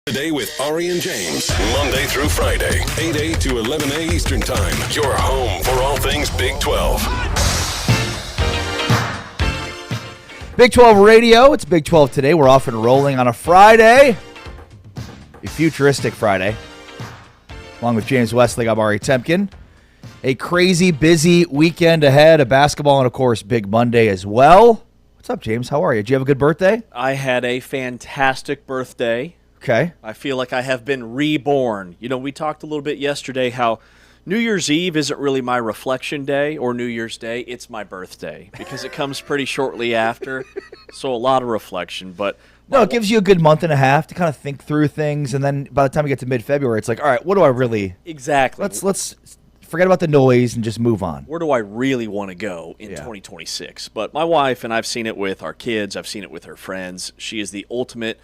Today with Ari and James, Monday through Friday, 8 to 11 a Eastern Time. Your home for all things Big 12. Big 12 Radio. It's Big 12 today. We're off and rolling on a Friday, a futuristic Friday. Along with James Westlake, I'm Ari Temkin. A crazy, busy weekend ahead of basketball and, of course, Big Monday as well. What's up, James? How are you? Did you have a good birthday? I had a fantastic birthday. Okay. I feel like I have been reborn. You know, we talked a little bit yesterday how New Year's Eve isn't really my reflection day or New Year's Day. It's my birthday because it comes pretty shortly after. So a lot of reflection. But no, it gives you a good month and a half to kind of think through things. And then by the time you get to mid-February, it's like, all right, what do I really... Exactly. Let's forget about the noise and just move on. Where do I really want to go in 2026? But my wife, and I've seen it with our kids, I've seen it with her friends, she is the ultimate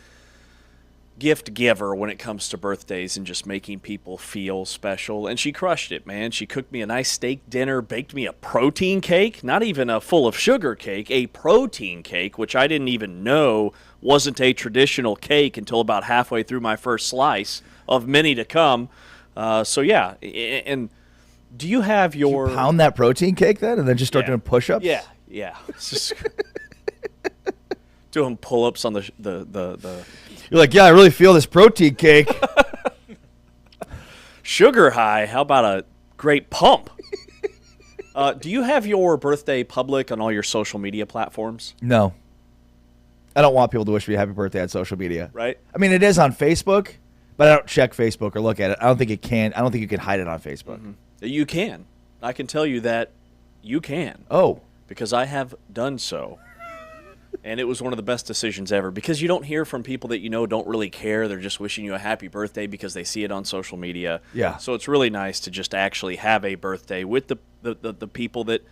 gift giver when it comes to birthdays and just making people feel special. And she crushed it, man. She cooked me a nice steak dinner, baked me a protein cake, not even a full of sugar cake, a protein cake, which I didn't even know wasn't a traditional cake until about halfway through my first slice of many to come. So yeah, and do you have your... Did you pound that protein cake then and then just start doing push-ups? Yeah. It's just doing pull-ups on the You're like, yeah, I really feel this protein cake. Sugar high. How about a great pump? Do you have your birthday public on all your social media platforms? No. I don't want people to wish me a happy birthday on social media. Right. I mean, it is on Facebook, but I don't check Facebook or look at it. I don't think you can hide it on Facebook. Mm-hmm. You can. I can tell you that you can. Oh. Because I have done so. And it was one of the best decisions ever because you don't hear from people that you know don't really care. They're just wishing you a happy birthday because they see it on social media. Yeah. So it's really nice to just actually have a birthday with the people that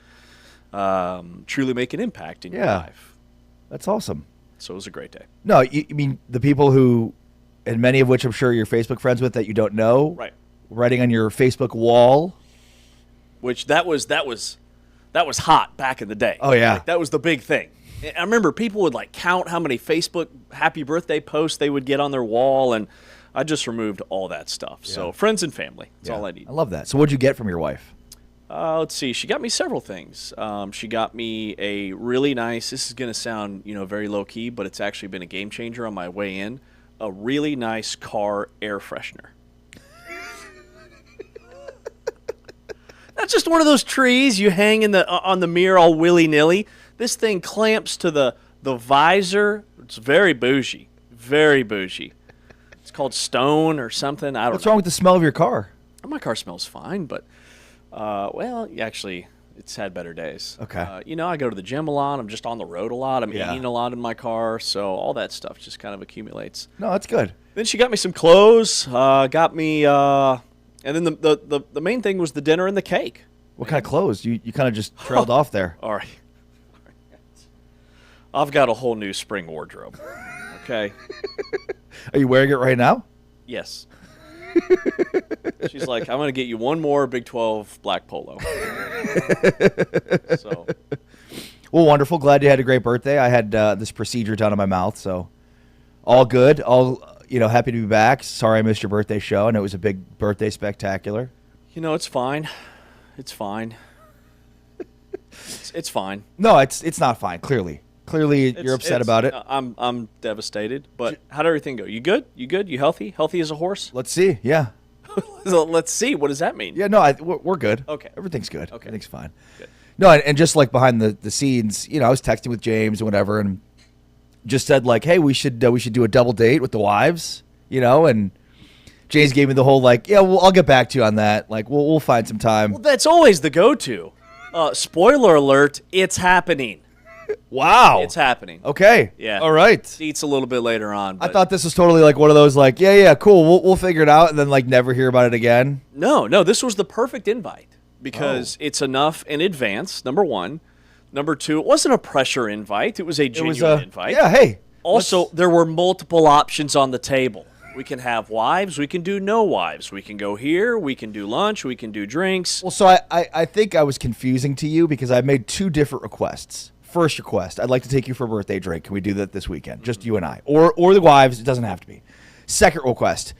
truly make an impact in your life. That's awesome. So it was a great day. No, you mean the people who, and many of which I'm sure you're Facebook friends with that you don't know. Right. Writing on your Facebook wall. Which that was hot back in the day. Oh, yeah. Like, that was the big thing. I remember people would like count how many Facebook happy birthday posts they would get on their wall, and I just removed all that stuff. Yeah. So friends and family, that's all I need. I love that. So what'd you get from your wife? Let's see. She got me several things. She got me a really nice, this is going to sound, very low-key, but it's actually been a game changer on my way in, a really nice car air freshener. That's just one of those trees you hang on the mirror all willy-nilly. This thing clamps to the visor. It's very bougie. Very bougie. It's called stone or something. I don't know. What's wrong with the smell of your car? My car smells fine, but, actually, it's had better days. Okay. I go to the gym a lot. I'm just on the road a lot. I'm eating a lot in my car, so all that stuff just kind of accumulates. No, that's good. Then she got me some clothes, got me, and then the main thing was the dinner and the cake. What kind of clothes? You kind of just trailed off there. All right. I've got a whole new spring wardrobe. Okay. Are you wearing it right now? Yes. She's like, I'm going to get you one more Big 12 black polo. So. Well, wonderful. Glad you had a great birthday. I had this procedure done on my mouth, so all good. All happy to be back. Sorry I missed your birthday show, and it was a big birthday spectacular. It's fine. It's fine. It's fine. No, it's not fine. Clearly, you're upset about it. I'm devastated. But how'd everything go? You good? You good? You healthy? Healthy as a horse? Let's see. Yeah. Let's see. What does that mean? Yeah. No, we're good. Okay. Everything's good. Okay. Everything's fine. Good. No, and just like behind the scenes, I was texting with James and whatever, and just said like, hey, we should do a double date with the wives, and James gave me the whole like, yeah, well, I'll get back to you on that. Like, we'll find some time. Well, that's always the go-to. Spoiler alert, it's happening. Wow. It's happening. Okay. Yeah. All right. Eats a little bit later on. I thought this was totally like one of those like, yeah, cool, we'll figure it out, and then like never hear about it again. No, this was the perfect invite because it's enough in advance, number one. Number two, it wasn't a pressure invite. It was a genuine invite. Yeah, hey. Also, there were multiple options on the table. We can have wives. We can do no wives. We can go here. We can do lunch. We can do drinks. Well, so I think I was confusing to you because I made two different requests. First request, I'd like to take you for a birthday drink. Can we do that this weekend? Just you and I. Or the wives. It doesn't have to be. Second request,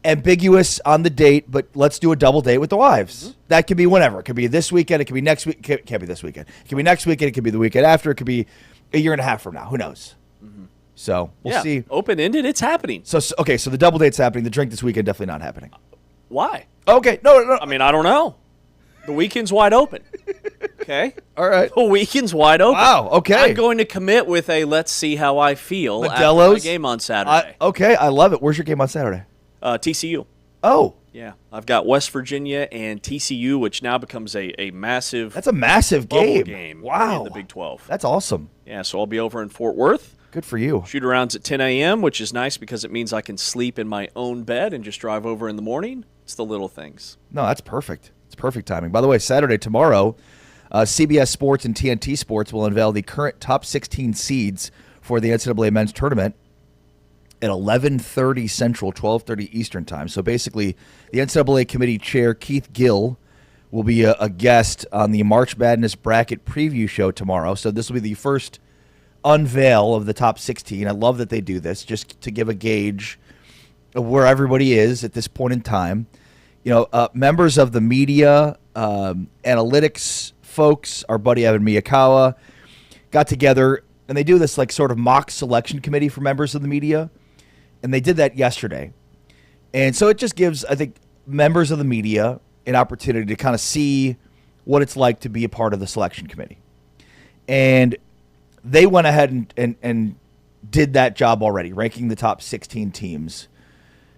ambiguous on the date, but let's do a double date with the wives. That could be whenever. It could be this weekend. It could be next week. Can't be this weekend. It could be next weekend. It could be the weekend after. It could be a year and a half from now. Who knows? So we'll see. Open-ended, it's happening. So the double date's happening. The drink this weekend definitely not happening. Why? Okay, no. I mean, I don't know. The weekend's wide open. Okay? All right. The weekend's wide open. Wow, okay. I'm going to commit with a let's see how I feel after my Modelo's game on Saturday. Okay, I love it. Where's your game on Saturday? TCU. Oh. Yeah. I've got West Virginia and TCU, which now becomes a massive That's a massive game. Wow. In the Big 12. That's awesome. Yeah, so I'll be over in Fort Worth. Good for you. Shoot-arounds at 10 a.m., which is nice because it means I can sleep in my own bed and just drive over in the morning. It's the little things. No, that's perfect. It's perfect timing. By the way, Saturday, tomorrow, CBS Sports and TNT Sports will unveil the current top 16 seeds for the NCAA men's tournament at 11:30 Central, 12:30 Eastern time. So basically, the NCAA committee chair, Keith Gill, will be a guest on the March Madness bracket preview show tomorrow. So this will be the first unveil of the top 16. I love that they do this just to give a gauge of where everybody is at this point in time. You know, members of the media, analytics folks, our buddy Evan Miyakawa, got together, and they do this like sort of mock selection committee for members of the media, and they did that yesterday. And so it just gives, I think, members of the media an opportunity to kind of see what it's like to be a part of the selection committee. And they went ahead and did that job already, ranking the top 16 teams.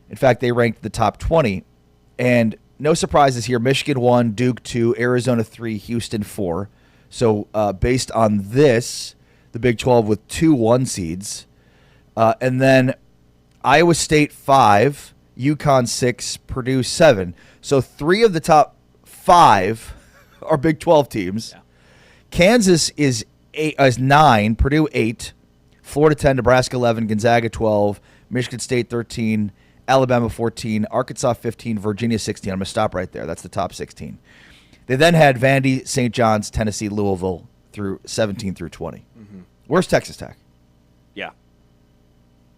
In fact, they ranked the top 20. And no surprises here. Michigan 1, Duke 2, Arizona 3, Houston 4. So based on this, the Big 12 with 2 1 seeds. And then Iowa State 5, UConn 6, Purdue 7. So 3 of the top 5 are Big 12 teams. Yeah. Kansas is 9, Purdue 8, Florida 10, Nebraska 11, Gonzaga 12, Michigan State 13, Alabama 14, Arkansas 15, Virginia 16. I'm going to stop right there. That's the top 16. They then had Vandy, St. John's, Tennessee, Louisville through 17 through 20. Mm-hmm. Where's Texas Tech? Yeah.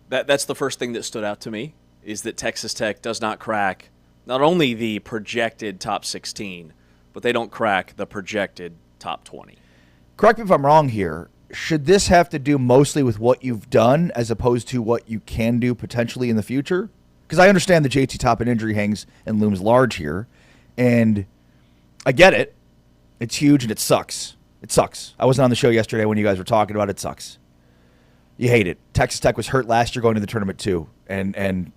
That's the first thing that stood out to me, is that Texas Tech does not crack not only the projected top 16, but they don't crack the projected top 20. Correct me if I'm wrong here. Should this have to do mostly with what you've done as opposed to what you can do potentially in the future? Because I understand the JT Toppin injury hangs and looms large here, and I get it. It's huge and it sucks. It sucks. I wasn't on the show yesterday when you guys were talking about it. It sucks. You hate it. Texas Tech was hurt last year going to the tournament too, and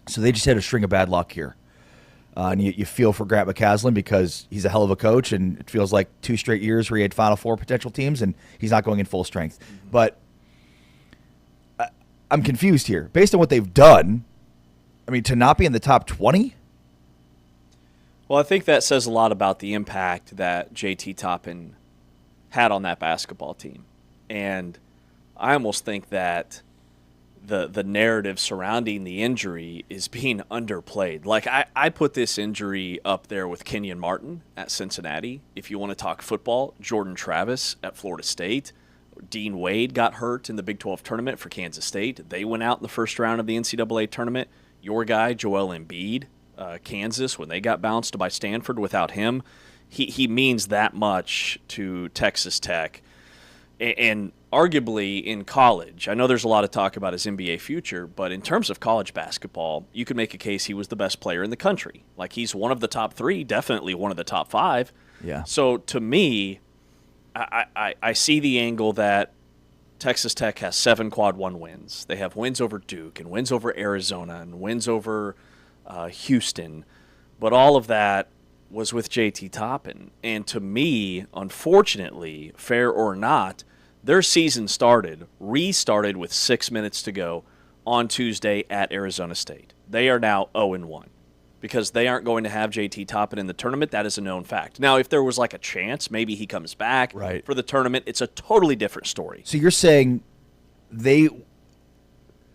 so they just had a string of bad luck here. And you feel for Grant McCaslin because he's a hell of a coach, and it feels like 2 straight years where he had Final Four potential teams, and he's not going in full strength. Mm-hmm. But I'm confused here. Based on what they've done, I mean, to not be in the top 20? Well, I think that says a lot about the impact that JT Toppin had on that basketball team. And I almost think that the narrative surrounding the injury is being underplayed. Like, I put this injury up there with Kenyon Martin at Cincinnati. If you want to talk football, Jordan Travis at Florida State. Dean Wade got hurt in the Big 12 tournament for Kansas State. They went out in the first round of the NCAA tournament. Your guy, Joel Embiid, Kansas, when they got bounced by Stanford without him, he means that much to Texas Tech. And arguably in college, I know there's a lot of talk about his NBA future, but in terms of college basketball, you could make a case he was the best player in the country. Like, he's one of the top 3, definitely one of the top 5. Yeah. So to me, I see the angle that Texas Tech has 7 quad 1 wins. They have wins over Duke and wins over Arizona and wins over Houston. But all of that was with JT Toppin. And to me, unfortunately, fair or not, their season restarted with 6 minutes to go on Tuesday at Arizona State. They are now 0-1 because they aren't going to have JT Toppin in the tournament. That is a known fact. Now, if there was like a chance, maybe he comes back for the tournament, it's a totally different story. So you're saying they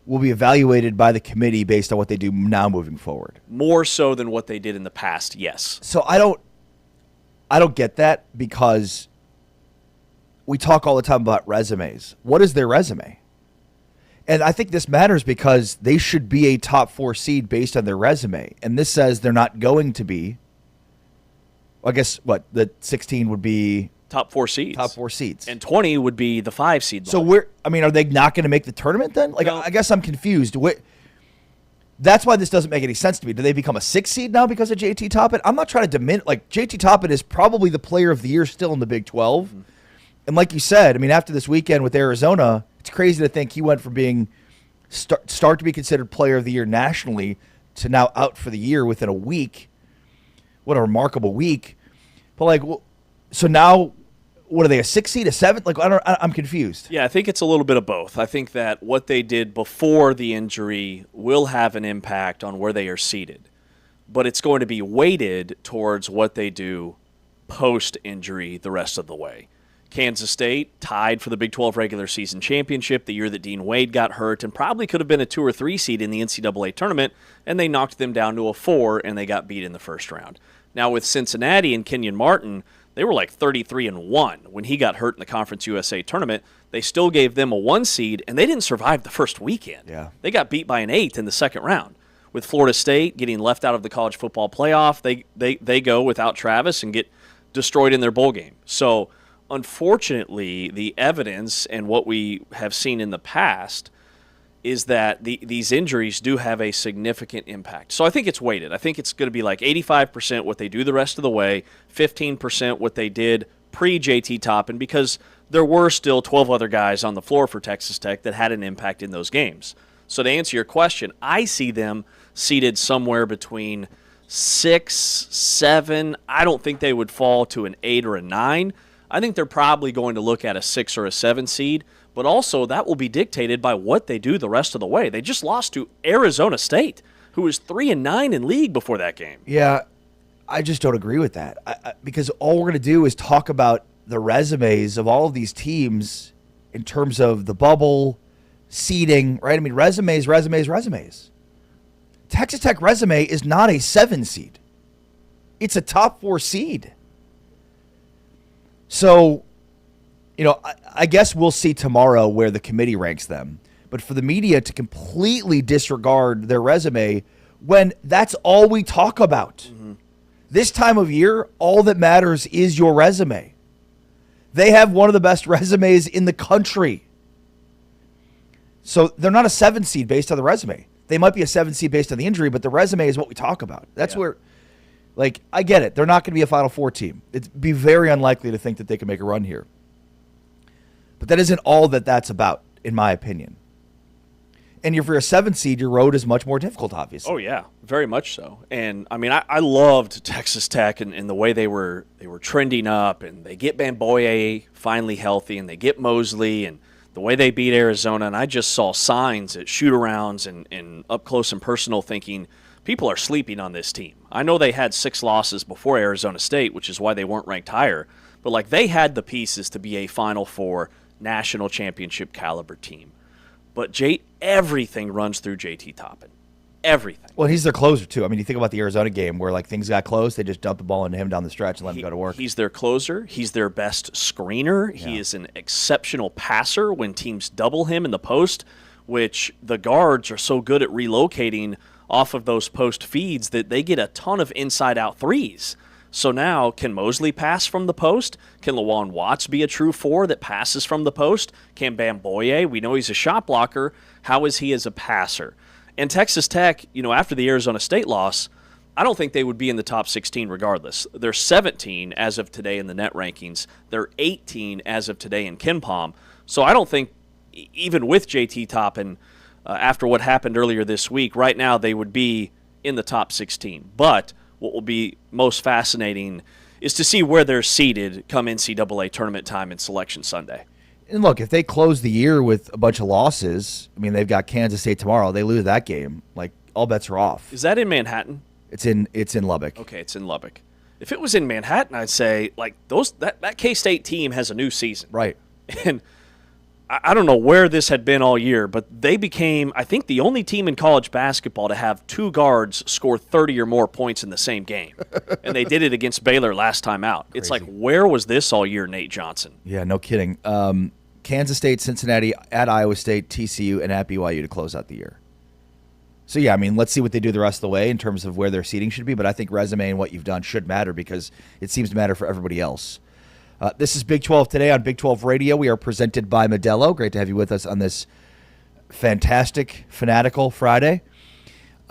will be evaluated by the committee based on what they do now moving forward? More so than what they did in the past, yes. So I don't get that, because we talk all the time about resumes. What is their resume? And I think this matters because they should be a top 4 seed based on their resume. And this says they're not going to be. I guess the 16 would be top 4 seeds. Top 4 seeds. And 20 would be the 5 seed. So are they not going to make the tournament then? Like, no. I guess I'm confused. That's why this doesn't make any sense to me. Do they become a 6 seed now because of JT Toppin? I'm not trying to diminish. Like, JT Toppin is probably the player of the year still in the Big 12. Mm-hmm. And like you said, I mean, after this weekend with Arizona, it's crazy to think he went from being start to be considered player of the year nationally to now out for the year within a week. What a remarkable week. But so now, what are they, a 6 seed, a 7? Like, I'm confused. Yeah, I think it's a little bit of both. I think that what they did before the injury will have an impact on where they are seated, but it's going to be weighted towards what they do post-injury the rest of the way. Kansas State tied for the Big 12 regular season championship the year that Dean Wade got hurt and probably could have been a 2 or 3 seed in the NCAA tournament, and they knocked them down to a 4, and they got beat in the first round. Now with Cincinnati and Kenyon Martin, they were like 33-1 when he got hurt in the Conference USA tournament. They still gave them a 1 seed, and they didn't survive the first weekend. Yeah. They got beat by an 8 in the second round. With Florida State getting left out of the college football playoff, they go without Travis and get destroyed in their bowl game. So unfortunately, the evidence and what we have seen in the past is that these injuries do have a significant impact. So I think it's weighted. I think it's going to be like 85% what they do the rest of the way, 15% what they did pre-JT Toppin, because there were still 12 other guys on the floor for Texas Tech that had an impact in those games. So to answer your question, I see them seated somewhere between 6, 7. I don't think they would fall to an 8 or a 9. I think they're probably going to look at a 6 or a 7 seed, but also that will be dictated by what they do the rest of the way. They just lost to Arizona State, who was 3-9 in league before that game. Yeah, I just don't agree with that because all we're going to do is talk about the resumes of all of these teams in terms of the bubble, seeding, right? I mean, resumes. Texas Tech resume is not a 7 seed. It's a top 4 seed. So, I guess we'll see tomorrow where the committee ranks them. But for the media to completely disregard their resume when that's all we talk about. Mm-hmm. This time of year, all that matters is your resume. They have one of the best resumes in the country. So they're not a 7 seed based on the resume. They might be a 7 seed based on the injury, but the resume is what we talk about. That's where... I get it. They're not going to be a Final Four team. It'd be very unlikely to think that they can make a run here. But that isn't all that's about, in my opinion. And if you're a 7 seed, your road is much more difficult, obviously. Oh, yeah, very much so. And, I mean, I loved Texas Tech and the way they were trending up, and they get Bamboye finally healthy, and they get Mosley, and the way they beat Arizona. And I just saw signs at shoot-arounds and up close and personal thinking, people are sleeping on this team. I know they had 6 losses before Arizona State, which is why they weren't ranked higher. But, they had the pieces to be a Final Four national championship caliber team. But everything runs through JT Toppin. Everything. Well, he's their closer, too. I mean, you think about the Arizona game where, things got close. They just dumped the ball into him down the stretch and let him go to work. He's their closer. He's their best screener. Yeah. He is an exceptional passer when teams double him in the post, which the guards are so good at relocating off of those post feeds that they get a ton of inside-out threes. So now, can Mosley pass from the post? Can Lawan Watts be a true 4 that passes from the post? Can Bamboye? We know he's a shot blocker. How is he as a passer? And Texas Tech, after the Arizona State loss, I don't think they would be in the top 16 regardless. They're 17 as of today in the net rankings. They're 18 as of today in KenPom. So I don't think, even with JT Toppin, after what happened earlier this week, right now they would be in the top 16. But what will be most fascinating is to see where they're seated come NCAA tournament time and Selection Sunday. And look, if they close the year with a bunch of losses, I mean, they've got Kansas State tomorrow. They lose that game, all bets are off. Is that in Manhattan? It's in Lubbock. Okay, it's in Lubbock. If it was in Manhattan, I'd say that K-State team has a new season. Right. And I don't know where this had been all year, but they became, I think, the only team in college basketball to have 2 guards score 30 or more points in the same game. And they did it against Baylor last time out. Crazy. It's where was this all year, Nate Johnson? Yeah, no kidding. Kansas State, Cincinnati, at Iowa State, TCU, and at BYU to close out the year. So, yeah, I mean, let's see what they do the rest of the way in terms of where their seating should be. But I think resume and what you've done should matter because it seems to matter for everybody else. This is Big 12 Today on Big 12 Radio. We are presented by Modelo. Great to have you with us on this fantastic, fanatical Friday.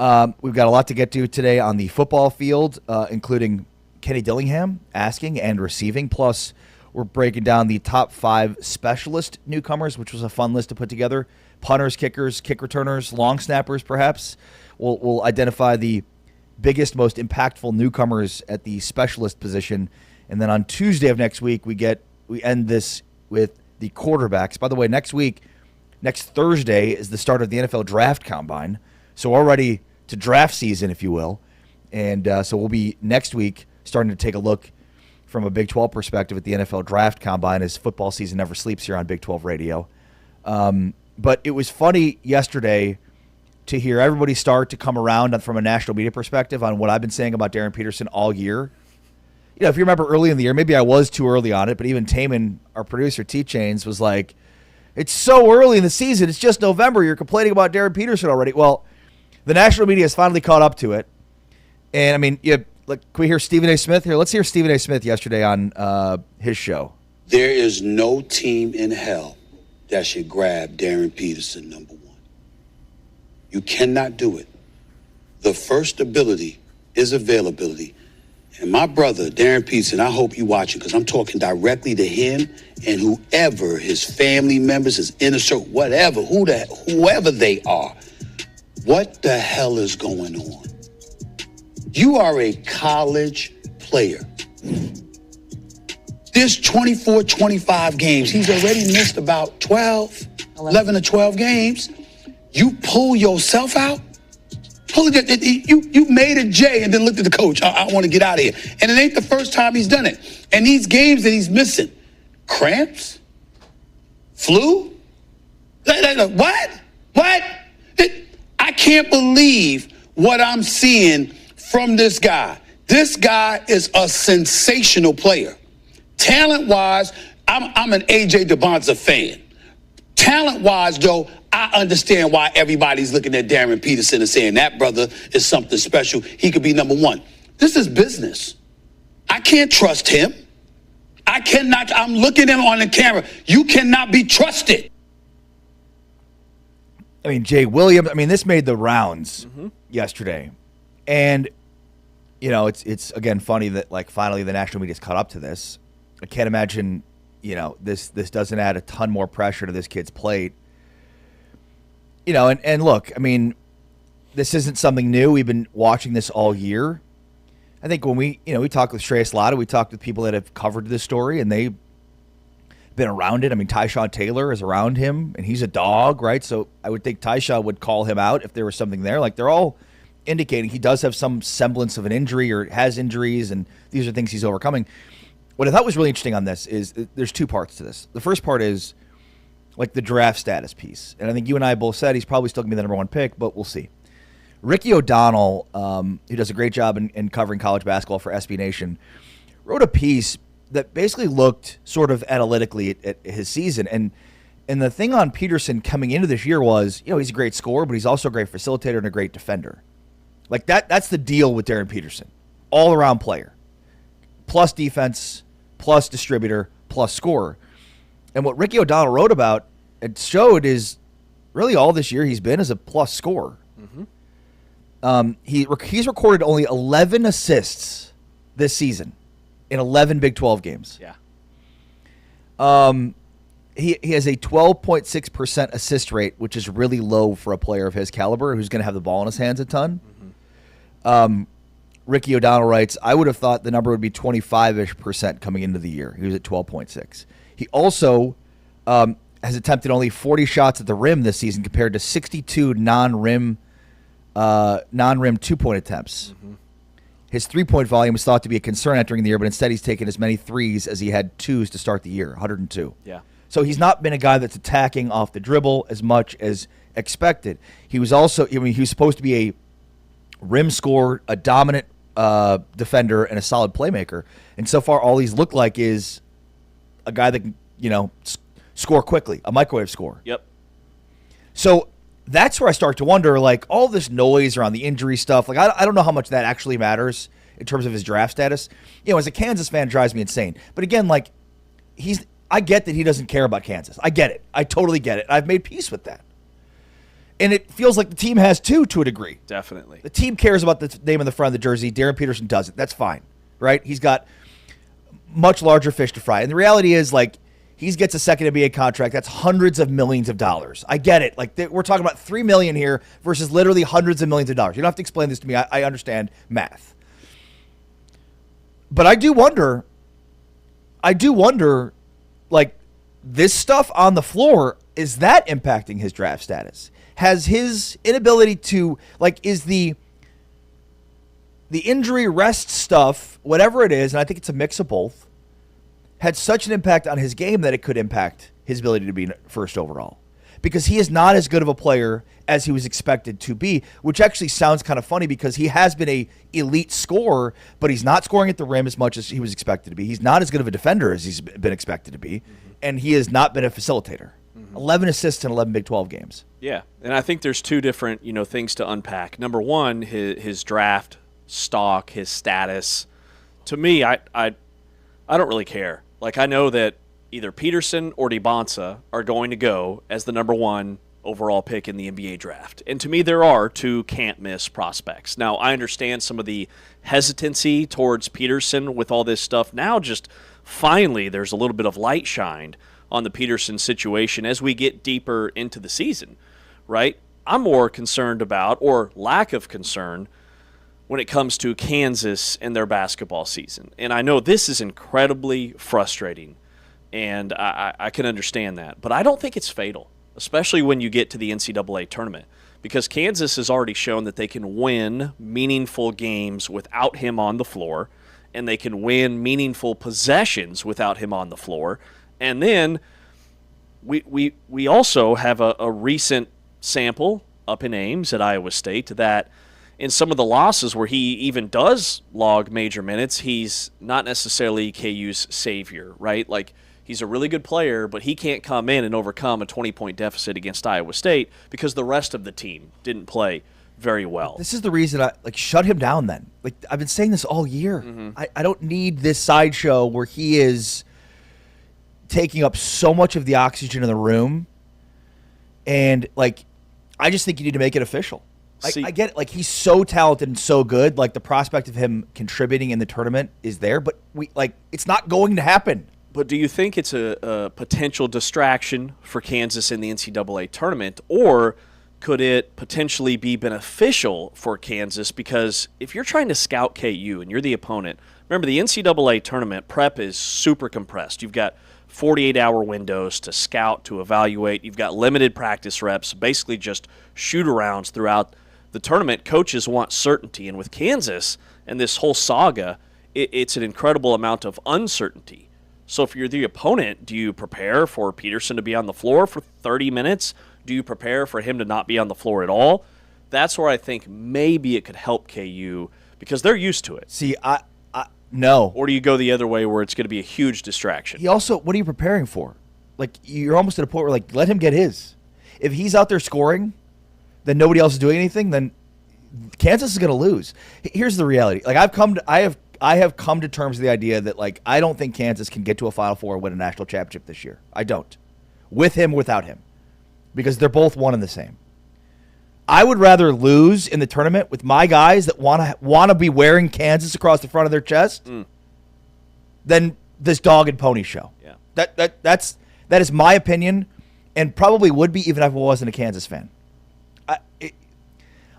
We've got a lot to get to today on the football field, including Kenny Dillingham asking and receiving. Plus, we're breaking down the top 5 specialist newcomers, which was a fun list to put together. Punters, kickers, kick returners, long snappers, perhaps. We'll identify the biggest, most impactful newcomers at the specialist position. And then on Tuesday of next week, we end this with the quarterbacks. By the way, next Thursday is the start of the NFL Draft Combine. So already to draft season, if you will. And so we'll be next week starting to take a look from a Big 12 perspective at the NFL Draft Combine as football season never sleeps here on Big 12 Radio. But it was funny yesterday to hear everybody start to come around from a national media perspective on what I've been saying about Darren Peterson all year. You know, if you remember early in the year, maybe I was too early on it, but even Taman, our producer, T-Chains, was like, it's so early in the season. It's just November. You're complaining about Darren Peterson already. Well, the national media has finally caught up to it. And, I mean, can we hear Stephen A. Smith here? Let's hear Stephen A. Smith yesterday on his show. There is no team in hell that should grab Darren Peterson, number 1. You cannot do it. The first ability is availability. And my brother, Darren Peterson, I hope you watching because I'm talking directly to him and whoever his family members, his inner circle, whatever, whoever they are. What the hell is going on? You are a college player. There's 24, 25 games. He's already missed about 11 or 12 games. You pull yourself out? You made a J and then looked at the coach. I want to get out of here. And it ain't the first time he's done it. And these games that he's missing, cramps? Flu? What? I can't believe what I'm seeing from this guy. This guy is a sensational player. Talent-wise, I'm an A.J. DeBonza fan. Talent-wise, though, I understand why everybody's looking at Darren Peterson and saying that brother is something special. He could be number 1. This is business. I can't trust him. I cannot. I'm looking at him on the camera. You cannot be trusted. I mean, Jay Williams, this made the rounds yesterday. And, you know, it's again funny that, like, finally the national media's caught up to this. I can't imagine, you know, this doesn't add a ton more pressure to this kid's plate. You know, and look, I mean, this isn't something new. We've been watching this all year. I think when we talked with Shreyas Latta, we talked with people that have covered this story, and they've been around it. I mean, Tyshawn Taylor is around him, and he's a dog, right? So I would think Tyshawn would call him out if there was something there. Like, they're all indicating he does have some semblance of an injury or has injuries, and these are things he's overcoming. What I thought was really interesting on this is there's 2 parts to this. The first part is, like, the draft status piece. And I think you and I both said he's probably still going to be the number 1 pick, but we'll see. Ricky O'Donnell, who does a great job in covering college basketball for SB Nation, wrote a piece that basically looked sort of analytically at his season. And the thing on Peterson coming into this year was, you know, he's a great scorer, but he's also a great facilitator and a great defender. Like, that's the deal with Darren Peterson. All-around player. Plus defense, plus distributor, plus scorer. And what Ricky O'Donnell wrote about and showed is really all this year he's been as a plus scorer. He's recorded only 11 assists this season in 11 Big 12 games. Yeah. He has a 12.6% assist rate, which is really low for a player of his caliber who's going to have the ball in his hands a ton. Ricky O'Donnell writes, I would have thought the number would be 25-ish% coming into the year. He was at 12.6. He also has attempted only 40 shots at the rim this season compared to 62 non-rim 2-point attempts. His 3-point volume was thought to be a concern entering the year, but instead he's taken as many threes as he had 2s to start the year, 102. Yeah. So he's not been a guy that's attacking off the dribble as much as expected. He was also, he was supposed to be a rim scorer, a dominant defender, and a solid playmaker. And so far, all he's looked like is a guy that can, score quickly, a microwave score. Yep. So that's where I start to wonder, like, all this noise around the injury stuff. Like, I don't know how much that actually matters in terms of his draft status. You know, as a Kansas fan, it drives me insane. But again, like, I get that he doesn't care about Kansas. I get it. I totally get it. I've made peace with that. And it feels like the team has too, to a degree. Definitely. The team cares about the name on the front of the jersey. Darren Peterson doesn't. That's fine, right? He's got much larger fish to fry. And the reality is, like, he gets a second NBA contract. That's hundreds of millions of dollars. I get it. Like, we're talking about $3 million here versus literally hundreds of millions of dollars. You don't have to explain this to me. I understand math. But I do wonder, like, this stuff on the floor, is that impacting his draft status? Has his inability to, like, is the injury rest stuff, whatever it is, and I think it's a mix of both, had such an impact on his game that it could impact his ability to be first overall? Because he is not as good of a player as he was expected to be, which actually sounds kind of funny because he has been a elite scorer, but he's not scoring at the rim as much as he was expected to be. He's not as good of a defender as he's been expected to be, and he has not been a facilitator. 11 assists in 11 Big 12 games. Yeah, and I think there's two different, things to unpack. Number one, his draft stock, his status. To me, I don't really care. Like, I know that either Peterson or DeBonsa are going to go as the number one overall pick in the NBA draft. And to me, there are two can't-miss prospects. Now, I understand some of the hesitancy towards Peterson with all this stuff. Now, just finally, there's a little bit of light shined on the Peterson situation as we get deeper into the season, right? I'm more concerned about, or lack of concern, when it comes to Kansas and their basketball season. And I know this is incredibly frustrating, and I can understand that. But I don't think it's fatal, especially when you get to the NCAA tournament, because Kansas has already shown that they can win meaningful games without him on the floor, and they can win meaningful possessions without him on the floor. And then we also have a recent sample up in Ames at Iowa State that in some of the losses where he even does log major minutes, he's not necessarily KU's savior, right? Like, he's a really good player, but he can't come in and overcome a 20-point deficit against Iowa State because the rest of the team didn't play very well. This is the reason shut him down then. Like, I've been saying this all year. I don't need this sideshow where he is taking up so much of the oxygen in the room. And, like, I just think you need to make it official. I get it. Like, he's so talented and so good. Like, the prospect of him contributing in the tournament is there, but it's not going to happen. But do you think it's a potential distraction for Kansas in the NCAA tournament, or could it potentially be beneficial for Kansas? Because if you're trying to scout KU and you're the opponent, remember the NCAA tournament prep is super compressed. You've got 48-hour windows to scout, to evaluate. You've got limited practice reps, basically just shoot-arounds throughout the tournament. Coaches want certainty, and with Kansas and this whole saga, it's an incredible amount of uncertainty. So if you're the opponent, do you prepare for Peterson to be on the floor for 30 minutes? Do you prepare for him to not be on the floor at all? That's where I think maybe it could help KU because they're used to it. See, no. Or do you go the other way where it's going to be a huge distraction? He also, what are you preparing for? Like, you're almost at a point where, like, let him get his. If he's out there scoring, then nobody else is doing anything, then Kansas is going to lose. Here's the reality. Like, I have come to terms with the idea that, like, I don't think Kansas can get to a Final Four and win a national championship this year. I don't. With him, without him. Because they're both one and the same. I would rather lose in the tournament with my guys that want to be wearing Kansas across the front of their chest than this dog and pony show. Yeah. That is my opinion, and probably would be even if I wasn't a Kansas fan.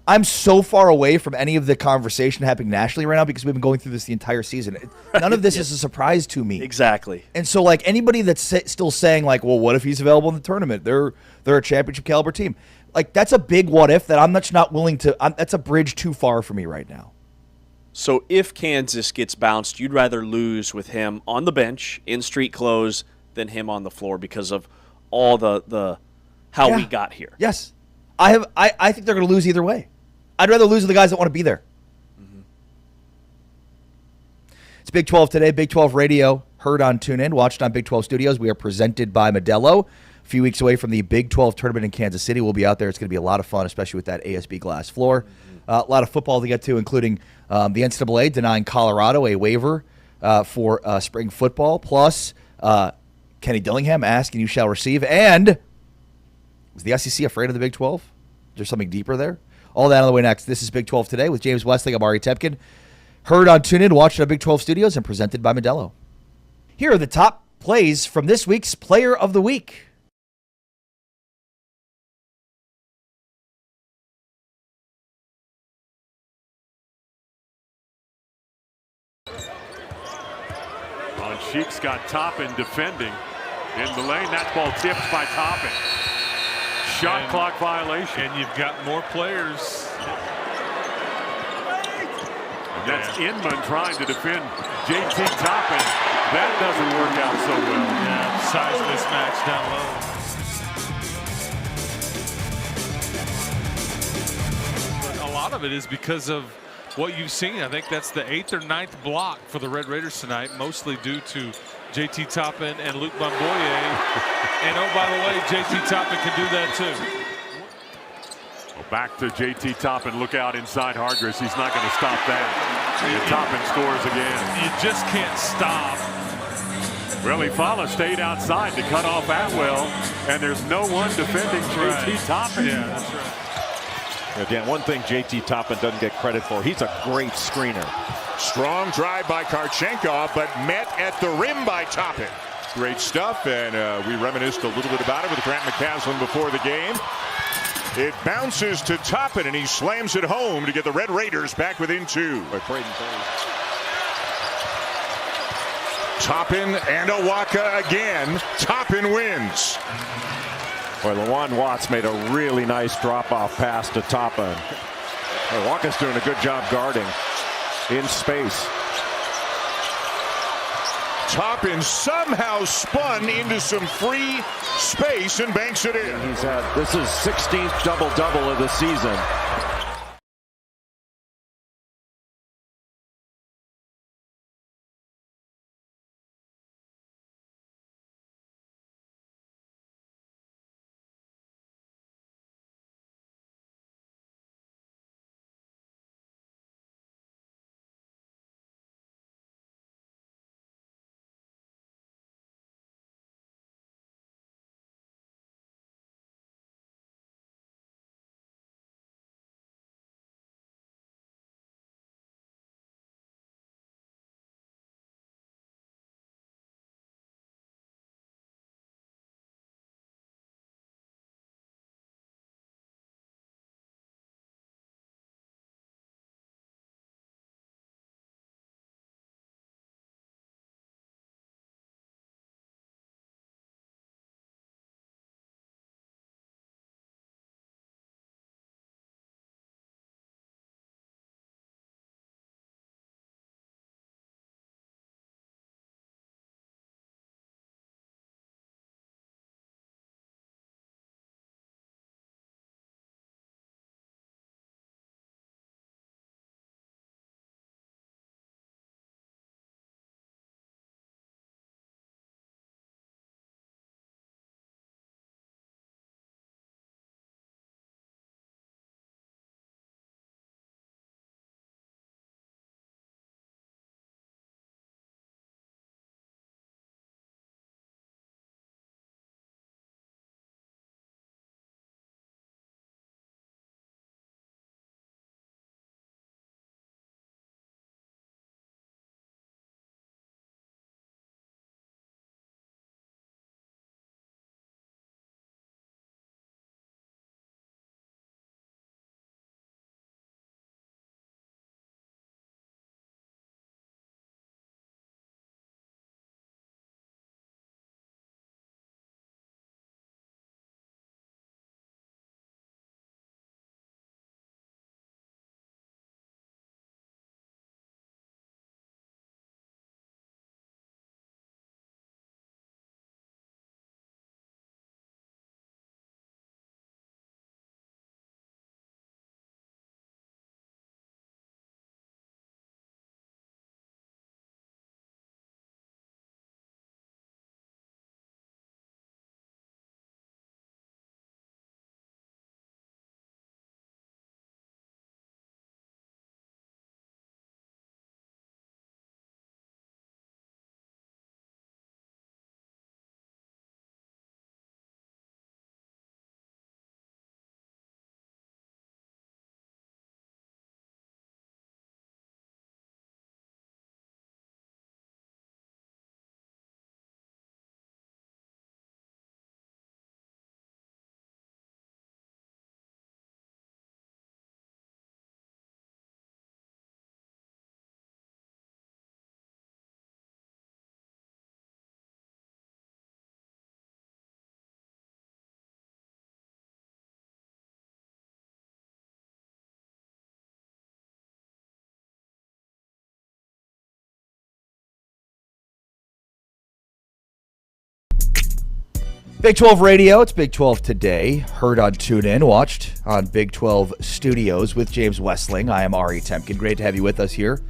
I'm so far away from any of the conversation happening nationally right now because we've been going through this the entire season. None of this is a surprise to me. Exactly. And so, like, anybody that's still saying, like, well, what if he's available in the tournament? They're a championship caliber team. Like, that's a big what if that I'm not willing to. That's a bridge too far for me right now. So if Kansas gets bounced, you'd rather lose with him on the bench in street clothes than him on the floor because of all the how we got here. Yes, I think they're going to lose either way. I'd rather lose with the guys that want to be there. It's Big 12 today, Big 12 Radio. heard on TuneIn, watched on Big 12 Studios. We are presented by Modelo. A few weeks away from the Big 12 tournament in Kansas City. We'll be out there. It's going to be a lot of fun, especially with that ASB glass floor. A lot of football to get to, including the NCAA denying Colorado a waiver for spring football. Plus, Kenny Dillingham asking you shall receive. And was the SEC afraid of the Big 12? Is there something deeper there? All that on the way next. This is Big 12 Today with James Westlake. I'm Ari Tepkin. Heard on TuneIn, watched on Big 12 Studios, and presented by Modelo. Here are the top plays from this week's Player of the Week. Sheik's got Toppin defending in the lane. That ball tipped by Toppin. Shot clock violation. And you've got more players. And that's Inman trying to defend JT Toppin. That doesn't work out so well. Yeah, size mismatch down low. But a lot of it is because of what you've seen. I think that's the 8th or 9th block for the Red Raiders tonight, mostly due to JT Toppin and Luke Bamboye. And oh, by the way, JT Toppin can do that too. Well, back to JT Toppin. Look out inside Hargreaves. He's not going to stop that. And Toppin scores again. You just can't stop. Well, Ifala stayed outside to cut off Atwell, and there's no one defending JT Toppin. Yeah, that's right. Again, one thing JT Toppin doesn't get credit for, he's a great screener. Strong drive by Karchenkov, but met at the rim by Toppin. Great stuff, and we reminisced a little bit about it with Grant McCaslin before the game. It bounces to Toppin, and he slams it home to get the Red Raiders back within 2. Toppin and Awaka again. Toppin wins. Boy, Lawan Watts made a really nice drop-off pass to Toppin. Awaka's doing a good job guarding in space. Toppin somehow spun into some free space and banks it in. This is 16th double-double of the season. Big 12 Radio, it's Big 12 Today. Heard on TuneIn, watched on Big 12 Studios with James Westling. I am Ari Temkin. Great to have you with us here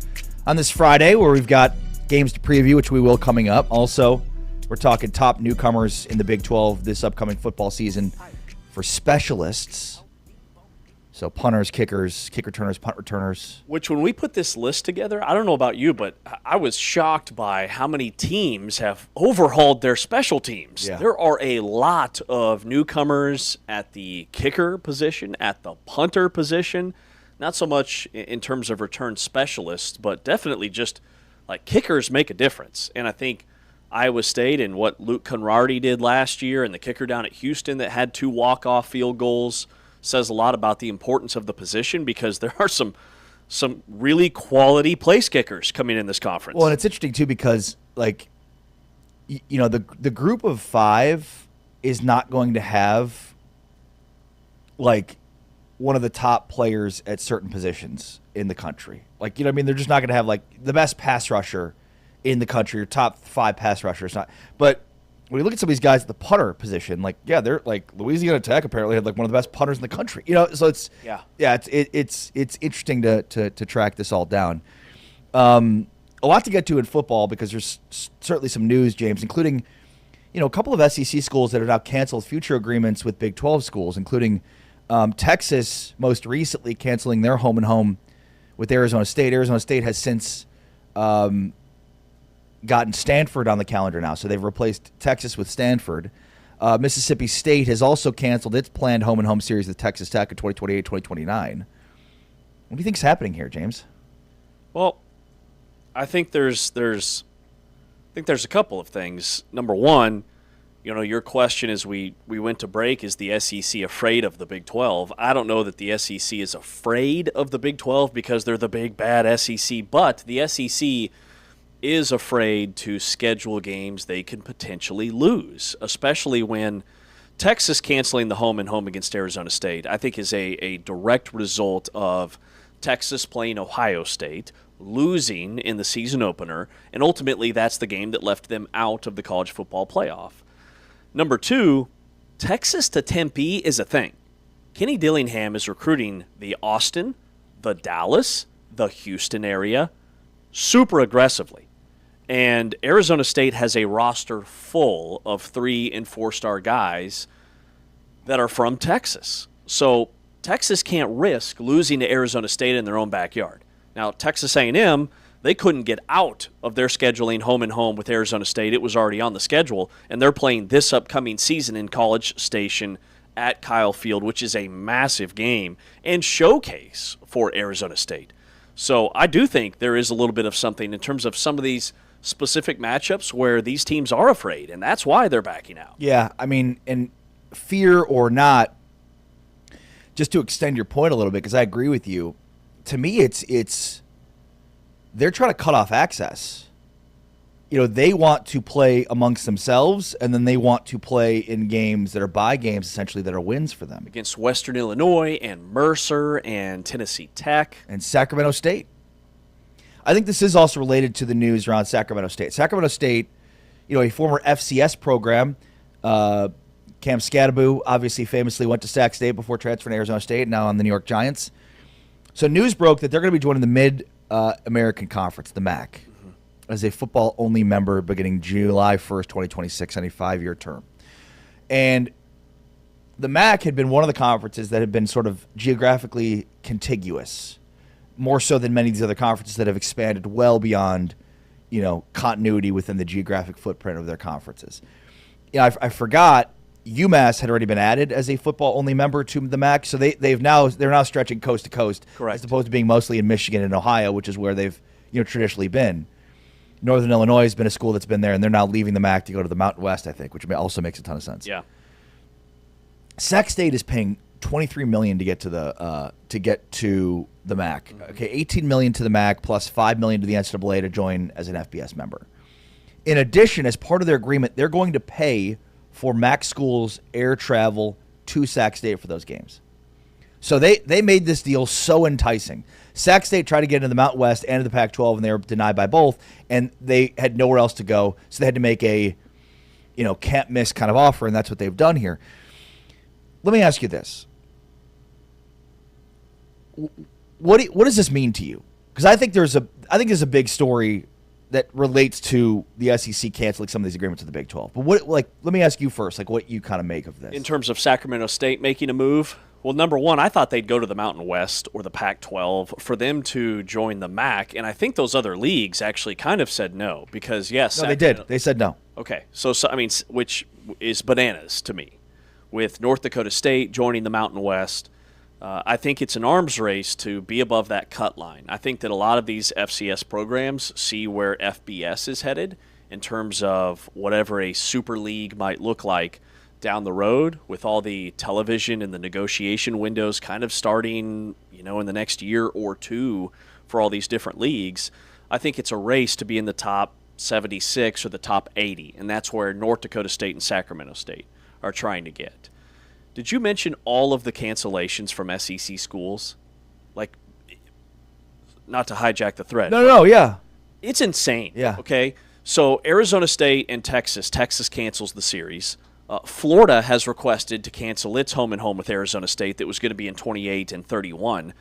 on this Friday where we've got games to preview, which we will coming up. Also, we're talking top newcomers in the Big 12 this upcoming football season for specialists. So punters, kickers, kick returners, punt returners. Which, when we put this list together, I don't know about you, but I was shocked by how many teams have overhauled their special teams. Yeah. There are a lot of newcomers at the kicker position, at the punter position. Not so much in terms of return specialists, but definitely just like kickers make a difference. And I think Iowa State and what Luke Conradi did last year and the kicker down at Houston that had 2 walk-off field goals says a lot about the importance of the position because there are some really quality place kickers coming in this conference. Well, and it's interesting, too, because, like, the group of 5 is not going to have, like, one of the top players at certain positions in the country. Like, you know what I mean? They're just not going to have, like, the best pass rusher in the country or top 5 pass rushers. But when you look at some of these guys at the punter position, like, yeah, they're like Louisiana Tech apparently had like one of the best punters in the country. So it's it's interesting to track this all down. A lot to get to in football because there's certainly some news, James, including a couple of SEC schools that have now canceled future agreements with Big 12 schools, including Texas most recently canceling their home and home with Arizona State. Arizona State has since gotten Stanford on the calendar now, so they've replaced Texas with Stanford. Mississippi State has also canceled its planned home and home series with Texas Tech in 2028-2029. What do you think's happening here, James? Well, I think there's a couple of things. Number one, your question as we went to break, is the SEC afraid of the Big 12? I don't know that the SEC is afraid of the Big 12 because they're the big bad SEC, but the SEC is afraid to schedule games they can potentially lose, especially when Texas canceling the home and home against Arizona State, I think, is a direct result of Texas playing Ohio State, losing in the season opener, and ultimately that's the game that left them out of the college football playoff. Number two, Texas to Tempe is a thing. Kenny Dillingham is recruiting the Austin, the Dallas, the Houston area super aggressively. And Arizona State has a roster full of 3- and 4-star guys that are from Texas. So Texas can't risk losing to Arizona State in their own backyard. Now, Texas A&M, they couldn't get out of their scheduling home and home with Arizona State. It was already on the schedule, and they're playing this upcoming season in College Station at Kyle Field, which is a massive game and showcase for Arizona State. So I do think there is a little bit of something in terms of some of these specific matchups where these teams are afraid, and that's why they're backing out. Yeah, I mean, and fear or not, just to extend your point a little bit, because I agree with you, to me it's they're trying to cut off access. They want to play amongst themselves, and then they want to play in games that are bye games, essentially, that are wins for them. Against Western Illinois and Mercer and Tennessee Tech. And Sacramento State. I think this is also related to the news around Sacramento State. Sacramento State, a former FCS program, Cam Scadaboo obviously famously went to Sac State before transferring to Arizona State, now on the New York Giants. So news broke that they're going to be joining the Mid-American Conference, the MAC, as a football-only member beginning July 1st, 2026, on a 5-year term. And the MAC had been one of the conferences that had been sort of geographically contiguous, more so than many of these other conferences that have expanded well beyond, continuity within the geographic footprint of their conferences. I forgot UMass had already been added as a football-only member to the MAC, so they're now stretching coast to coast, correct, as opposed to being mostly in Michigan and Ohio, which is where they've traditionally been. Northern Illinois has been a school that's been there, and they're now leaving the MAC to go to the Mountain West, I think, which also makes a ton of sense. Yeah. Sac State is paying $23 million to get to the MAC. Okay, $18 million to the MAC plus $5 million to the NCAA to join as an FBS member. In addition, as part of their agreement, they're going to pay for MAC schools' air travel to Sac State for those games. So they made this deal so enticing. Sac State tried to get into the Mountain West and the Pac-12, and they were denied by both, and they had nowhere else to go, so they had to make a can't miss kind of offer, and that's what they've done here. Let me ask you this. What does this mean to you? Because I think there's a big story that relates to the SEC canceling some of these agreements with the Big 12. But let me ask you first, what you kind of make of this. In terms of Sacramento State making a move, well, number one, I thought they'd go to the Mountain West or the Pac-12 for them to join the MAC, and I think those other leagues actually kind of said no because, yes. No, they did. They said no. Okay, so I mean, which is bananas to me. With North Dakota State joining the Mountain West, I think it's an arms race to be above that cut line. I think that a lot of these FCS programs see where FBS is headed in terms of whatever a super league might look like down the road, with all the television and the negotiation windows kind of starting, in the next year or two for all these different leagues. I think it's a race to be in the top 76 or the top 80, and that's where North Dakota State and Sacramento State are trying to get. Did you mention all of the cancellations from SEC schools? Not to hijack the thread. No, yeah. It's insane. Yeah. Okay? So Arizona State and Texas cancels the series. Florida has requested to cancel its home-and-home with Arizona State that was going to be in 28 and 31.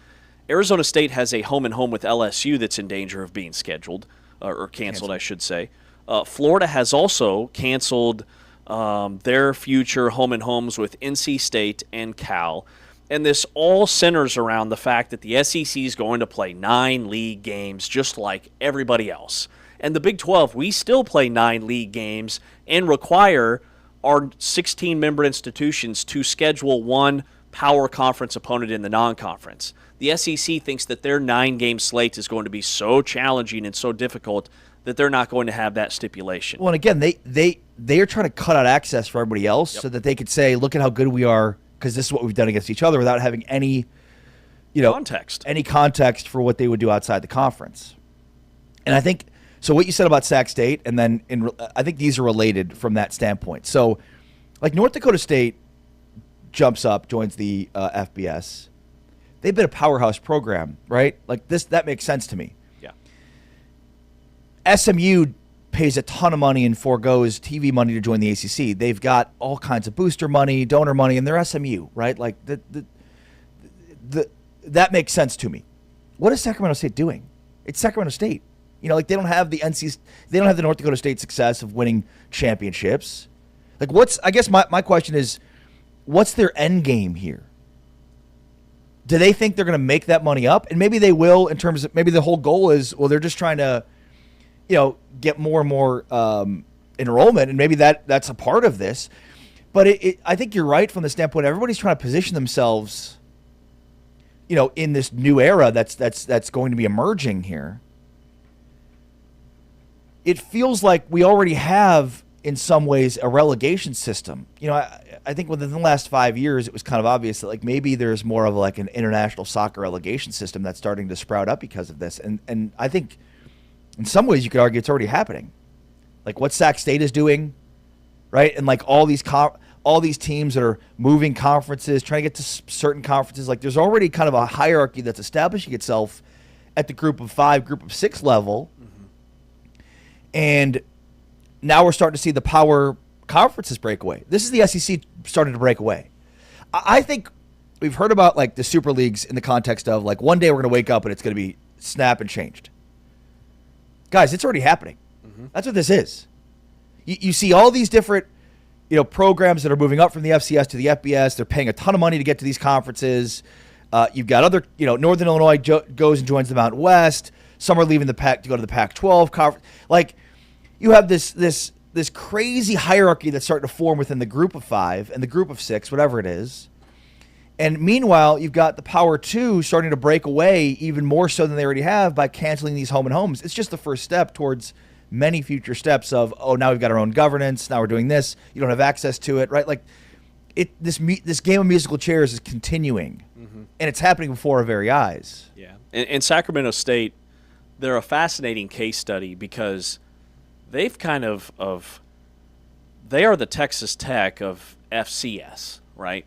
Arizona State has a home-and-home with LSU that's in danger of being scheduled, or canceled, I should say. Florida has also canceled their future home-and-homes with NC State and Cal. And this all centers around the fact that the SEC is going to play 9 league games just like everybody else. And the Big 12, we still play 9 league games and require our 16-member institutions to schedule one power conference opponent in the non-conference. The SEC thinks that their 9-game slate is going to be so challenging and so difficult that they're not going to have that stipulation. Well, and again, they are trying to cut out access for everybody else so that they could say, look at how good we are because this is what we've done against each other without having any context for what they would do outside the conference. And I think so what you said about Sac State, and then I think these are related from that standpoint. So, North Dakota State jumps up, joins the FBS. They've been a powerhouse program, right? That makes sense to me. Yeah. SMU pays a ton of money and forgoes TV money to join the ACC. They've got all kinds of booster money, donor money, and they're SMU, right? That makes sense to me. What is Sacramento State doing? It's Sacramento State. They don't have the they don't have the North Dakota State success of winning championships. I guess my question is, what's their end game here? Do they think they're going to make that money up? And maybe they will, in terms of maybe the whole goal is, well, they're just trying to, get more and more enrollment, and maybe that's a part of this. But I think you're right from the standpoint everybody's trying to position themselves, in this new era that's going to be emerging here. It feels like we already have, in some ways, a relegation system. I think within the last 5 years, it was kind of obvious that maybe there's more of an international soccer relegation system that's starting to sprout up because of this. And I think in some ways you could argue it's already happening. What Sac State is doing, right? And all these teams that are moving conferences, trying to get to certain conferences, there's already kind of a hierarchy that's establishing itself at the group of 5, group of 6 level. And now we're starting to see the power conferences break away. This is the SEC starting to break away. I think we've heard about the super leagues in the context of one day we're going to wake up and it's going to be snap and changed. Guys, it's already happening. Mm-hmm. That's what this is. You see all these different programs that are moving up from the FCS to the FBS. They're paying a ton of money to get to these conferences. You've got other, Northern Illinois goes and joins the Mountain West. Some are leaving the Pac to go to the Pac-12 conference. You have this crazy hierarchy that's starting to form within the group of 5 and the group of 6, whatever it is. And meanwhile, you've got the Power 2 starting to break away even more so than they already have by canceling these home and homes. It's just the first step towards many future steps of, now we've got our own governance. Now we're doing this. You don't have access to it, right? This game of musical chairs is continuing, and it's happening before our very eyes. Yeah. And Sacramento State, they're a fascinating case study because they've kind of they are the Texas Tech of FCS, right?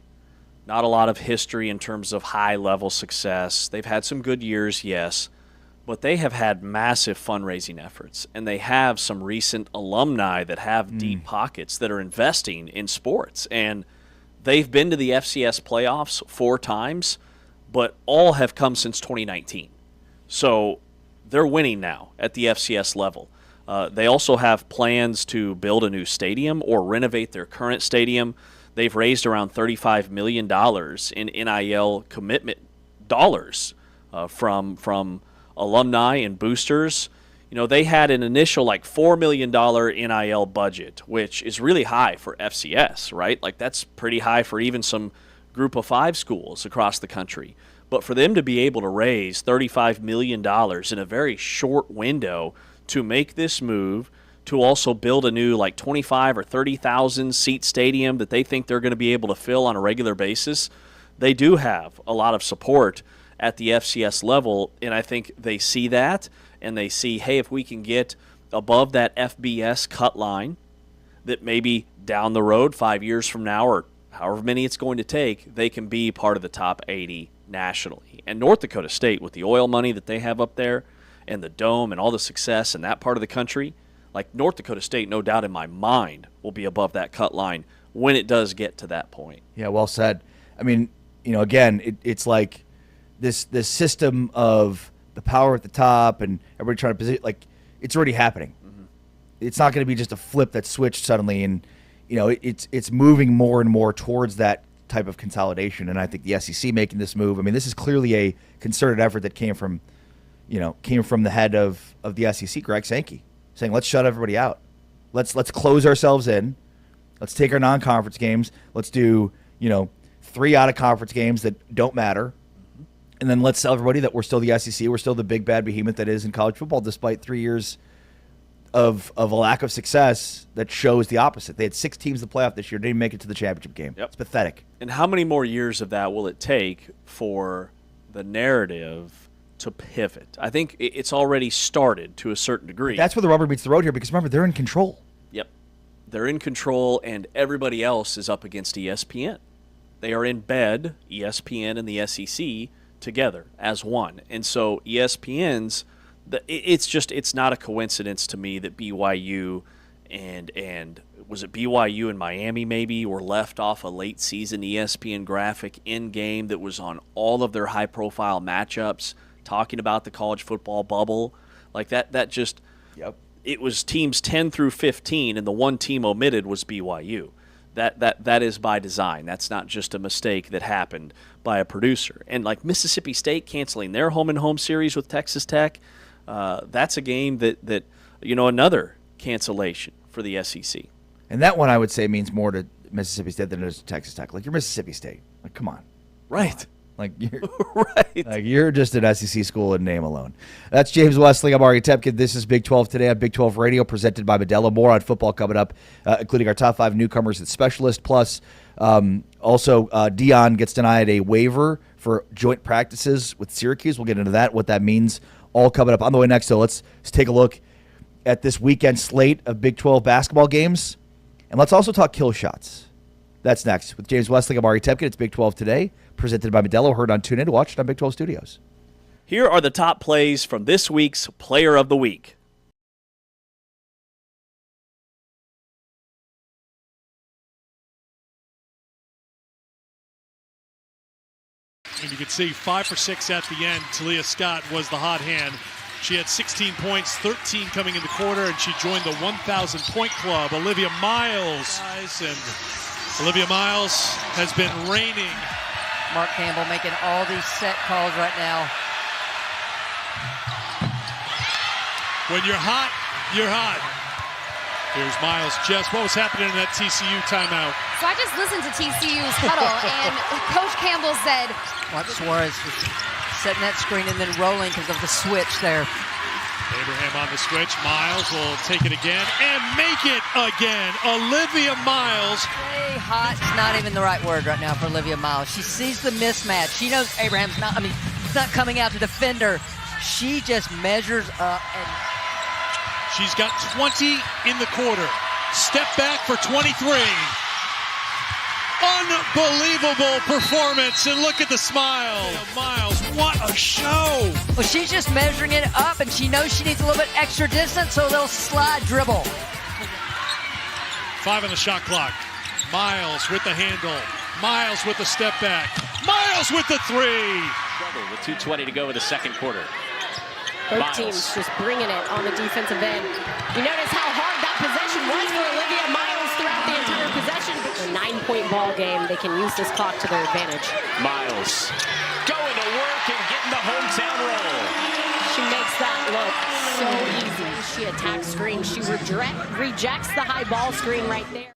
Not a lot of history in terms of high-level success. They've had some good years, yes, but they have had massive fundraising efforts, and they have some recent alumni that have deep pockets that are investing in sports. And they've been to the FCS playoffs 4 times, but all have come since 2019. So they're winning now at the FCS level. They also have plans to build a new stadium or renovate their current stadium. They've raised around $35 million in NIL commitment dollars from alumni and boosters. You know, they had an initial like $4 million NIL budget, which is really high for FCS, right? Like that's pretty high for even some group of 5 schools across the country. But for them to be able to raise $35 million in a very short window to make this move, to also build a new like 25 or 30,000 seat stadium that they think they're going to be able to fill on a regular basis, they do have a lot of support at the FCS level, and I think they see that, and they see, hey, if we can get above that FBS cut line, that maybe down the road, 5 years from now, or however many it's going to take, they can be part of the top 80 nationally. And North Dakota State, with the oil money that they have up there, and the dome, and all the success in that part of the country, like North Dakota State, no doubt in my mind, will be above that cut line when it does get to that point. Yeah, well said. I mean, you know, again, it's like this system of the power at the top and everybody trying to position, like it's already happening. Mm-hmm. It's not going to be just a flip that switched suddenly, and you know, it's moving more and more towards that type of consolidation. And I think the SEC making this move, I mean, this is clearly a concerted effort that came from the head of the SEC, Greg Sankey, saying let's shut everybody out, let's close ourselves in, let's take our non-conference games, let's do 3 out-of-conference games that don't matter. And then let's tell everybody that we're still the SEC. We're still the big bad behemoth that is in college football, despite 3 years of a lack of success that shows the opposite. They had 6 teams in the playoff this year. They didn't make it to the championship game. Yep. It's pathetic. And how many more years of that will it take for the narrative to pivot? I think it's already started to a certain degree. That's where the rubber meets the road here, because remember, they're in control. Yep. They're in control, and everybody else is up against ESPN. They are in bed, ESPN and the SEC, together as one. And so ESPN's, it's not a coincidence to me that BYU and was it BYU and Miami maybe were left off a late season ESPN graphic in game that was on all of their high profile matchups, talking about the college football bubble. Like that just, yep. It was teams 10 through 15, and the one team omitted was BYU. That is by design. That's not just a mistake that happened by a producer. And like Mississippi State canceling their home-and-home series with Texas Tech, that's a game that another cancellation for the SEC. And that one I would say means more to Mississippi State than it is to Texas Tech. Like, you're Mississippi State. Like, come on. Right. Like, you're right. Like, you're just an SEC school in name alone. That's James Wesley. I'm Ari Tepkin. This is Big 12 Today on Big 12 Radio, presented by Modelo. More on football coming up, including our top 5 newcomers at Specialist. Plus, also, Deion gets denied a waiver for joint practices with Syracuse. We'll get into that, what that means, all coming up. On the way next, so let's take a look at this weekend slate of Big 12 basketball games. And let's also talk kill shots. That's next. With James Wesley, I'm Ari Tepkin. It's Big 12 Today, presented by Modelo. Heard on TuneIn. Watched on Big 12 Studios. Here are the top plays from this week's Player of the Week. And you can see 5 for 6 at the end. Talia Scott was the hot hand. She had 16 points, 13 coming in the quarter, and she joined the 1,000-point club. Olivia Miles. And Olivia Miles has been reigning. Mark Campbell making all these set calls right now. When you're hot, you're hot. Here's Miles. Jess, what was happening in that TCU timeout? So I just listened to TCU's huddle, and Coach Campbell said, Watch Suarez just setting that screen and then rolling because of the switch there. Abraham on the switch. Miles will take it again and make it again. Olivia Miles. Hey, hot is not even the right word right now for Olivia Miles. She sees the mismatch. She knows Abraham's not, he's not coming out to defend her. She just measures up and she's got 20 in the quarter. Step back for 23. Unbelievable performance, and look at the smile. Miles, what a show. Well, she's just measuring it up, and she knows she needs a little bit extra distance, so they'll slide dribble. 5 on the shot clock. Miles with the handle. Miles with the step back. Miles with the three. With 2:20 to go in the second quarter. Both teams just bringing it on the defensive end. You notice how hard that possession was for Olivia Miles throughout the entire possession. A 9-point ball game. They can use this clock to their advantage. Miles going to work and getting the hometown roll. She makes that look so easy. She attacks screen. She rejects the high ball screen right there.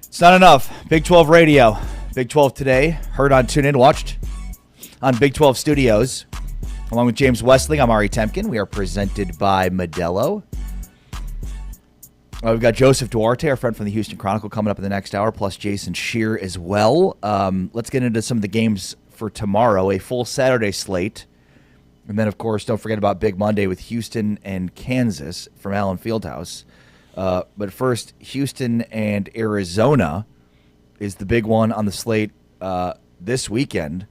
It's not enough. Big 12 radio. Big 12 today. Heard on TuneIn. Watched on Big 12 Studios. Along with James Wesley, I'm Ari Temkin. We are presented by Modelo. We've got Joseph Duarte, our friend from the Houston Chronicle, coming up in the next hour, plus Jason Shear as well. Let's get into some of the games for tomorrow. A full Saturday slate. And then, of course, don't forget about Big Monday with Houston and Kansas from Allen Fieldhouse. But first, Houston and Arizona is the big one on the slate this weekend.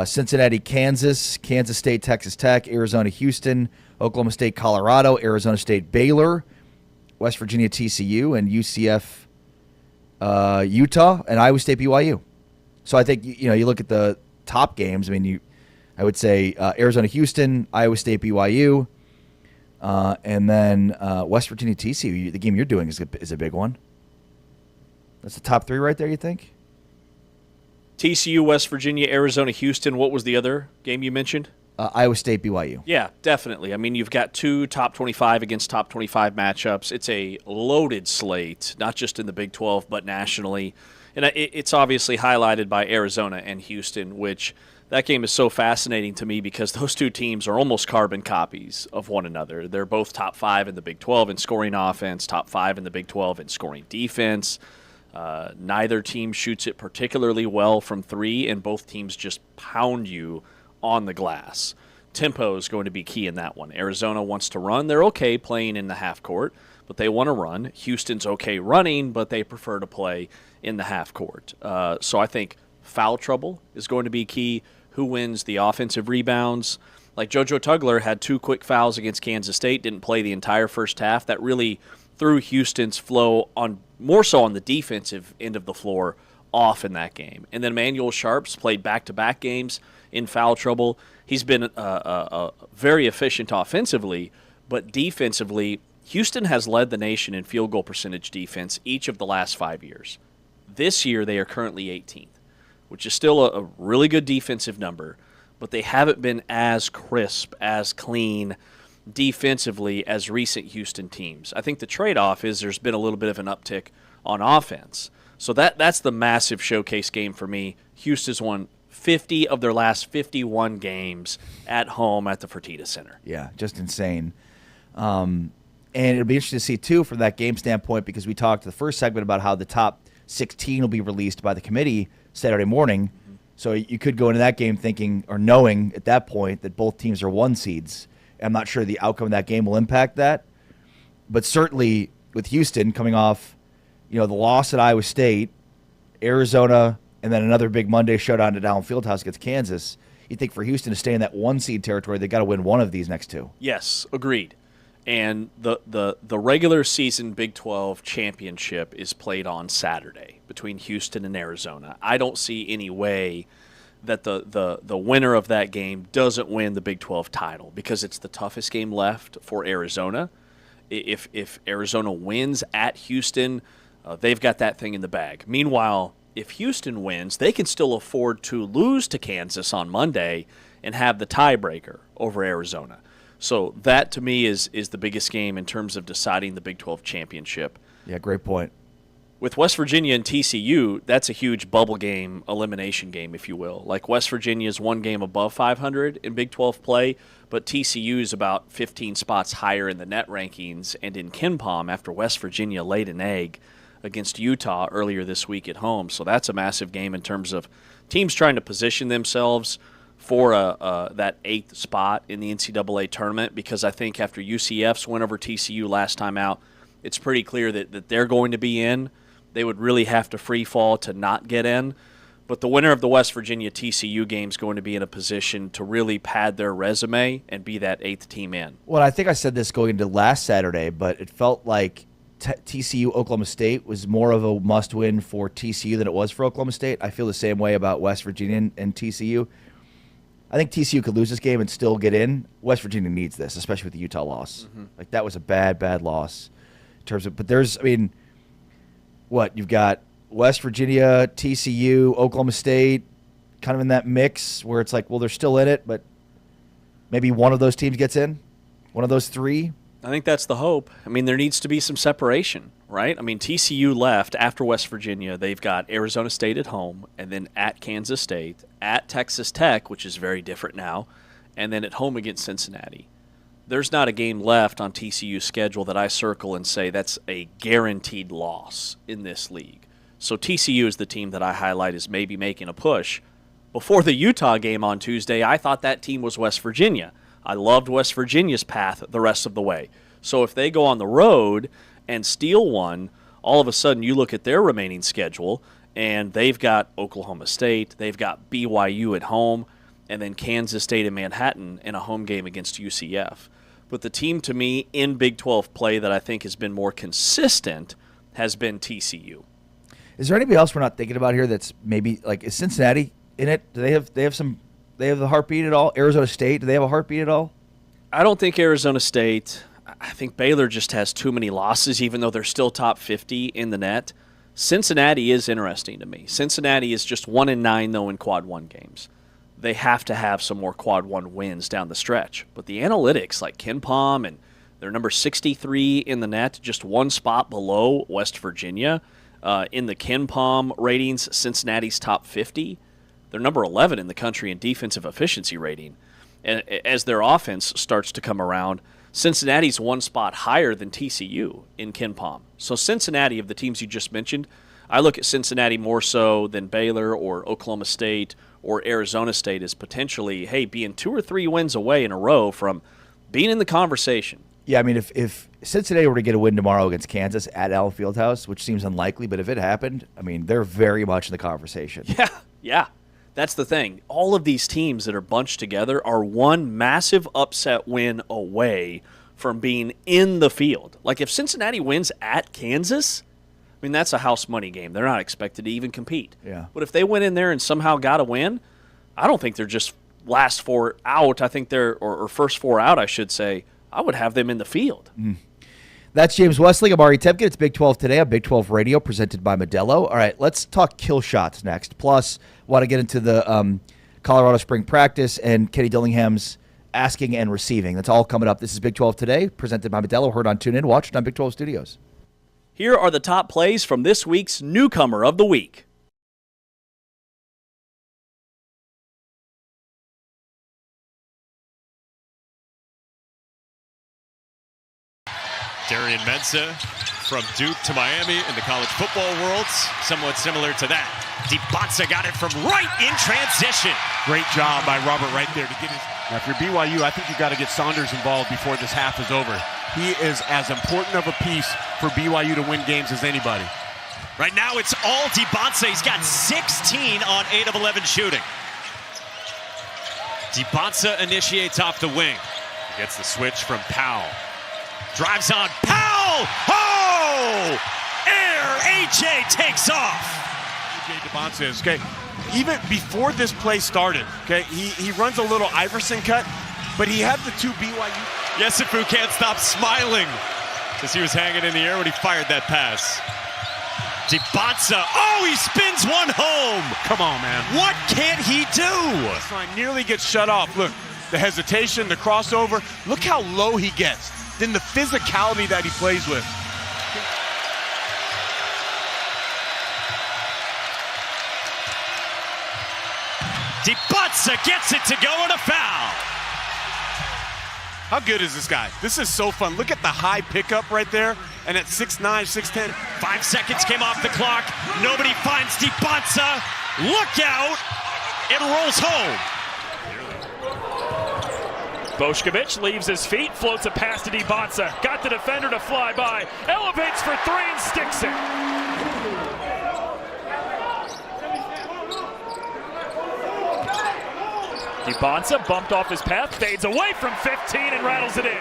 Cincinnati, Kansas, Kansas State, Texas Tech, Arizona, Houston, Oklahoma State, Colorado, Arizona State, Baylor, West Virginia, TCU, and UCF, Utah, and Iowa State, BYU. So I think you look at the top games. I mean, I would say Arizona, Houston, Iowa State, BYU. And then West Virginia, TCU, the game you're doing is a big one. That's the top three right there, you think? TCU, West Virginia, Arizona, Houston. What was the other game you mentioned? Iowa State, BYU. Yeah, definitely. I mean, you've got 2 top 25 against top 25 matchups. It's a loaded slate, not just in the Big 12, but nationally. And it's obviously highlighted by Arizona and Houston, which that game is so fascinating to me because those two teams are almost carbon copies of one another. They're both top 5 in the Big 12 in scoring offense, top 5 in the Big 12 in scoring defense. Neither team shoots it particularly well from 3, and both teams just pound you on the glass. Tempo is going to be key in that one. Arizona wants to run. They're okay playing in the half court, but they want to run. Houston's okay running, but they prefer to play in the half court. So I think foul trouble is going to be key. Who wins the offensive rebounds? Like JoJo Tugler had 2 quick fouls against Kansas State, didn't play the entire first half. That really threw Houston's flow on more so on the defensive end of the floor off in that game. And then Emmanuel Sharps played back-to-back games in foul trouble. He's been very efficient offensively, but defensively, Houston has led the nation in field goal percentage defense each of the last 5 years. This year, they are currently 18th, which is still a really good defensive number, but they haven't been as crisp, as clean defensively as recent Houston teams. I think the trade-off is there's been a little bit of an uptick on offense. So that's the massive showcase game for me. Houston's won 50 of their last 51 games at home at the Fertitta Center. Yeah, just insane. And it'll be interesting to see, too, from that game standpoint, because we talked the first segment about how the top 16 will be released by the committee Saturday morning. Mm-hmm. So you could go into that game thinking or knowing at that point that both teams are 1 seeds. I'm not sure the outcome of that game will impact that. But certainly with Houston coming off, the loss at Iowa State, Arizona, and then another big Monday showdown at Allen Fieldhouse against Kansas, you think for Houston to stay in that 1 seed territory, they've got to win one of these next 2. Yes, agreed. And the regular season Big 12 championship is played on Saturday between Houston and Arizona. I don't see any way that the winner of that game doesn't win the Big 12 title because it's the toughest game left for Arizona. If Arizona wins at Houston, they've got that thing in the bag. Meanwhile, if Houston wins, they can still afford to lose to Kansas on Monday and have the tiebreaker over Arizona. So that, to me, is the biggest game in terms of deciding the Big 12 championship. Yeah, great point. With West Virginia and TCU, that's a huge bubble game, elimination game, if you will. Like West Virginia is 1 game above 500 in Big 12 play, but TCU is about 15 spots higher in the net rankings and in KenPom after West Virginia laid an egg against Utah earlier this week at home. So that's a massive game in terms of teams trying to position themselves for that 8th spot in the NCAA tournament, because I think after UCF's win over TCU last time out, it's pretty clear that they're going to be in. They would really have to free fall to not get in. But the winner of the West Virginia-TCU game is going to be in a position to really pad their resume and be that 8th team in. Well, I think I said this going into last Saturday, but it felt like TCU-Oklahoma State was more of a must-win for TCU than it was for Oklahoma State. I feel the same way about West Virginia and TCU. I think TCU could lose this game and still get in. West Virginia needs this, especially with the Utah loss. Mm-hmm. Like, that was a bad, bad loss in terms of – but there's – I mean, what? You've got West Virginia, TCU, Oklahoma State kind of in that mix where it's like, well, they're still in it, but maybe one of those teams gets in, one of those 3. I think that's the hope. I mean, there needs to be some separation, right? I mean, TCU left after West Virginia. They've got Arizona State at home, and then at Kansas State, at Texas Tech, which is very different now, and then at home against Cincinnati. There's not a game left on TCU's schedule that I circle and say that's a guaranteed loss in this league. So TCU is the team that I highlight as maybe making a push. Before the Utah game on Tuesday, I thought that team was West Virginia. I loved West Virginia's path the rest of the way. So if they go on the road and steal one, all of a sudden you look at their remaining schedule, and they've got Oklahoma State, they've got BYU at home, and then Kansas State and Manhattan in a home game against UCF. But the team, to me, in Big 12 play that I think has been more consistent has been TCU. Is there anybody else we're not thinking about here that's maybe, like, is Cincinnati in it? Do they have the heartbeat at all? Arizona State, do they have a heartbeat at all? I don't think Arizona State. I think Baylor just has too many losses, even though they're still top 50 in the net. Cincinnati is interesting to me. Cincinnati is just 1-9, though, in quad 1 games. they have to have some more quad 1 wins down the stretch. But the analytics like KenPom, and they're number 63 in the net, just one spot below West Virginia. In the KenPom ratings, Cincinnati's top 50. They're number 11 in the country in defensive efficiency rating. And as their offense starts to come around, Cincinnati's one spot higher than TCU in KenPom. So Cincinnati, of the teams you just mentioned, I look at Cincinnati more so than Baylor or Oklahoma State or Arizona State as potentially, hey, being 2 or 3 wins away in a row from being in the conversation. Yeah, I mean, if Cincinnati were to get a win tomorrow against Kansas at Allen Fieldhouse, which seems unlikely, but if it happened, I mean, they're very much in the conversation. Yeah. That's the thing. All of these teams that are bunched together are one massive upset win away from being in the field. Like if Cincinnati wins at Kansas, I mean, that's a house money game. They're not expected to even compete. Yeah. But if they went in there and somehow got a win, I don't think they're just last 4 out. I think they're, or first 4 out, I should say. I would have them in the field. That's James Wesley. I'm Ari Temkin. It's Big 12 today on Big 12 Radio, presented by Modelo. All right, let's talk kill shots next. Plus, want to get into the Colorado spring practice and Kenny Dillingham's asking and receiving. That's all coming up. This is Big 12 today, presented by Modelo. Heard on TuneIn, watched on Big 12 Studios. Here are the top plays from this week's Newcomer of the Week. Darian Mensah from Duke to Miami in the college football world, somewhat similar to that. DiBanza got it from right in transition. Great job by Robert right there to get his. Now, if you're BYU, I think you've got to get Saunders involved before this half is over. He is as important of a piece for BYU to win games as anybody. Right now, it's all DiBanza. He's got 16 on 8 of 11 shooting. DiBanza initiates off the wing. Gets the switch from Powell. Drives on Powell. Oh! Air AJ takes off. AJ DiBanza is, okay, even before this play started, okay, he runs a little Iverson cut, but he had the 2 BYU. Yesufu can't stop smiling as he was hanging in the air when he fired that pass. DiBanza, oh, he spins one home. Come on, man. What can't he do? This line nearly gets shut off. Look, the hesitation, the crossover. Look how low he gets. Then the physicality that he plays with. DiBanza gets it to go on a foul. How good is this guy? This is so fun. Look at the high pickup right there. And at 6'9", 6'10". 5 seconds came off the clock. Nobody finds DiBanza. Look out. It rolls home. Bošković leaves his feet, floats a pass to DiBanza. Got the defender to fly by. Elevates for 3 and sticks it. DiBanza bumped off his path, fades away from 15 and rattles it in.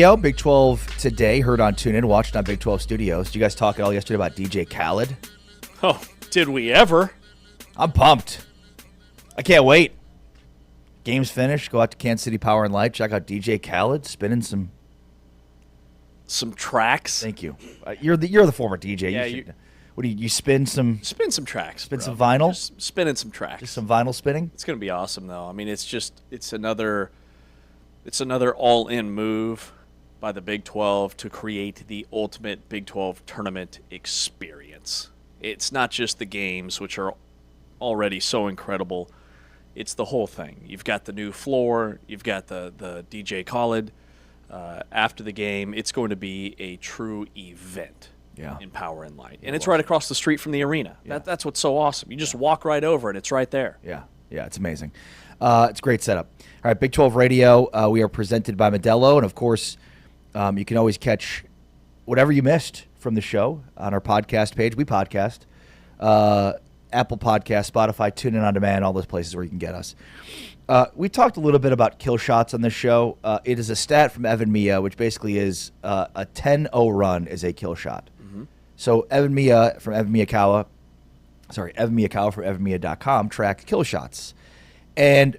Big 12 today, heard on TuneIn, watched on Big 12 Studios. Did you guys talk at all yesterday about DJ Khaled? Oh, did we ever? I'm pumped. I can't wait. Game's finished. Go out to Kansas City Power and Light. Check out DJ Khaled spinning some tracks. Thank you. You're the former DJ. Yeah, you spin some tracks? Spin some vinyl. Just spinning some tracks. Just some vinyl spinning. It's gonna be awesome though. I mean, it's another all-in move by the Big 12 to create the ultimate Big 12 tournament experience. It's not just the games, which are already so incredible. It's the whole thing. You've got the new floor. You've got the DJ Khaled after the game. It's going to be a true event in Power and Light. And it's right across the street from the arena. Yeah. That's what's so awesome. You just walk right over it. It's right there. Yeah, it's amazing. It's a great setup. All right, Big 12 Radio. We are presented by Modelo. And, of course, you can always catch whatever you missed from the show on our podcast page. We podcast. Apple Podcast, Spotify, TuneIn On Demand, all those places where you can get us. We talked a little bit about kill shots on this show. It is a stat from Evan Mia, which basically is a 10-0 run is a kill shot. Mm-hmm. So Evan Mia from Evan Miyakawa from evanmia.com tracked kill shots. And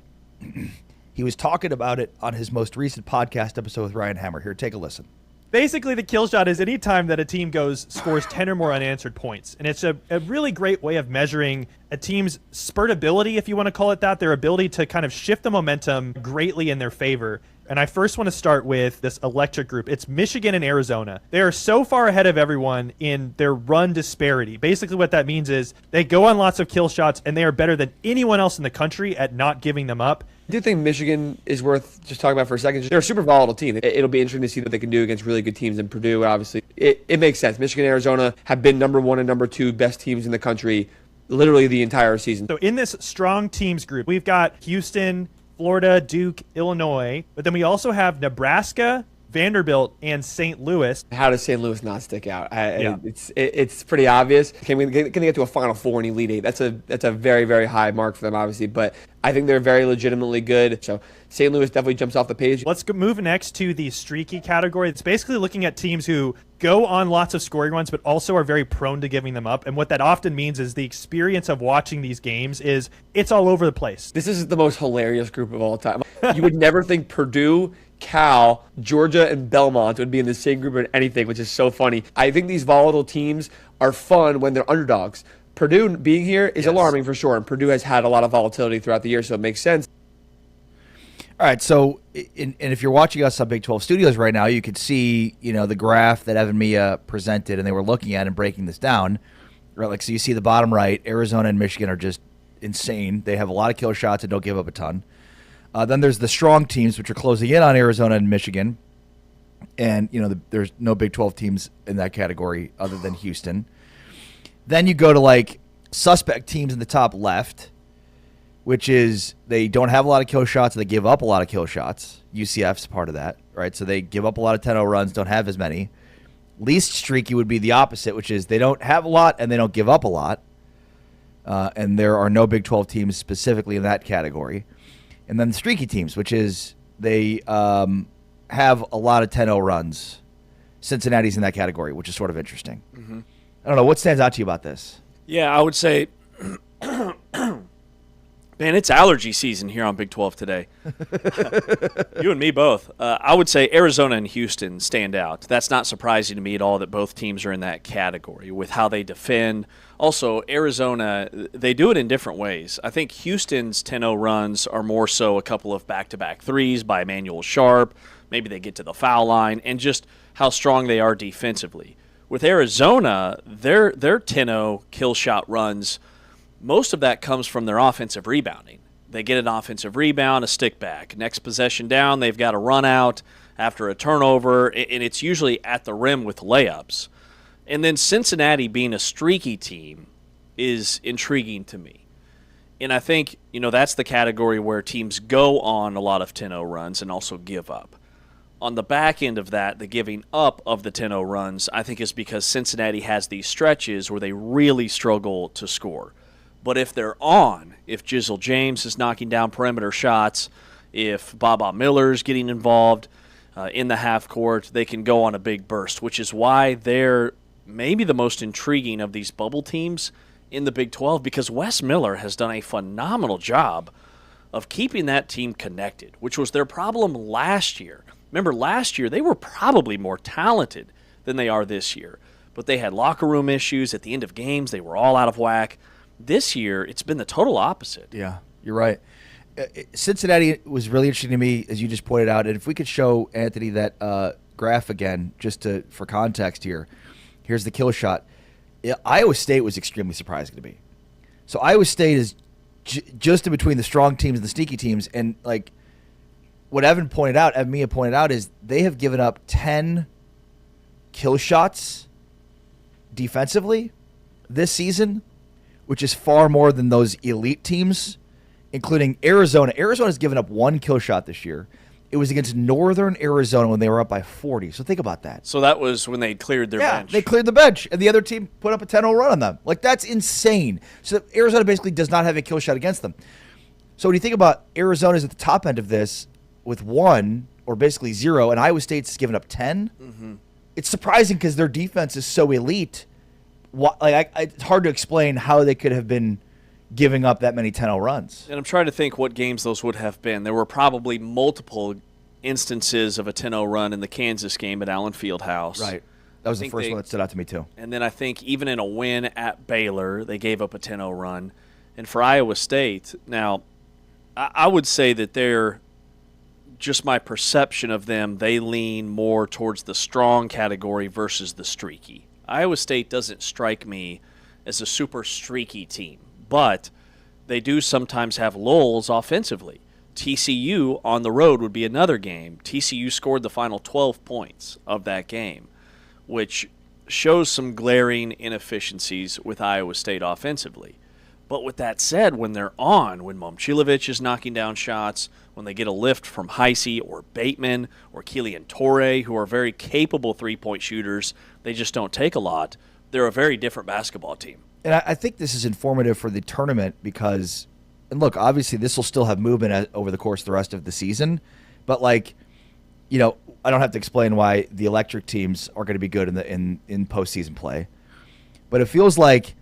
he was talking about it on his most recent podcast episode with Ryan Hammer. Here, take a listen. Basically, the kill shot is any time that a team scores 10 or more unanswered points. And it's a really great way of measuring a team's spurtability, if you want to call it that, their ability to kind of shift the momentum greatly in their favor. And I first want to start with this electric group. It's Michigan and Arizona. They are so far ahead of everyone in their run disparity. Basically what that means is they go on lots of kill shots, and they are better than anyone else in the country at not giving them up. I do think Michigan is worth just talking about for a second. They're a super volatile team. It'll be interesting to see what they can do against really good teams in Purdue. Obviously, it makes sense. Michigan and Arizona have been number 1 and number 2 best teams in the country literally the entire season. So in this strong teams group, we've got Houston, Florida, Duke, Illinois, but then we also have Nebraska, Vanderbilt, and St. Louis. How does St. Louis not stick out? It's pretty obvious. Can they get to a Final Four in Elite Eight? That's a very, very high mark for them, obviously, but I think they're very legitimately good. So St. Louis definitely jumps off the page. Let's move next to the streaky category. It's basically looking at teams who go on lots of scoring runs, but also are very prone to giving them up. And what that often means is the experience of watching these games is it's all over the place. This is the most hilarious group of all time. You would never think Purdue, Cal, Georgia, and Belmont would be in the same group or anything, which is so funny. I think these volatile teams are fun when they're underdogs. Purdue being here is alarming for sure, and Purdue has had a lot of volatility throughout the year, so it makes sense. All right, so and if you're watching us on Big 12 Studios right now, you could see the graph that Evan Mia presented, and they were looking at and breaking this down. Right, like so, you see the bottom right, Arizona and Michigan are just insane. They have a lot of kill shots and don't give up a ton. Then there's the strong teams, which are closing in on Arizona and Michigan, and there's no Big 12 teams in that category other than Houston. Then you go to like suspect teams in the top left, which is they don't have a lot of kill shots. They give up a lot of kill shots. UCF's part of that, right? So they give up a lot of 10-0 runs, don't have as many. Least streaky would be the opposite, which is they don't have a lot and they don't give up a lot. And there are no Big 12 teams specifically in that category. And then the streaky teams, which is they have a lot of 10-0 runs. Cincinnati's in that category, which is sort of interesting. Mm-hmm. I don't know. What stands out to you about this? Yeah, I would say, man, it's allergy season here on Big 12 today. You and me both. I would say Arizona and Houston stand out. That's not surprising to me at all that both teams are in that category with how they defend. Also, Arizona, they do it in different ways. I think Houston's 10-0 runs are more so a couple of back-to-back threes by Emmanuel Sharp. Maybe they get to the foul line, and just how strong they are defensively. With Arizona, their 10-0 kill shot runs, most of that comes from their offensive rebounding. They get an offensive rebound, a stick back. Next possession down, they've got a run out after a turnover, and it's usually at the rim with layups. And then Cincinnati being a streaky team is intriguing to me. And I think, that's the category where teams go on a lot of 10-0 runs and also give up. On the back end of that, the giving up of the 10-0 runs, I think is because Cincinnati has these stretches where they really struggle to score. But if they're on, if Jizzle James is knocking down perimeter shots, if Baba Miller's getting involved, in the half court, they can go on a big burst, which is why they're maybe the most intriguing of these bubble teams in the Big 12, because Wes Miller has done a phenomenal job of keeping that team connected, which was their problem last year. Remember, last year they were probably more talented than they are this year, but they had locker room issues at the end of games. They were all out of whack. This year, it's been the total opposite. Yeah, you're right. Cincinnati was really interesting to me, as you just pointed out. And if we could show Anthony that graph again, just for context here. Here's the kill shot. Iowa State was extremely surprising to me. So Iowa State is just in between the strong teams and the sneaky teams. And like what Evan Mia pointed out, is they have given up 10 kill shots defensively this season, which is far more than those elite teams, including Arizona. Arizona's given up 1 kill shot this year. It was against Northern Arizona when they were up by 40. So think about that. So that was when they cleared their bench. Yeah, they cleared the bench, and the other team put up a 10-0 run on them. Like, that's insane. So Arizona basically does not have a kill shot against them. So when you think about Arizona's at the top end of this with 1 or basically 0, and Iowa State's given up 10, it's surprising because their defense is so elite. It's hard to explain how they could have been giving up that many 10-0 runs. And I'm trying to think what games those would have been. There were probably multiple instances of a 10-0 run in the Kansas game at Allen Fieldhouse. Right. That was the first one that stood out to me, too. And then I think even in a win at Baylor, they gave up a 10-0 run. And for Iowa State, now, I would say that they're, just my perception of them, they lean more towards the strong category versus the streaky. Iowa State doesn't strike me as a super streaky team, but they do sometimes have lulls offensively. TCU on the road would be another game. TCU scored the final 12 points of that game, which shows some glaring inefficiencies with Iowa State offensively. But with that said, when they're on, when Momcilovic is knocking down shots, when they get a lift from Heisey or Bateman or Keelan Torrey, who are very capable three-point shooters, they just don't take a lot, they're a very different basketball team. And I think this is informative for the tournament because, and look, obviously this will still have movement over the course of the rest of the season, but I don't have to explain why the electric teams are going to be good in postseason play, but it feels like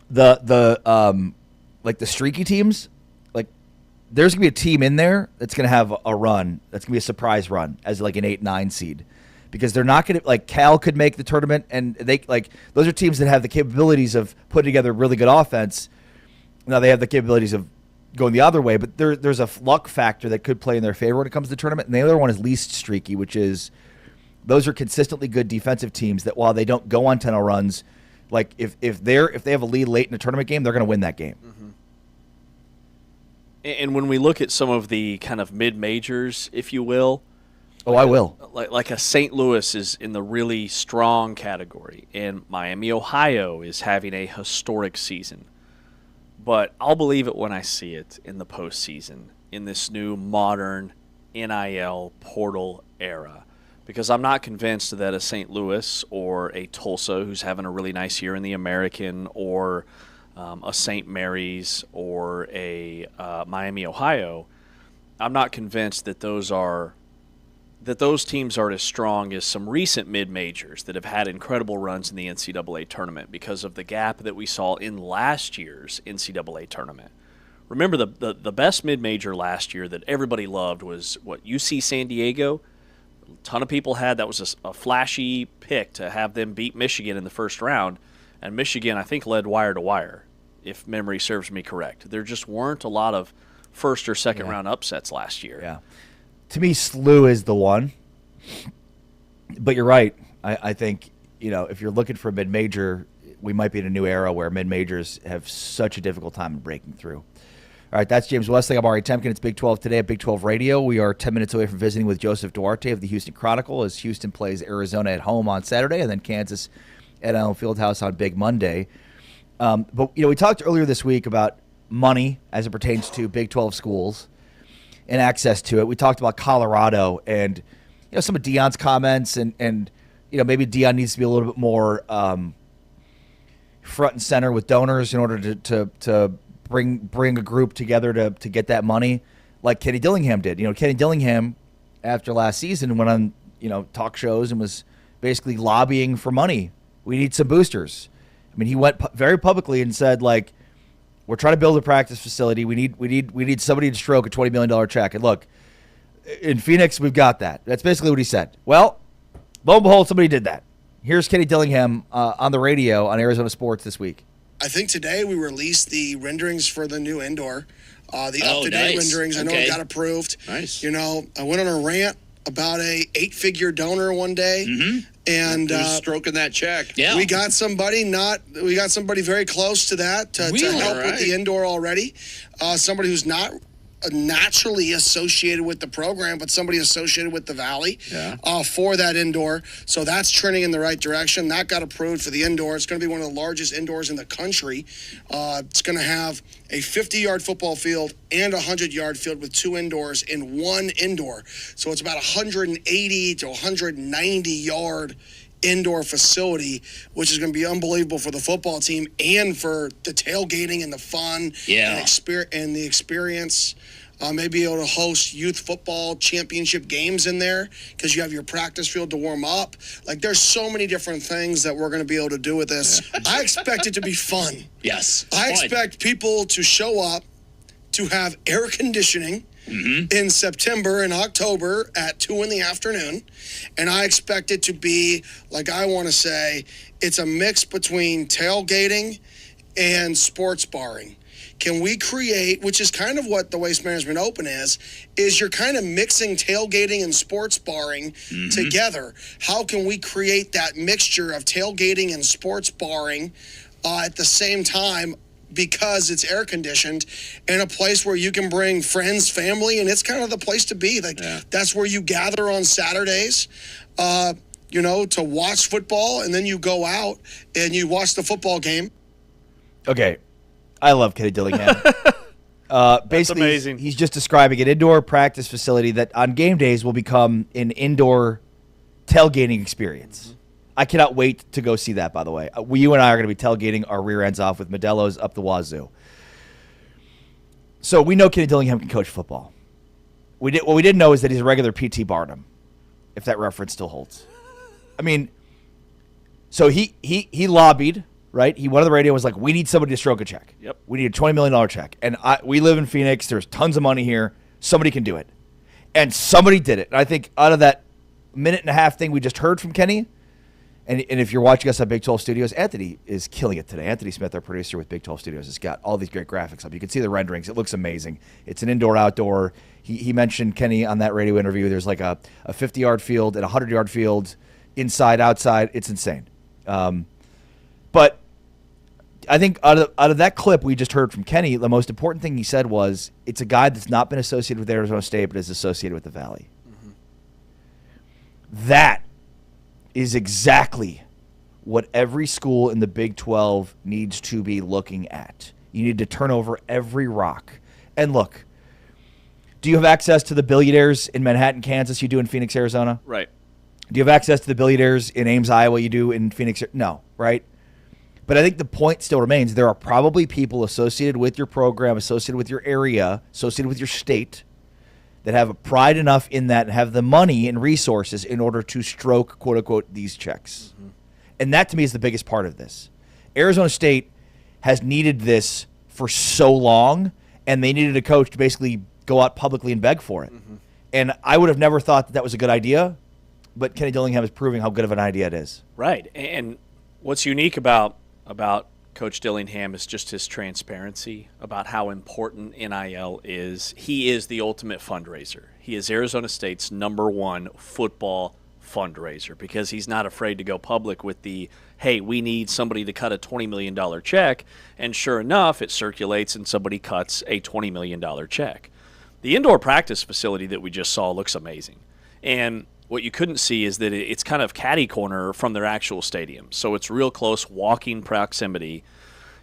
the streaky teams, there's going to be a team in there that's going to have a run, that's going to be a surprise run as an 8-9 seed. Because they're not going to, Cal could make the tournament, and those are teams that have the capabilities of putting together really good offense. Now they have the capabilities of going the other way, but there's a luck factor that could play in their favor when it comes to the tournament. And the other one is least streaky, which is those are consistently good defensive teams that while they don't go on 10-0 runs, if they have a lead late in a tournament game, they're going to win that game. Mm-hmm. And when we look at some of the kind of mid-majors, if you will, I will. Like a St. Louis is in the really strong category, and Miami, Ohio is having a historic season. But I'll believe it when I see it in the postseason, in this new modern NIL portal era. Because I'm not convinced that a St. Louis or a Tulsa, who's having a really nice year in the American, or a St. Mary's or a Miami, Ohio, I'm not convinced that those teams are as strong as some recent mid-majors that have had incredible runs in the NCAA tournament because of the gap that we saw in last year's NCAA tournament. Remember the best mid-major last year that everybody loved was, UC San Diego? A ton of people had. That was a flashy pick to have them beat Michigan in the first round, and Michigan, I think, led wire to wire, if memory serves me correct. There just weren't a lot of first or second round upsets last year. Yeah. To me, SLU is the one. But you're right. I think, if you're looking for a mid-major, we might be in a new era where mid-majors have such a difficult time in breaking through. All right, that's James Wesley. I'm Ari Temkin. It's Big 12 today at Big 12 Radio. We are 10 minutes away from visiting with Joseph Duarte of the Houston Chronicle as Houston plays Arizona at home on Saturday and then Kansas at Allen Fieldhouse on Big Monday. But we talked earlier this week about money as it pertains to Big 12 schools and access to it. We talked about Colorado and some of Deion's comments and maybe Deion needs to be a little bit more front and center with donors in order to bring a group together to get that money like Kenny Dillingham did. Kenny Dillingham after last season and went on, talk shows and was basically lobbying for money. We need some boosters. I mean, he went very publicly and said, like, we're trying to build a practice facility. We need somebody to stroke a $20 million check. And look, in Phoenix, we've got that. That's basically what he said. Well, lo and behold, somebody did that. Here's Kenny Dillingham on the radio on Arizona Sports this week. I think today we released the renderings for the new indoor, the up-to-date renderings. I know it got approved. Nice. I went on a rant about a 8-figure donor one day, and who's stroking that check. Yeah, we got somebody very close to that to help with the indoor already. Somebody who's not naturally associated with the program, but somebody associated with the Valley for that indoor. So that's trending in the right direction. That got approved for the indoor. It's going to be one of the largest indoors in the country. It's going to have a 50-yard football field and a 100-yard field with 2 indoors in one indoor. So it's about 180 to 190-yard indoor facility, which is going to be unbelievable for the football team and for the tailgating and the fun and the experience. Maybe able to host youth football championship games in there because you have your practice field to warm up. Like, there's so many different things that we're going to be able to do with this. I expect it to be fun. Yes. I expect people to show up to have air conditioning in September and October at 2 in the afternoon. And I expect it to be, like I want to say, it's a mix between tailgating and sports barring. Can we create, which is kind of what the Waste Management Open is you're kind of mixing tailgating and sports barring together. How can we create that mixture of tailgating and sports barring at the same time, because it's air conditioned, in a place where you can bring friends, family, and it's kind of the place to be. Like, that's where you gather on Saturdays, to watch football, and then you go out and you watch the football game. Okay. I love Kenny Dillingham. Basically, amazing. He's just describing an indoor practice facility that on game days will become an indoor tailgating experience. I cannot wait to go see that, by the way. You and I are going to be tailgating our rear ends off with Modelo's up the wazoo. So we know Kenny Dillingham can coach football. What we didn't know is that he's a regular P.T. Barnum, if that reference still holds. I mean, so he lobbied, right? He went on the radio and was like, we need somebody to stroke a check. Yep. We need a $20 million check. And we live in Phoenix. There's tons of money here. Somebody can do it. And somebody did it. And I think out of that minute and a half thing we just heard from Kenny, and if you're watching us on Big 12 Studios, Anthony is killing it today. Anthony Smith, our producer with Big 12 Studios, has got all these great graphics up. You can see the renderings. It looks amazing. It's an indoor-outdoor. He mentioned, Kenny, on that radio interview, there's like a 50-yard field and a 100-yard field, inside, outside. It's insane. But I think out of that clip we just heard from Kenny, the most important thing he said was it's a guy that's not been associated with Arizona State but is associated with the Valley. That is exactly what every school in the Big 12 needs to be looking at. You need to turn over every rock. And look, do you have access to the billionaires in Manhattan, Kansas you do in Phoenix, Arizona? Right. Do you have access to the billionaires in Ames, Iowa you do in Phoenix? No, right? But I think the point still remains. There are probably people associated with your program, associated with your area, associated with your state that have a pride enough in that and have the money and resources in order to stroke, quote unquote, these checks. And that to me is the biggest part of this. Arizona State has needed this for so long, and they needed a coach to basically go out publicly and beg for it. And I would have never thought that was a good idea, but Kenny Dillingham is proving how good of an idea it is. Right. And what's unique about Coach Dillingham is just his transparency about how important NIL is. He is the ultimate fundraiser. He is Arizona State's #1 football fundraiser because he's not afraid to go public with the, hey, we need somebody to cut a $20 million check. And sure enough, it circulates and somebody cuts a $20 million check. The indoor practice facility that we just saw looks amazing. And what you couldn't see is that it's kind of catty corner from their actual stadium. So it's real close walking proximity.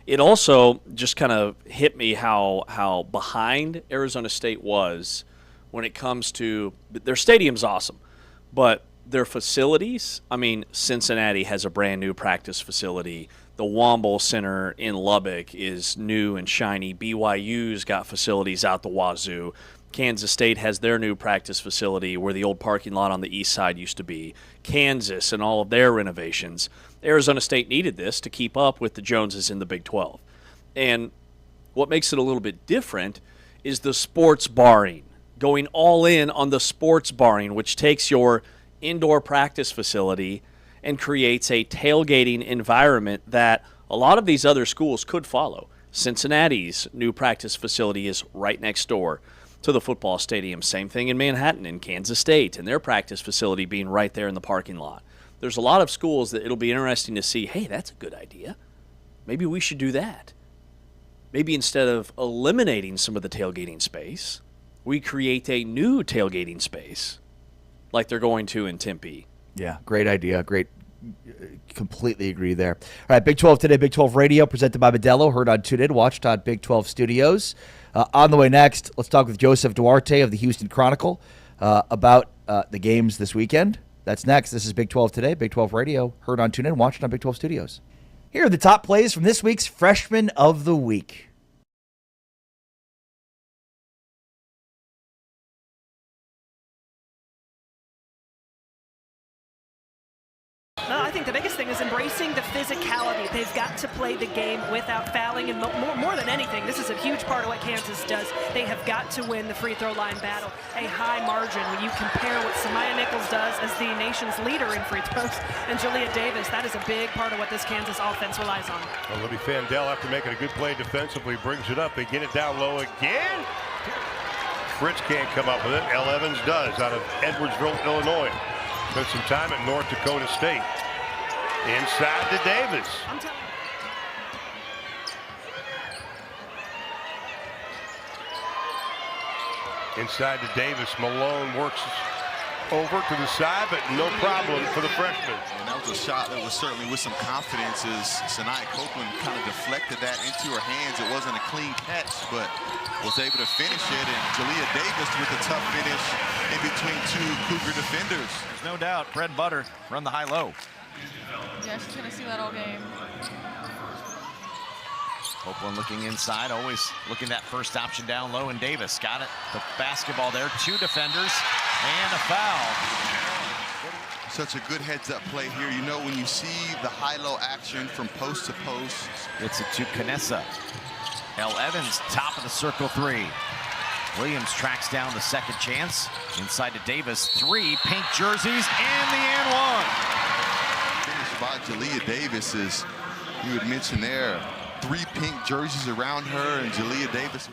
It also just kind of hit me how behind Arizona State was when it comes to their stadium's awesome, but their facilities, I mean, Cincinnati has a brand new practice facility. The Womble Center in Lubbock is new and shiny. BYU's got facilities out the wazoo. Kansas State has their new practice facility where the old parking lot on the east side used to be. Kansas and all of their renovations. Arizona State needed this to keep up with the Joneses in the Big 12. And what makes it a little bit different is the sports barring, going all in on the sports barring, which takes your indoor practice facility and creates a tailgating environment that a lot of these other schools could follow. Cincinnati's new practice facility is right next door to the football stadium. Same thing in Manhattan and Kansas State, and their practice facility being right there in the parking lot. There's a lot of schools that it'll be interesting to see, hey, that's a good idea. Maybe we should do that. Maybe instead of eliminating some of the tailgating space, we create a new tailgating space like they're going to in Tempe. Yeah, great idea. Great. Completely agree there. All right, Big 12 Today, Big 12 Radio, presented by Modelo, heard on TuneIn, watched on Big 12 Studios. On the way next, let's talk with Joseph Duarte of the Houston Chronicle about the games this weekend. That's next. This is Big 12 Today, Big 12 Radio, heard on TuneIn, watched on Big 12 Studios. Here are the top plays from this week's Freshman of the Week. I think the biggest thing is embracing the physicality. They've got to play the game without fouling, and more than anything, this is a huge part of what Kansas does. They have got to win the free throw line battle. A high margin when you compare what Samaya Nichols does as the nation's leader in free throws and Jalea Davis. That is a big part of what this Kansas offense relies on. Well, Libby Fandel, after making a good play defensively, brings it up. They get it down low again. Fritz can't come up with it. L. Evans does, out of Edwardsville, Illinois. Spent some time at North Dakota State. Inside to Davis. Inside to Davis. Malone works over to the side, but no problem for the freshman. And that was a shot that was certainly with some confidence as Sanaya Copeland kind of deflected that into her hands. It wasn't a clean catch, but was able to finish it. And Jalea Davis with a tough finish in between two Cougar defenders. There's no doubt, bread and butter, run the high-low. Yeah, she's going to see that all game. Copeland looking inside, always looking that first option down low, and Davis got it. The basketball there, two defenders, and a foul. Such a good heads-up play here. You know, when you see the high-low action from post to post. It's it to Canessa. L. Evans, top of the circle three. Williams tracks down the second chance. Inside to Davis, three pink jerseys, and the and one. Finished by Jalea Davis, as you had mentioned there. Three pink jerseys around her, and Jalea Davis.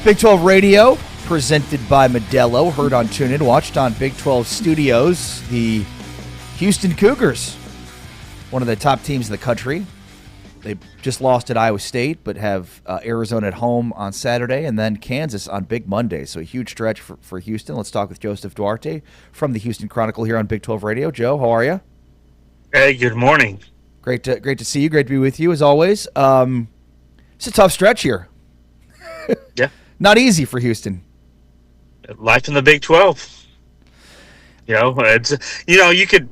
Big 12 Radio, presented by Modelo, heard on TuneIn, watched on Big 12 Studios. The Houston Cougars, one of the top teams in the country. They just lost at Iowa State, but have Arizona at home on Saturday and then Kansas on Big Monday. So a huge stretch for Houston. Let's talk with Joseph Duarte from the Houston Chronicle here on Big 12 Radio. Joe, how are you? Hey, good morning. Great to see you. Great to be with you as always. It's a tough stretch here. Yeah. Not easy for Houston. Life in the Big 12. It's you could.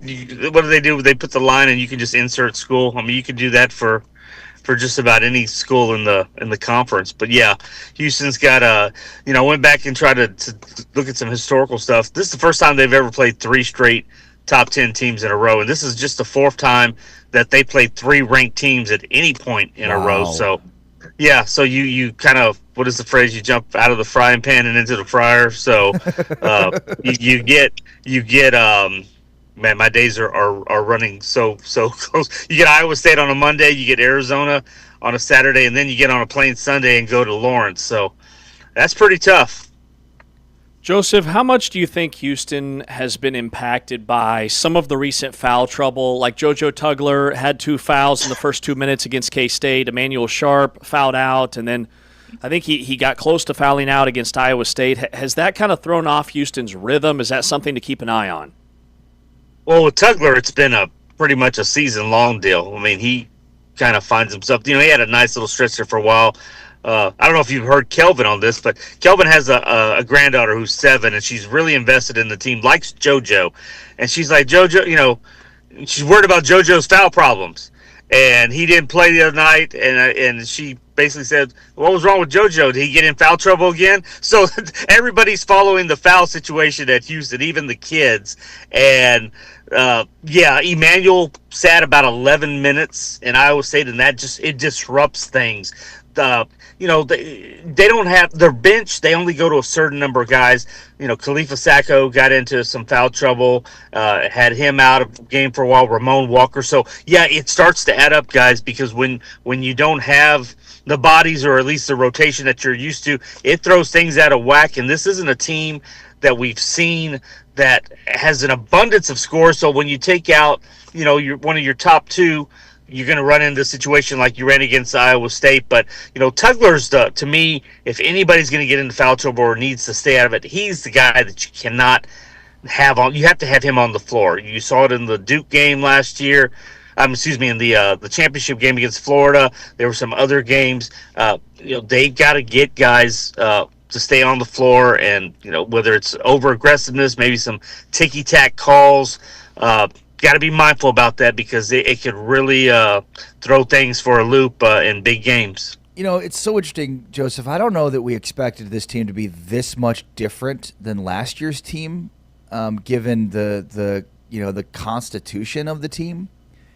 What do they do? They put the line and you can just insert school. I mean, you could do that for just about any school in the conference. But yeah, Houston's got went back and tried to look at some historical stuff. This is the first time they've ever played 3 straight top 10 teams in a row, and this is just the 4th time that they played 3 ranked teams at any point in a row. So yeah, so you kind of, what is the phrase? You jump out of the frying pan and into the fryer. So you get man, my days are running so close. You get Iowa State on a Monday, you get Arizona on a Saturday, and then you get on a plane Sunday and go to Lawrence. So that's pretty tough. Joseph, how much do you think Houston has been impacted by some of the recent foul trouble? Like JoJo Tugler had 2 fouls in the first 2 minutes against K-State. Emmanuel Sharp fouled out, and then I think he got close to fouling out against Iowa State. Has that kind of thrown off Houston's rhythm? Is that something to keep an eye on? Well, with Tugler, it's been a pretty much a season-long deal. I mean, he kind of finds himself. He had a nice little stretch there for a while. I don't know if you've heard Kelvin on this, but Kelvin has a granddaughter who's 7, and she's really invested in the team, likes JoJo. And she's like, JoJo, she's worried about JoJo's foul problems. And he didn't play the other night, and she basically said, what was wrong with JoJo? Did he get in foul trouble again? So everybody's following the foul situation at Houston, even the kids. And, Emmanuel sat about 11 minutes in Iowa State, and it disrupts things. They don't have their bench. They only go to a certain number of guys. Khalifa Sacco got into some foul trouble, had him out of the game for a while, Ramon Walker. So, yeah, it starts to add up, guys, because when you don't have the bodies or at least the rotation that you're used to, it throws things out of whack. And this isn't a team that we've seen that has an abundance of scores. So when you take out, one of your top 2, you're going to run into a situation like you ran against Iowa State. But, Tugler's, to me, if anybody's going to get into foul trouble or needs to stay out of it, he's the guy that you cannot have on. You have to have him on the floor. You saw it in the Duke game last year. In the championship game against Florida. There were some other games. They've got to get guys to stay on the floor, and, whether it's over-aggressiveness, maybe some ticky-tack calls, got to be mindful about that because it could really throw things for a loop in big games. It's so interesting, Joseph. I don't know that we expected this team to be this much different than last year's team, given the constitution of the team.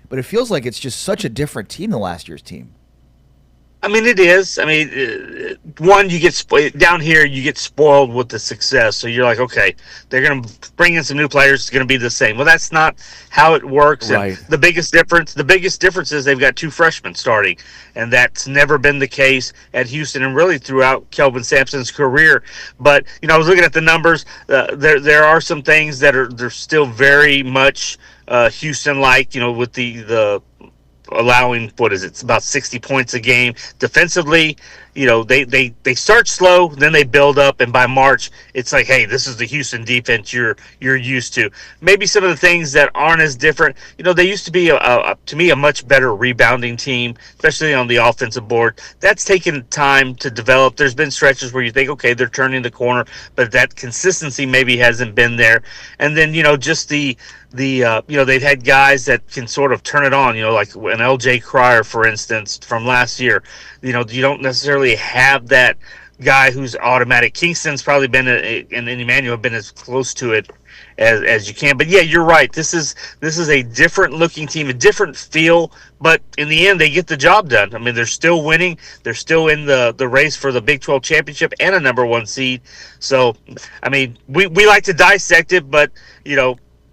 But it feels like it's just such a different team than last year's team. I mean, it is. I mean, one, you get down here, you get spoiled with the success. So you're like, okay, they're going to bring in some new players. It's going to be the same. Well, that's not how it works. Right. And the biggest difference is they've got 2 freshmen starting, and that's never been the case at Houston and really throughout Kelvin Sampson's career. But I was looking at the numbers. There are some things that they're still very much Houston-like. With the allowing, it's about 60 points a game. Defensively, they start slow, then they build up, and by March, it's like, hey, this is the Houston defense you're used to. Maybe some of the things that aren't as different, they used to be, to me, a much better rebounding team, especially on the offensive board. That's taken time to develop. There's been stretches where you think, okay, they're turning the corner, but that consistency maybe hasn't been there. And then, just they've had guys that can sort of turn it on, like an LJ Cryer, for instance, from last year. You don't necessarily have that guy who's automatic. Kingston's probably been, and Emmanuel have been as close to it as you can. But yeah, you're right. This is a different looking team, a different feel, but in the end, they get the job done. I mean, they're still winning. They're still in the race for the Big 12 championship and a number 1 seed. So, I mean, we like to dissect it, but,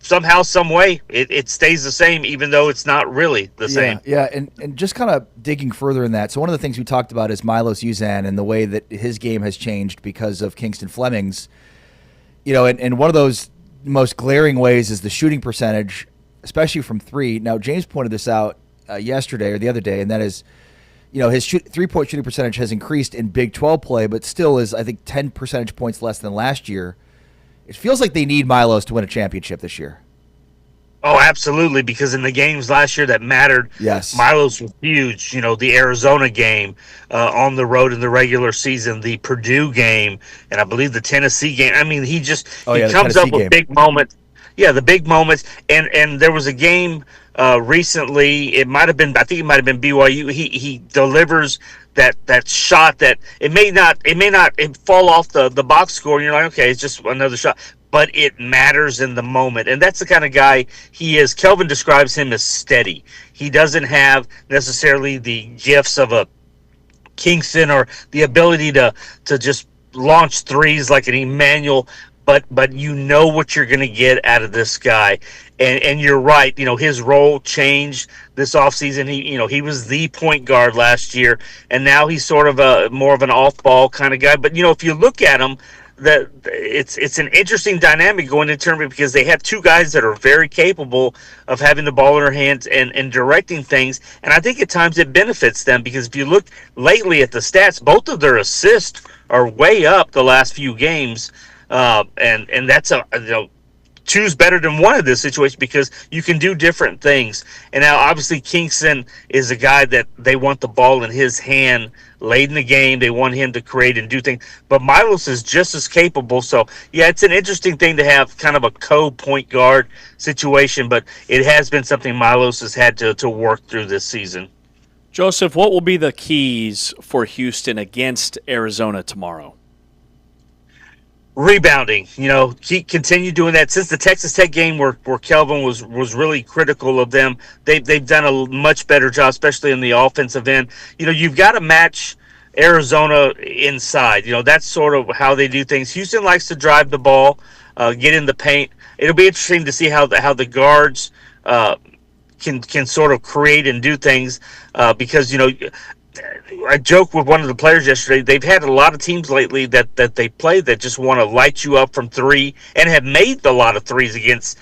somehow, some way, it stays the same, even though it's not really the same. Yeah, and just kind of digging further in that. So one of the things we talked about is Milos Uzan and the way that his game has changed because of Kingston Fleming's. And one of those most glaring ways is the shooting percentage, especially from three. Now, James pointed this out yesterday or the other day, and that is, his three-point shooting percentage has increased in Big 12 play, but still is, I think, 10 percentage points less than last year. It feels like they need Milos to win a championship this year. Oh, absolutely, because in the games last year that mattered, yes, Milos was huge. The Arizona game on the road in the regular season, the Purdue game, and I believe the Tennessee game. I mean, he comes up with big moments. Yeah, the big moments. And there was a game recently. I think it might have been BYU. He delivers that shot that it may not fall off the box score, and you're like, okay, it's just another shot. But it matters in the moment. And that's the kind of guy he is. Kelvin describes him as steady. He doesn't have necessarily the gifts of a Kingston or the ability to just launch threes like an Emmanuel, but you know what you're going to get out of this guy. And you're right, his role changed this offseason. He was the point guard last year, and now he's sort of more of an off-ball kind of guy. But, if you look at him, it's an interesting dynamic going into tournament because they have two guys that are very capable of having the ball in their hands and directing things. And I think at times it benefits them because if you look lately at the stats, both of their assists are way up the last few games. And that's two's better than one in this situation because you can do different things. And now obviously Kingston is a guy that they want the ball in his hand late in the game. They want him to create and do things. But Milos is just as capable. So, yeah, it's an interesting thing to have kind of a co-point guard situation, but it has been something Milos has had to work through this season. Joseph, what will be the keys for Houston against Arizona tomorrow? Rebounding, continue doing that. Since the Texas Tech game where Kelvin was really critical of them, they've done a much better job, especially in the offensive end. You've got to match Arizona inside. That's sort of how they do things. Houston likes to drive the ball, get in the paint. It'll be interesting to see how the guards can sort of create and do things because I joked with one of the players yesterday. They've had a lot of teams lately that they play that just want to light you up from three and have made a lot of threes against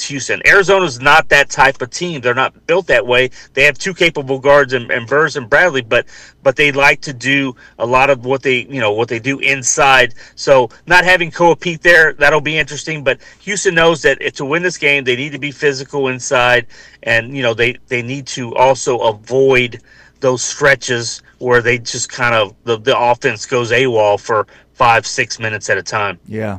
Houston. Arizona's not that type of team. They're not built that way. They have two capable guards in Burrs and Bradley, but they like to do a lot of what they do inside. So not having Koa Pete there, that'll be interesting. But Houston knows that to win this game, they need to be physical inside, and they need to also avoid those stretches where they just kind of the offense goes AWOL for 5-6 minutes at a time. Yeah.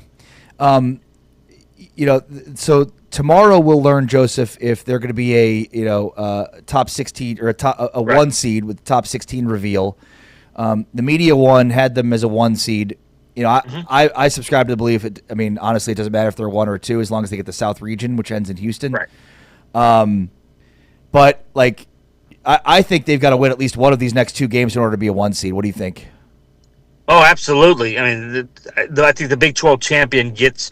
So tomorrow we'll learn, Joseph, if they're going to be a top 16 or a right. 1 seed with top 16 reveal. The media one had them as a 1 seed. I subscribe to the belief. Honestly, it doesn't matter if they're 1 or 2 as long as they get the South region, which ends in Houston. Right. But I think they've got to win at least one of these next 2 games in order to be a 1 seed. What do you think? Oh, absolutely. I think the Big 12 champion gets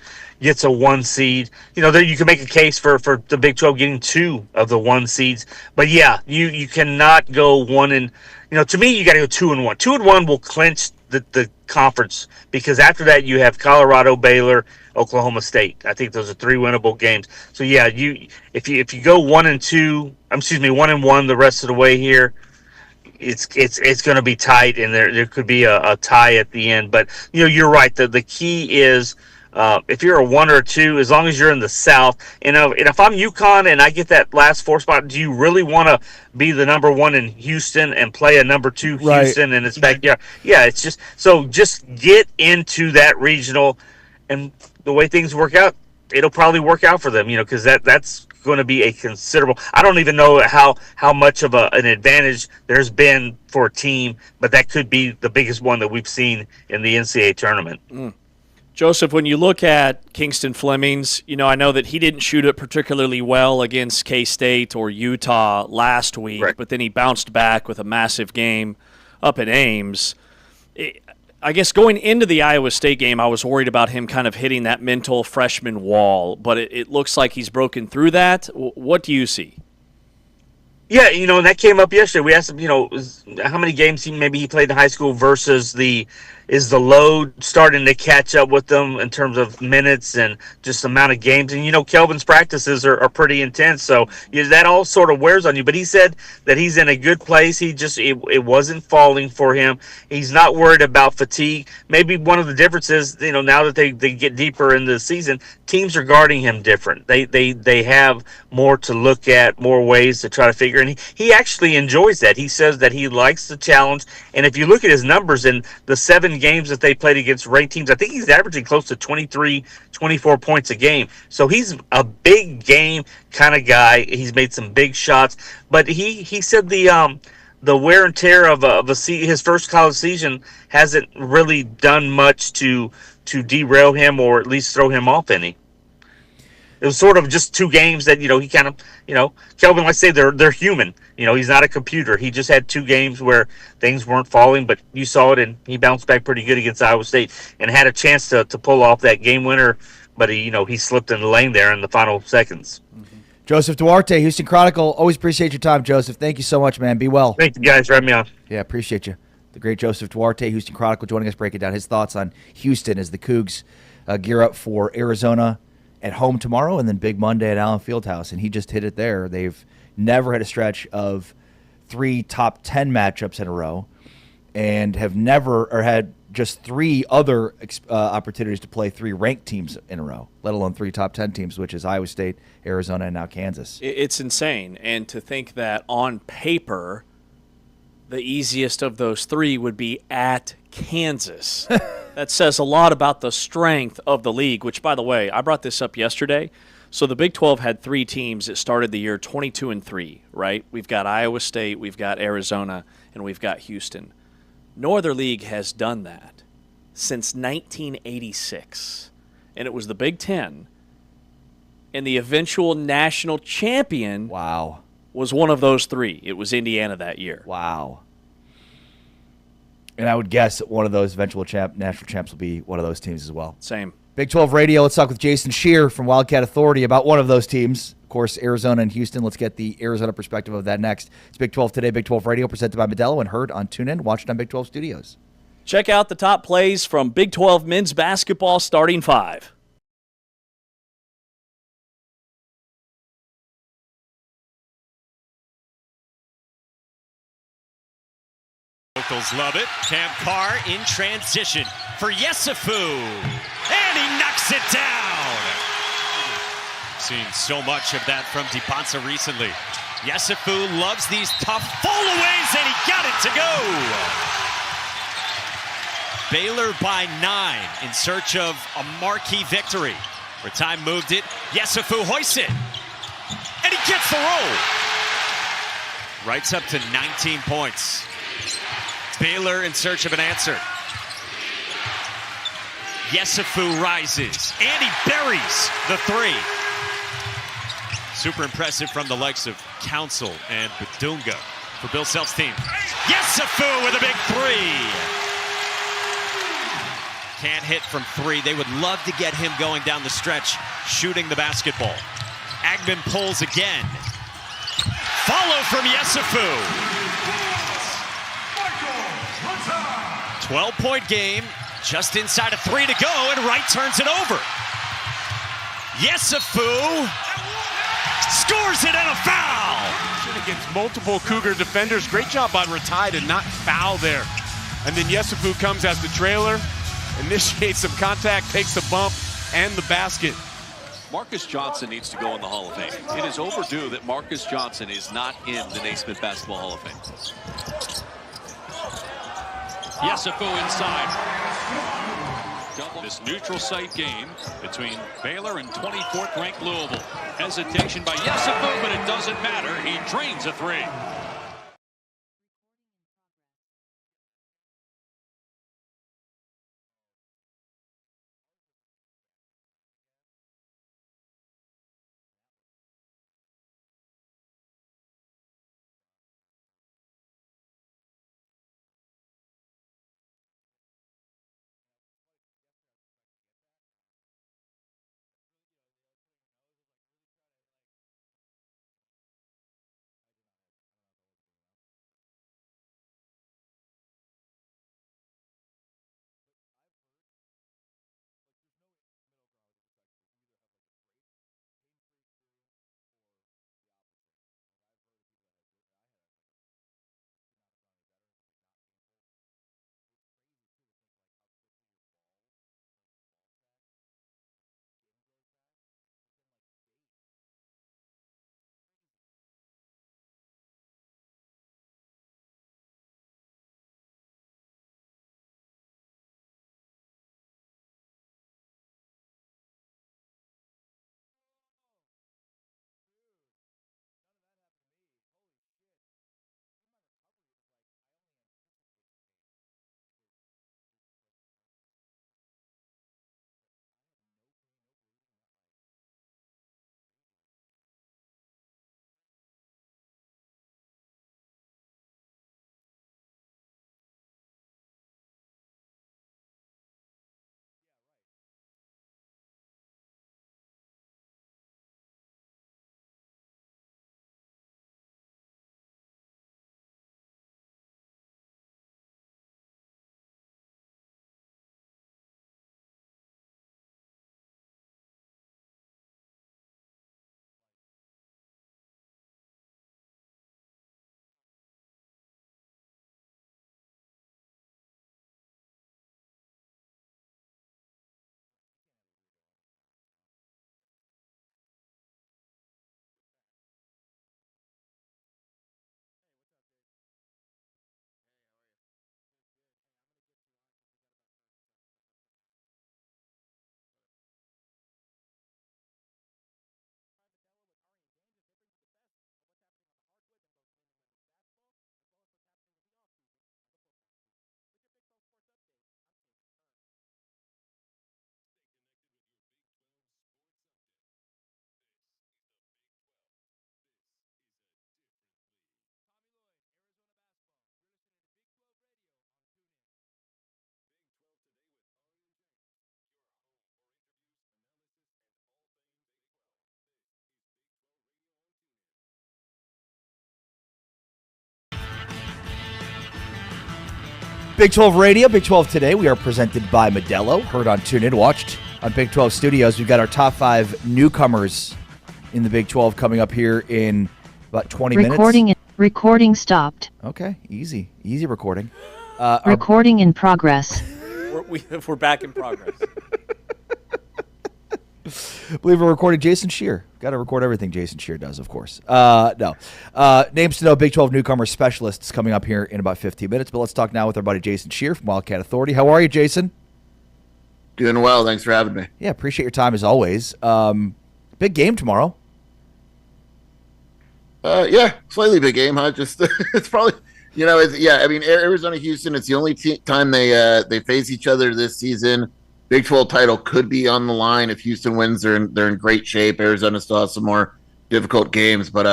a 1 seed. You can make a case for the Big 12 getting 2 of the 1 seeds. But yeah, you cannot go 1 and to me you got to go 2 and 1. 2 and 1 will clinch the conference because after that you have Colorado, Baylor, Oklahoma State. I think those are 3 winnable games. So yeah, if you go 1 and 1 the rest of the way here, it's going to be tight, and there could be a tie at the end. But you're right. The key is if you're a 1 or 2, as long as you're in the South. And if I'm UConn and I get that last 4 spot, do you really want to be the number 1 in Houston and play a number 2 Houston in its backyard? Yeah, it's just get into that regional, and the way things work out, it'll probably work out for them. Because that's going to be a considerable. I don't even know how much of an advantage there's been for a team, but that could be the biggest one that we've seen in the NCAA tournament. Joseph, when you look at Kingston Fleming's, I know that he didn't shoot it particularly well against K-State or Utah last week, right. But then he bounced back with a massive game up at Ames. I guess going into the Iowa State game, I was worried about him kind of hitting that mental freshman wall, but it looks like he's broken through that. What do you see? Yeah, and that came up yesterday. We asked him, how many games he played in high school versus is the load starting to catch up with them in terms of minutes and just amount of games. And, Kelvin's practices are pretty intense. So that all sort of wears on you. But he said that he's in a good place. It wasn't falling for him. He's not worried about fatigue. Maybe one of the differences, now that they get deeper into the season, teams are guarding him different. They have more to look at, more ways to try to figure. And he actually enjoys that. He says that he likes the challenge. And if you look at his numbers in the 7 games that they played against ranked teams, I think he's averaging close to 23, 24 points a game. So he's a big game kind of guy. He's made some big shots. But he said the wear and tear of his first college season hasn't really done much to derail him or at least throw him off any. It was sort of just 2 games that, he kind of, Kelvin, let's say they're human. He's not a computer. He just had 2 games where things weren't falling, but you saw it, and he bounced back pretty good against Iowa State and had a chance to pull off that game winner, but he slipped in the lane there in the final seconds. Mm-hmm. Joseph Duarte, Houston Chronicle. Always appreciate your time, Joseph. Thank you so much, man. Be well. Thank you, guys, for having me on. Yeah, appreciate you. The great Joseph Duarte, Houston Chronicle, joining us, breaking down his thoughts on Houston as the Cougs gear up for Arizona at home tomorrow, and then Big Monday at Allen Fieldhouse, and he just hit it there. They've never had a stretch of 3 top 10 matchups in a row, and have never or had just 3 other opportunities to play 3 ranked teams in a row, let alone 3 top 10 teams, which is Iowa State, Arizona, and now Kansas. It's insane, and to think that on paper, the easiest of those 3 would be at Kansas. That says a lot about the strength of the league, which, by the way, I brought this up yesterday. So the Big 12 had 3 teams that started the year 22-3, right? We've got Iowa State, we've got Arizona, and we've got Houston. No other league has done that since 1986. And it was the Big 10. And the eventual national champion was one of those 3. It was Indiana that year. Wow. And I would guess that one of those eventual national champs will be one of those teams as well. Same. Big 12 Radio, let's talk with Jason Scheer from Wildcat Authority about one of those teams. Of course, Arizona and Houston. Let's get the Arizona perspective of that next. It's Big 12 Today, Big 12 Radio, presented by Modelo and heard on TuneIn, watched on Big 12 Studios. Check out the top plays from Big 12 men's basketball starting 5. Locals love it. Cam Carr in transition for Yesufu. And he knocks it down. Seen so much of that from DePonsa recently. Yesufu loves these tough fallaways, and he got it to go. Baylor by 9 in search of a marquee victory. Where time moved it, Yesufu hoists it. And he gets the roll. Writes up to 19 points. Baylor in search of an answer. Yesufu rises, and he buries the 3. Super impressive from the likes of Council and Badunga for Bill Self's team. Yesufu with a big 3. Can't hit from 3. They would love to get him going down the stretch, shooting the basketball. Agman pulls again. Follow from Yesufu. 12-point game, just inside of 3 to go, and Wright turns it over. Yesufu scores it and a foul! Against multiple Cougar defenders. Great job by Ratai to not foul there. And then Yesufu comes as the trailer, initiates some contact, takes the bump, and the basket. Marcus Johnson needs to go in the Hall of Fame. It is overdue that Marcus Johnson is not in the Naismith Basketball Hall of Fame. Yesufu inside. This neutral site game between Baylor and 24th ranked Louisville. Hesitation by Yesufu, but it doesn't matter. He drains a 3. Big 12 Radio, Big 12 Today. We are presented by Modelo. Heard on TuneIn, watched on Big 12 Studios. We've got our top 5 newcomers in the Big 12 coming up here in about 20 minutes. Recording stopped. Okay, easy recording. Recording in progress. We're back in progress. I believe we're recording Jason Shear. Got to record everything Jason Shear does, of course. No. Names to know, Big 12 newcomer specialists coming up here in about 15 minutes. But let's talk now with our buddy Jason Shear from Wildcat Authority. How are you, Jason? Doing well. Thanks for having me. Yeah, appreciate your time as always. Big game tomorrow. Yeah, slightly big game, huh? Just it's probably, I mean, Arizona Houston. It's the only time they face each other this season. Big 12 title could be on the line if Houston wins. They're in great shape. Arizona still has some more difficult games, but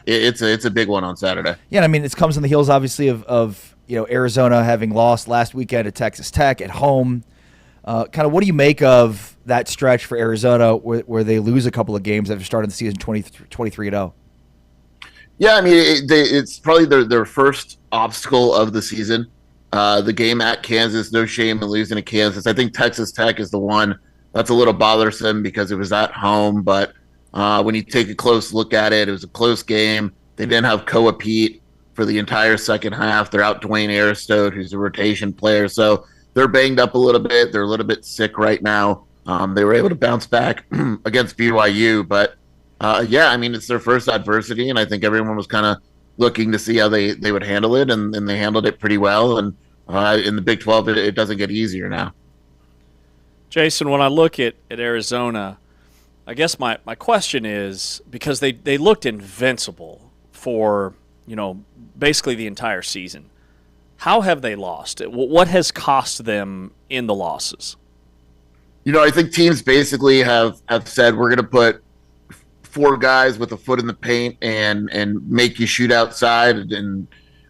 it's a big one on Saturday. Yeah, I mean, it comes on the heels obviously of Arizona having lost last weekend at Texas Tech at home. Kind of what do you make of that stretch for Arizona where they lose a couple of games after starting the season 23-0? Yeah, I mean, it's probably their first obstacle of the season. The game at Kansas, no shame in losing to Kansas. I think Texas Tech is the one that's a little bothersome because it was at home. But when you take a close look at it, it was a close game. They didn't have Koa Pete for the entire second half. They're out Dwayne Aristote, who's a rotation player. So they're banged up a little bit. They're a little bit sick right now. They were able to bounce back against BYU. But, I mean, it's their first adversity, and I think everyone was kind of looking to see how they would handle it, and they handled it pretty well. And in the Big 12, it doesn't get easier now. Jason, when I look at Arizona, I guess my question is, because they looked invincible for, basically the entire season. How have they lost? What has cost them in the losses? I think teams basically have said, we're going to put 4 guys with a foot in the paint and make you shoot outside. And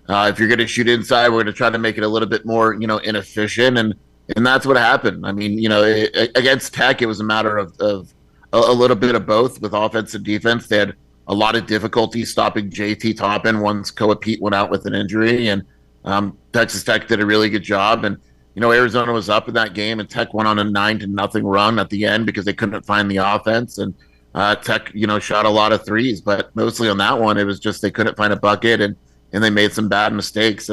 if you're going to shoot inside, we're going to try to make it a little bit more, inefficient. And that's what happened. I mean, against Tech, it was a matter of a little bit of both with offense and defense. They had a lot of difficulty stopping JT Toppin once Koa Pete went out with an injury. And Texas Tech did a really good job. And, Arizona was up in that game, and Tech went on a 9-0 run at the end because they couldn't find the offense. And Tech, shot a lot of threes, but mostly on that one, it was just they couldn't find a bucket, and they made some bad mistakes.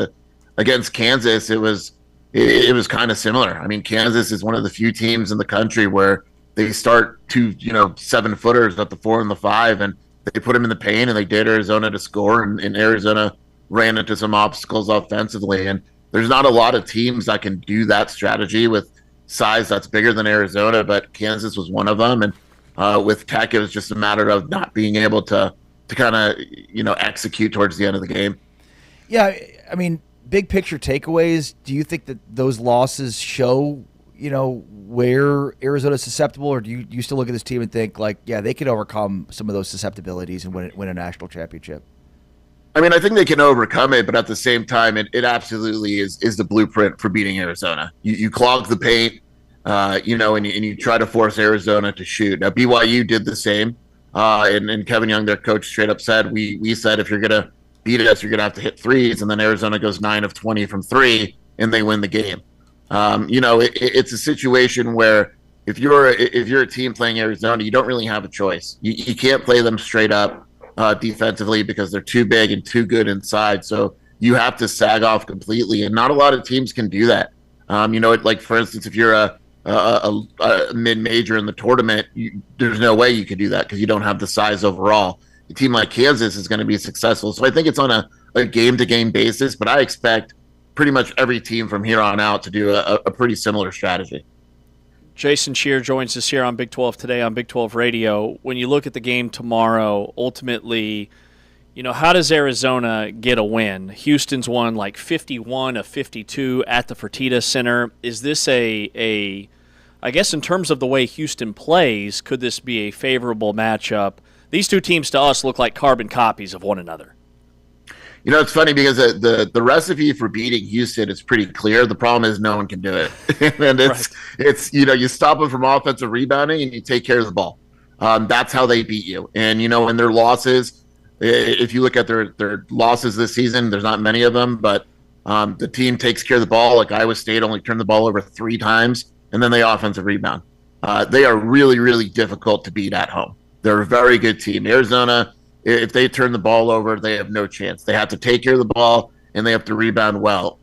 Against Kansas, it was kind of similar. I mean, Kansas is one of the few teams in the country where they start 2 7-footers at the 4 and the 5, and they put them in the paint, and they did Arizona to score, and Arizona ran into some obstacles offensively. And there's not a lot of teams that can do that strategy with size that's bigger than Arizona, but Kansas was one of them. And with Tech, it was just a matter of not being able to kind of execute towards the end of the game. Yeah, I mean, big picture takeaways. Do you think that those losses show where Arizona's susceptible, or do you still look at this team and think they could overcome some of those susceptibilities and win a national championship? I mean, I think they can overcome it, but at the same time, it absolutely is the blueprint for beating Arizona. You clog the paint. And you try to force Arizona to shoot. Now, BYU did the same, and Kevin Young, their coach, straight up said, we said if you're going to beat us, you're going to have to hit threes, and then Arizona goes 9 of 20 from 3, and they win the game. It's a situation where if you're a team playing Arizona, you don't really have a choice. You can't play them straight up defensively because they're too big and too good inside, so you have to sag off completely, and not a lot of teams can do that. For instance, if you're a mid-major in the tournament, there's no way you could do that because you don't have the size overall. A team like Kansas is going to be successful. So I think it's on a game-to-game basis, but I expect pretty much every team from here on out to do a pretty similar strategy. Jason Shear joins us here on Big 12 Today on Big 12 Radio. When you look at the game tomorrow, ultimately, how does Arizona get a win? Houston's won 51 of 52 at the Fertitta Center. Is this I guess in terms of the way Houston plays, could this be a favorable matchup? These two teams to us look like carbon copies of one another. It's funny because the recipe for beating Houston is pretty clear. The problem is no one can do it. And it's you stop them from offensive rebounding and you take care of the ball. That's how they beat you. And, in their losses, if you look at their losses this season, there's not many of them, but The team takes care of the ball. Like Iowa State only turned the ball over 3 times, and then they offensive rebound. They are really, really difficult to beat at home. They're a very good team. Arizona, if they turn the ball over, they have no chance. They have to take care of the ball, and they have to rebound well.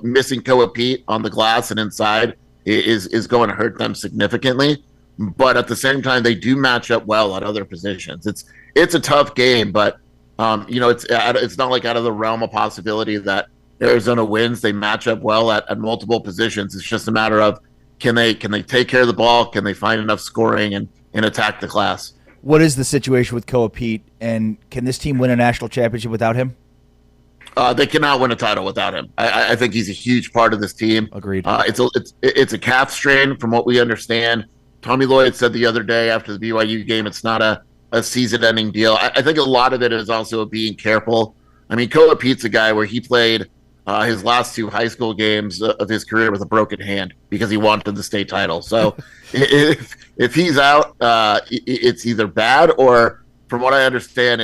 Missing Koa Pete on the glass and inside is going to hurt them significantly. But at the same time, they do match up well at other positions. It's a tough game, but it's not like out of the realm of possibility that Arizona wins. They match up well at multiple positions. It's just a matter of can they take care of the ball? Can they find enough scoring and attack the glass? What is the situation with Koa Pete, and can this team win a national championship without him? They cannot win a title without him. I think he's a huge part of this team. Agreed. It's a calf strain from what we understand. Tommy Lloyd said the other day after the BYU game, it's not a season-ending deal. I think a lot of it is also being careful. I mean, Koa Pete's a guy where he played his last 2 high school games of his career with a broken hand because he wanted the state title. So if he's out, it's either bad or, from what I understand,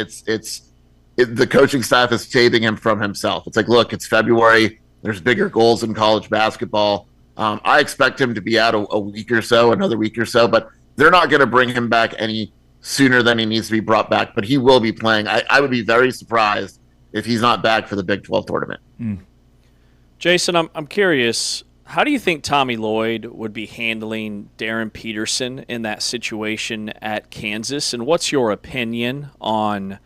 the coaching staff is saving him from himself. It's like, look, it's February. There's bigger goals in college basketball. I expect him to be out a week or so, another week or so, but they're not going to bring him back any sooner than he needs to be brought back. But he will be playing. I would be very surprised if he's not back for the Big 12 tournament. Jason, I'm curious, how do you think Tommy Lloyd would be handling Darren Peterson in that situation at Kansas? And what's your opinion on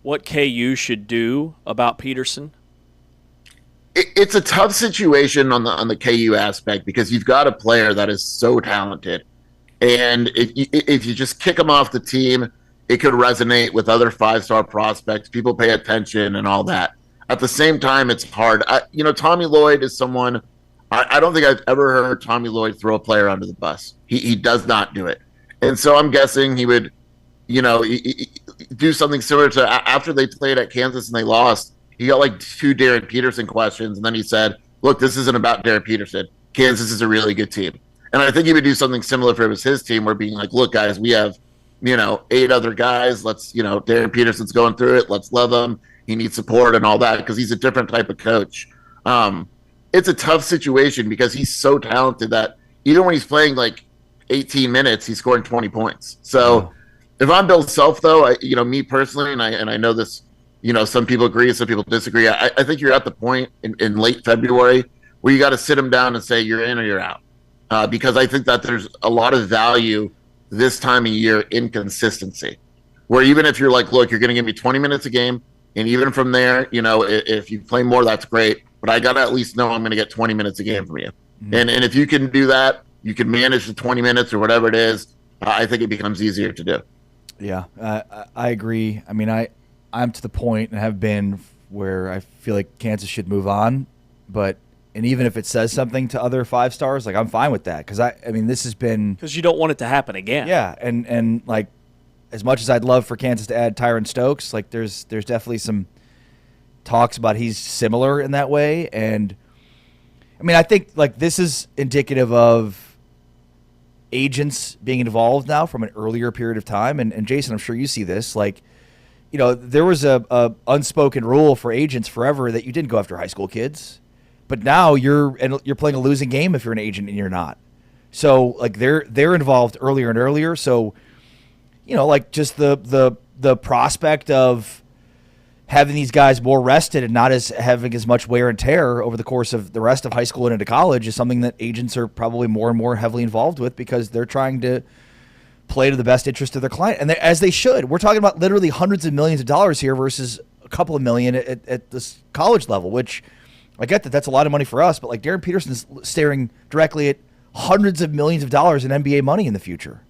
what KU should do about Peterson? It's a tough situation on the KU aspect because you've got a player that is so talented. And if you just kick him off the team, it could resonate with other 5-star prospects. People pay attention and all that. At the same time, it's hard. Tommy Lloyd is someone – I don't think I've ever heard Tommy Lloyd throw a player under the bus. He does not do it. And so I'm guessing he would, do something similar to after they played at Kansas and they lost, he got like 2 Darren Peterson questions, and then he said, look, this isn't about Darren Peterson. Kansas is a really good team. And I think he would do something similar if it was his team, where being like, look, guys, we have, 8 other guys. Let's, Darren Peterson's going through it. Let's love him. He needs support and all that because he's a different type of coach. It's a tough situation because he's so talented that even when he's playing like 18 minutes, he's scoring 20 points. So if I'm Bill Self, though, me personally, and I know this, some people agree, some people disagree. I think you're at the point in late February where you got to sit him down and say you're in or you're out. Because I think that there's a lot of value this time of year in consistency, where even if you're like, look, you're going to give me 20 minutes a game, and even from there, if you play more, that's great. But I got to at least know I'm going to get 20 minutes a game from you. Mm-hmm. And if you can do that, you can manage the 20 minutes or whatever it is, I think it becomes easier to do. Yeah, I agree. I mean, I'm to the point and have been where I feel like Kansas should move on. And even if it says something to other 5-stars, like I'm fine with that. Because, this has been – because you don't want it to happen again. Yeah, and like as much as I'd love for Kansas to add Tyron Stokes, like there's definitely some talks about he's similar in that way. And, I think like this is indicative of agents being involved now from an earlier period of time. And Jason, I'm sure you see this. Like, there was a unspoken rule for agents forever that you didn't go after high school kids. But now you're playing a losing game if you're an agent and you're not. So like they're involved earlier and earlier. So, like just the prospect of having these guys more rested and not having as much wear and tear over the course of the rest of high school and into college is something that agents are probably more and more heavily involved with because they're trying to play to the best interest of their client, and as they should. We're talking about literally hundreds of millions of dollars here versus a couple of million at this college level, which I get that that's a lot of money for us, but like Darren Peterson is staring directly at hundreds of millions of dollars in NBA money in the future.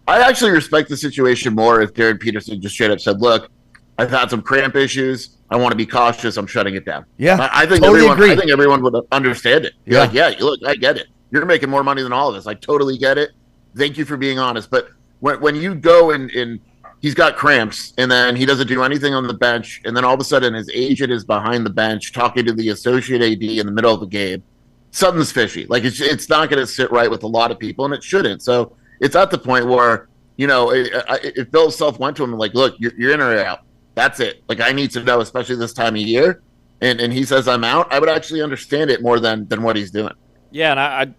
I actually respect the situation more if Darren Peterson just straight up said, look, I've had some cramp issues. I want to be cautious. I'm shutting it down. Yeah, I think totally everyone would understand it. You're like, yeah, look, I get it. You're making more money than all of us. I totally get it. Thank you for being honest. But when you go and he's got cramps and then he doesn't do anything on the bench, and then all of a sudden his agent is behind the bench talking to the associate AD in the middle of the game, something's fishy. Like it's not going to sit right with a lot of people, and it shouldn't. So it's at the point where, if Bill Self went to him and like, look, you're in or out. That's it. Like I need to know, especially this time of year. and he says I'm out, I would actually understand it more than what he's doing. Yeah, and I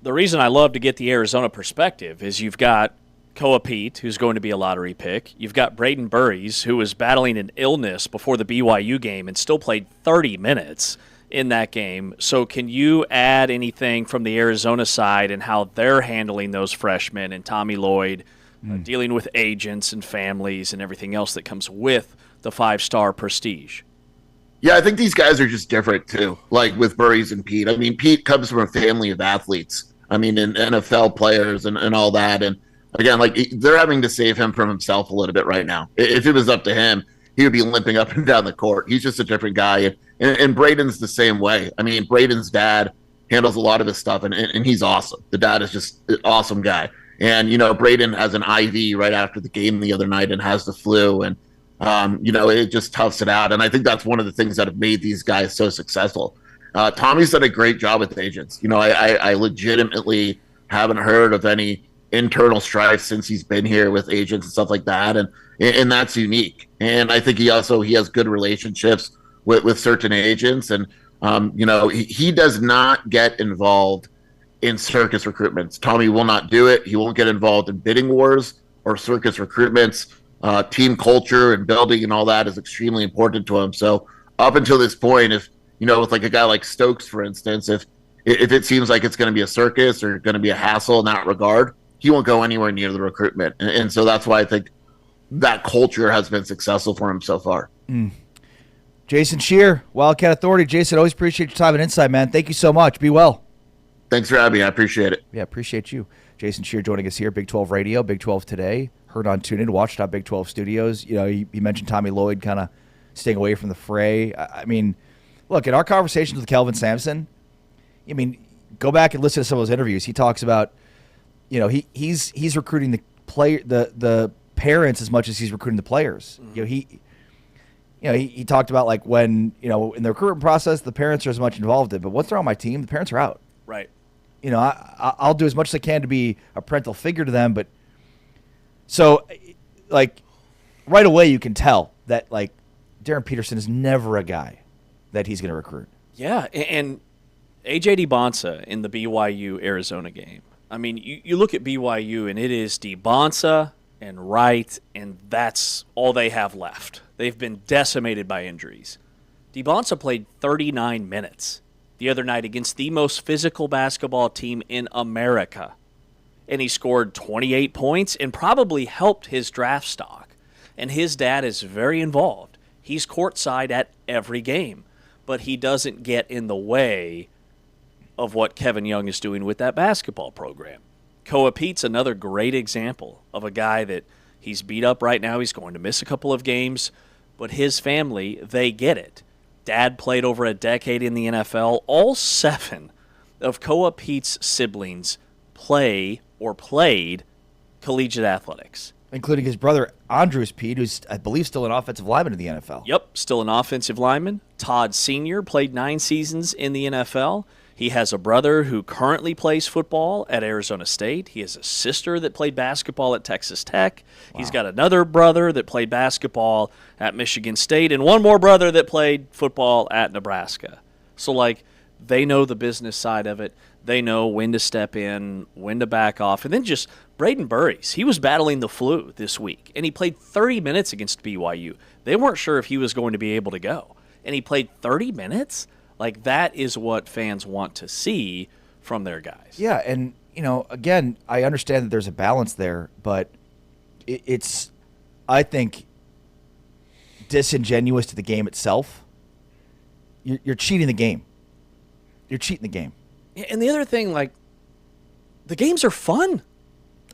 the reason I love to get the Arizona perspective is you've got Koa Pete, who's going to be a lottery pick. You've got Braden Burries, who was battling an illness before the BYU game and still played 30 minutes in that game. So can you add anything from the Arizona side and how they're handling those freshmen and Tommy Lloyd dealing with agents and families and everything else that comes with the 5-star prestige? Yeah, I think these guys are just different too, like with Burries and Pete. I mean, Pete comes from a family of athletes. I mean, and NFL players and all that. And again, like they're having to save him from himself a little bit right now. If it was up to him, he would be limping up and down the court. He's just a different guy. And Braden's the same way. I mean, Braden's dad handles a lot of his stuff, and he's awesome. The dad is just an awesome guy. And, Braden has an IV right after the game the other night and has the flu. And, it just toughs it out. And I think that's one of the things that have made these guys so successful. Tommy's done a great job with agents. I legitimately haven't heard of any internal strife since he's been here with agents and stuff like that. And that's unique. And I think he has good relationships with certain agents. And, he does not get involved in circus recruitments. Tommy will not do it. He won't get involved in bidding wars or circus recruitments. Team culture and building and all that is extremely important to him. So up until this point, if, with like a guy like Stokes, for instance, if it seems like it's going to be a circus or going to be a hassle in that regard, he won't go anywhere near the recruitment. And so that's why I think that culture has been successful for him so far. Jason Scheer, Wildcat Authority. Jason, always appreciate your time and insight, man. Thank you so much. Be well. Thanks for having me. I appreciate it. Yeah, appreciate you. Jason Scheer joining us here, Big 12 Radio, Big 12 Today. Heard on TuneIn, watched on Big 12 Studios. You mentioned Tommy Lloyd kind of staying away from the fray. I mean, look, in our conversations with Kelvin Sampson, go back and listen to some of those interviews. He talks about, he's recruiting the parents as much as he's recruiting the players. Mm-hmm. He talked about like when, in the recruitment process, the parents are as much involved in, but once they're on my team, the parents are out. Right. I'll do as much as I can to be a parental figure to them, but so like right away you can tell that like Darren Peterson is never a guy that he's going to recruit. Yeah, and A.J. DeBonsa in the BYU Arizona game. I mean, you look at BYU and it is DeBonsa and Wright, and that's all they have left. They've been decimated by injuries. DeBonsa played 39 minutes the other night against the most physical basketball team in America. And he scored 28 points and probably helped his draft stock. And his dad is very involved. He's courtside at every game, but he doesn't get in the way of what Kevin Young is doing with that basketball program. Koa Pete's another great example of a guy that he's beat up right now. He's going to miss a couple of games, but his family, they get it. Dad played over a decade in the NFL. All 7 of Koa Pete's siblings play or played collegiate athletics. Including his brother, Andrews Pete, who's, I believe, still an offensive lineman in the NFL. Yep, still an offensive lineman. Todd Sr. played 9 seasons in the NFL. He has a brother who currently plays football at Arizona State. He has a sister that played basketball at Texas Tech. Wow. He's got another brother that played basketball at Michigan State and one more brother that played football at Nebraska. So, like, they know the business side of it. They know when to step in, when to back off. And then just Braden Burries, he was battling the flu this week, and he played 30 minutes against BYU. They weren't sure if he was going to be able to go. And he played 30 minutes? Like, that is what fans want to see from their guys. Yeah, and, again, I understand that there's a balance there, but it's, I think, disingenuous to the game itself. You're cheating the game. You're cheating the game. And the other thing, like, the games are fun.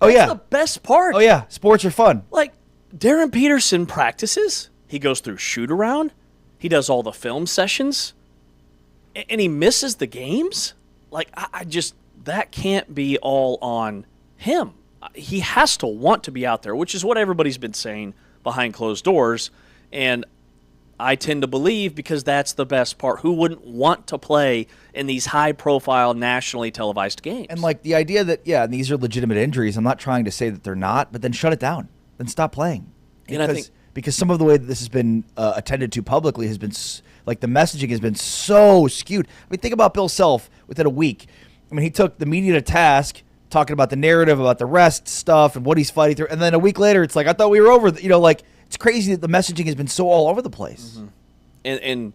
Oh, yeah. That's the best part. Oh, yeah. Sports are fun. Like, Darren Peterson practices. He goes through shoot-around. He does all the film sessions. And he misses the games? Like, I just, that can't be all on him. He has to want to be out there, which is what everybody's been saying behind closed doors. And I tend to believe because that's the best part. Who wouldn't want to play in these high-profile, nationally televised games? And, like, the idea that, yeah, these are legitimate injuries, I'm not trying to say that they're not, but then shut it down. Then stop playing. because some of the way that this has been attended to publicly has been like the messaging has been so skewed. I mean, think about Bill Self within a week. I mean, he took the media to task, talking about the narrative, about the rest stuff and what he's fighting through. And then a week later, it's like, I thought we were over. It's crazy that the messaging has been so all over the place. Mm-hmm. And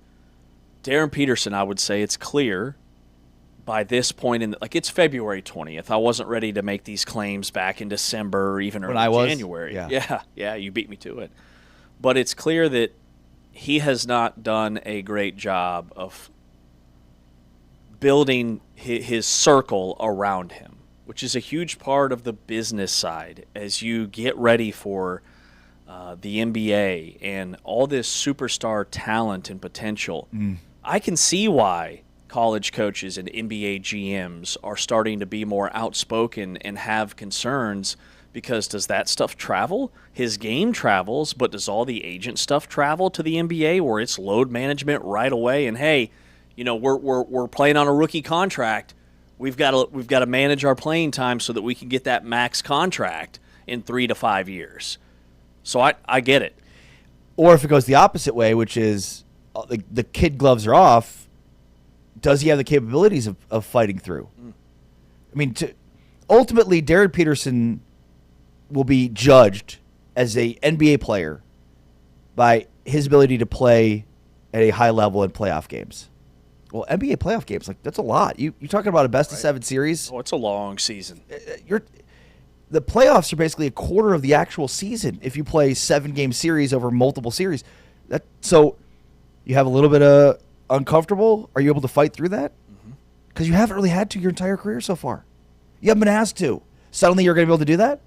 Darren Peterson, I would say it's clear by this point it's February 20th. I wasn't ready to make these claims back in December or even early January. Yeah, you beat me to it. But it's clear that he has not done a great job of building his circle around him, which is a huge part of the business side as you get ready for the NBA and all this superstar talent and potential. I can see why college coaches and NBA GMs are starting to be more outspoken and have concerns, because does that stuff travel? His game travels, but does all the agent stuff travel to the NBA where it's load management right away? And hey, we're playing on a rookie contract. We've got to manage our playing time so that we can get that max contract in 3 to 5 years. So I get it. Or if it goes the opposite way, which is the kid gloves are off, does he have the capabilities of fighting through? I mean, ultimately, Darren Peterson will be judged as a NBA player by his ability to play at a high level in playoff games. Well, NBA playoff games, that's a lot. You're talking about a best-of-7 series. Oh, it's a long season. The playoffs are basically a quarter of the actual season if you play 7-game series over multiple series. So you have a little bit of uncomfortable. Are you able to fight through that? Because you haven't really had to your entire career so far. You haven't been asked to. Suddenly you're going to be able to do that?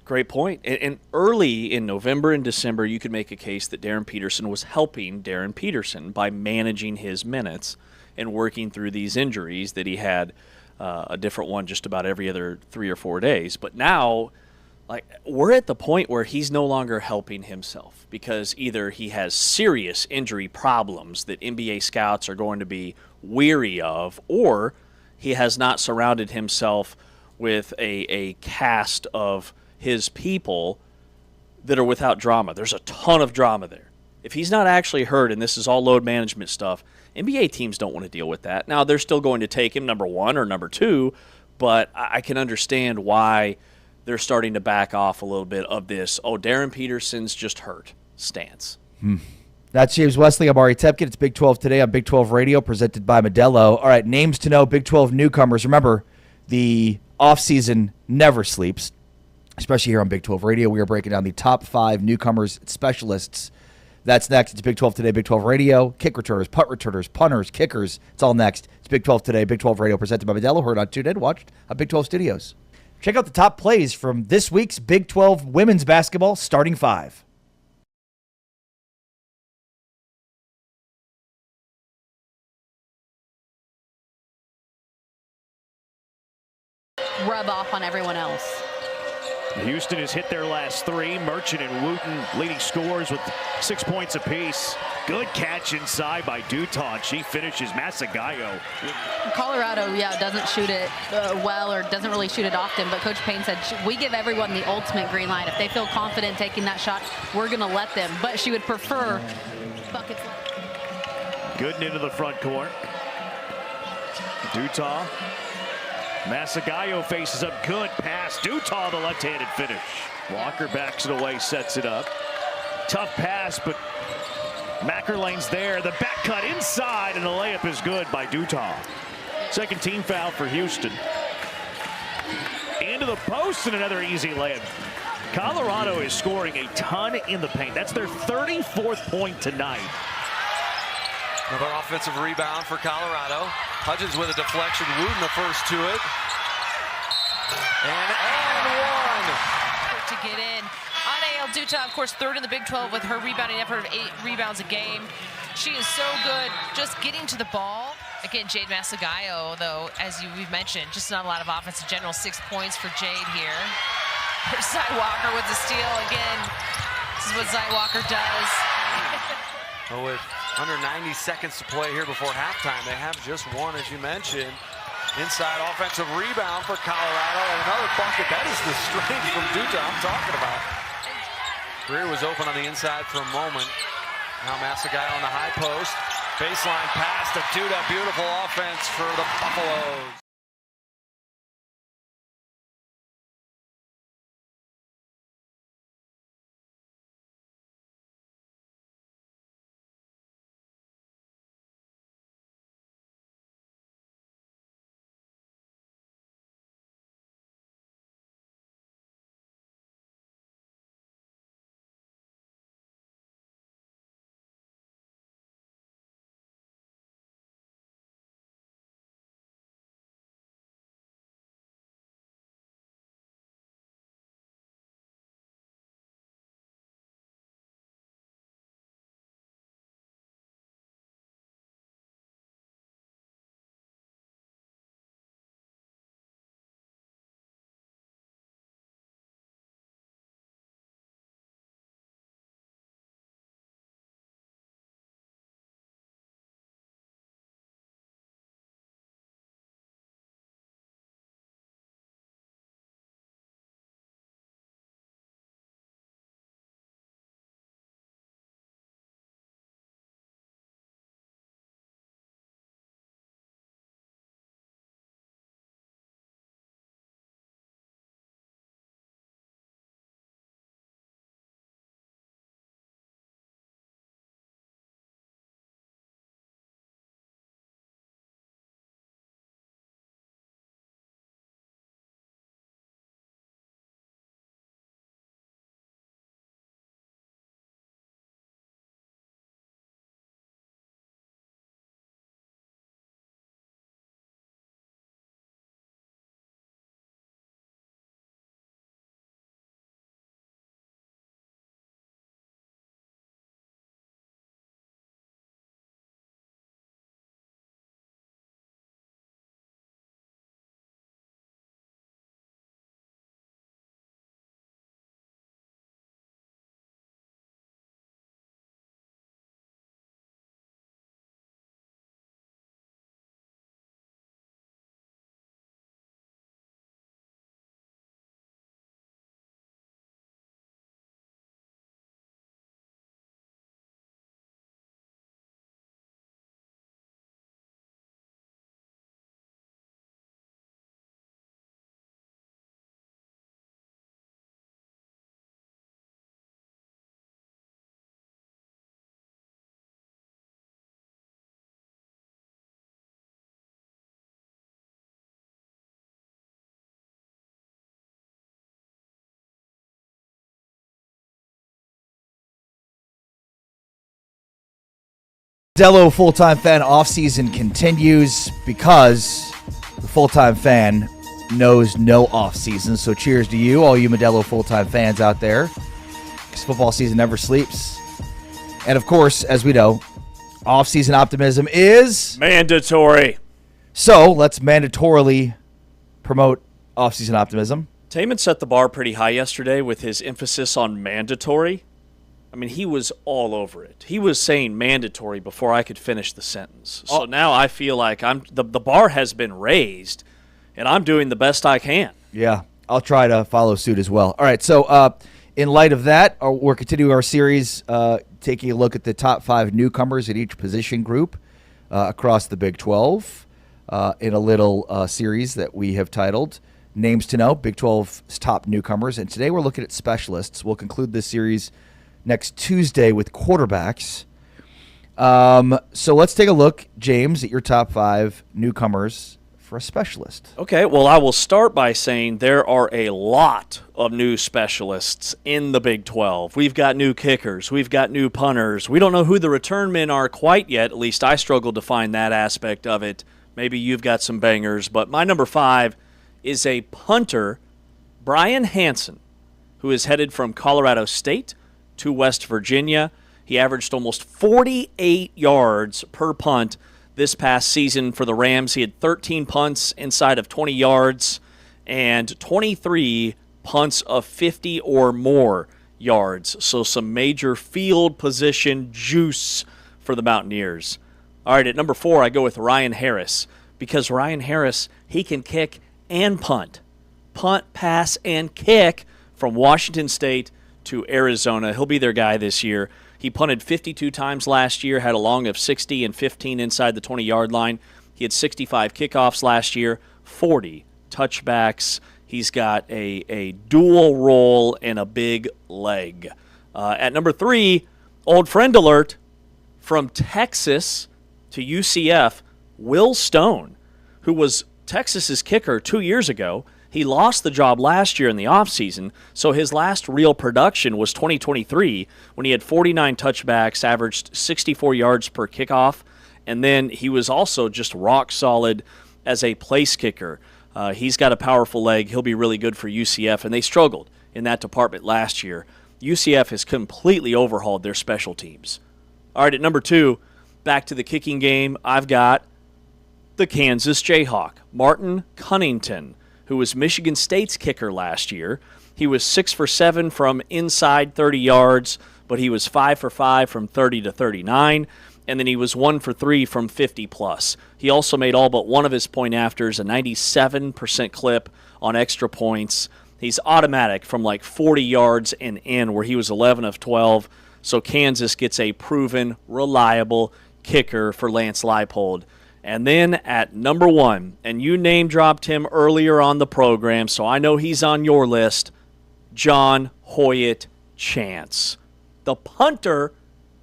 Great point. And early in November and December, you could make a case that Darren Peterson was helping Darren Peterson by managing his minutes and working through these injuries that he had a different one just about every other 3 or 4 days. But now, we're at the point where he's no longer helping himself because either he has serious injury problems that NBA scouts are going to be weary of, or he has not surrounded himself with a cast of his people that are without drama. There's a ton of drama there. If he's not actually hurt and this is all load management stuff, NBA teams don't want to deal with that. Now, they're still going to take him number 1 or number 2, but I can understand why they're starting to back off a little bit of this, Darren Peterson's just hurt stance. That's James Wesley. I'm Ari Tepkin. It's Big 12 today on Big 12 Radio, presented by Modelo. All right, names to know, Big 12 newcomers. Remember, the offseason never sleeps, especially here on Big 12 Radio. We are breaking down the top 5 newcomers specialists. That's next. It's Big 12 Today, Big 12 Radio. Kick returners, punt returners, punters, kickers. It's all next. It's Big 12 Today, Big 12 Radio, presented by Modelo. Heard on TuneIn, watched on Big 12 Studios. Check out the top plays from this week's Big 12 women's basketball starting 5. Rub off on everyone else. Houston has hit their last 3. Merchant and Wooten leading scores with 6 points apiece. Good catch inside by Duton. She finishes Masagayo. Colorado, doesn't shoot it well, or doesn't really shoot it often, but Coach Payne said, we give everyone the ultimate green light. If they feel confident taking that shot, we're going to let them. But she would prefer buckets. Gooden into the front court. Duton. Masagayo faces up, good pass. Duton, the left-handed finish. Walker backs it away, sets it up. Tough pass, but Mackerlane's there. The back cut inside, and the layup is good by Duton. Second team foul for Houston. Into the post, and another easy layup. Colorado is scoring a ton in the paint. That's their 34th point tonight. Another offensive rebound for Colorado. Hudgens with a deflection. Wooten the first to it. And one. To get in. Anael Duton, of course, 3rd in the Big 12 with her rebounding effort of 8 rebounds a game. She is so good just getting to the ball. Again, Jade Masagayo, though, as we've mentioned, just not a lot of offense in general. 6 points for Jade here. Here's Zy Walker with the steal. Again, this is what Zy Walker does. With under 90 seconds to play here before halftime, they have just one, as you mentioned. Inside offensive rebound for Colorado, and another bucket. That is the strength from Duton I'm talking about. Greer was open on the inside for a moment. Now Masagayo on the high post. Baseline pass to Duda. Beautiful offense for the Buffaloes. Modelo full-time fan off-season continues because the full-time fan knows no off-season. So cheers to you, all you Modelo full-time fans out there, because football season never sleeps. And, of course, as we know, off-season optimism is mandatory. So let's mandatorily promote off-season optimism. Taman set the bar pretty high yesterday with his emphasis on mandatory. I mean, he was all over it. He was saying mandatory before I could finish the sentence. So now I feel like the bar has been raised, and I'm doing the best I can. Yeah, I'll try to follow suit as well. All right, so in light of that, we're continuing our series, taking a look at the top 5 newcomers at each position group across the Big 12 in a little series that we have titled Names to Know, Big 12's top newcomers. And today we're looking at specialists. We'll conclude this series next Tuesday with quarterbacks. So let's take a look, James, at your top 5 newcomers for a specialist. Okay, well, I will start by saying there are a lot of new specialists in the Big 12. We've got new kickers. We've got new punters. We don't know who the return men are quite yet. At least I struggled to find that aspect of it. Maybe you've got some bangers. But my number 5 is a punter, Brian Hansen, who is headed from Colorado State to West Virginia. He averaged almost 48 yards per punt this past season for the Rams. He had 13 punts inside of 20 yards and 23 punts of 50 or more yards. So some major field position juice for the Mountaineers. All right, at number 4, I go with Ryan Harris, because Ryan Harris, he can kick and punt. Punt, pass, and kick from Washington State to Arizona. He'll be their guy this year. He punted 52 times last year, had a long of 60 and 15 inside the 20-yard line. He had 65 kickoffs last year, 40 touchbacks. He's got a dual role and a big leg. At number 3, old friend alert, from Texas to UCF, Will Stone, who was Texas's kicker 2 years ago. He lost the job last year in the offseason, so his last real production was 2023 when he had 49 touchbacks, averaged 64 yards per kickoff, and then he was also just rock solid as a place kicker. He's got a powerful leg. He'll be really good for UCF, and they struggled in that department last year. UCF has completely overhauled their special teams. All right, at number 2, back to the kicking game, I've got the Kansas Jayhawk, Martin Cunnington, who was Michigan State's kicker last year. He was 6 for 7 from inside 30 yards, but he was 5 for 5 from 30 to 39, and then he was 1 for 3 from 50+. He also made all but one of his point afters, a 97% clip on extra points. He's automatic from like 40 yards and in, where he was 11 of 12. So Kansas gets a proven, reliable kicker for Lance Leipold. And then at number 1, and you name-dropped him earlier on the program, so I know he's on your list, John Hoyt Chance. The punter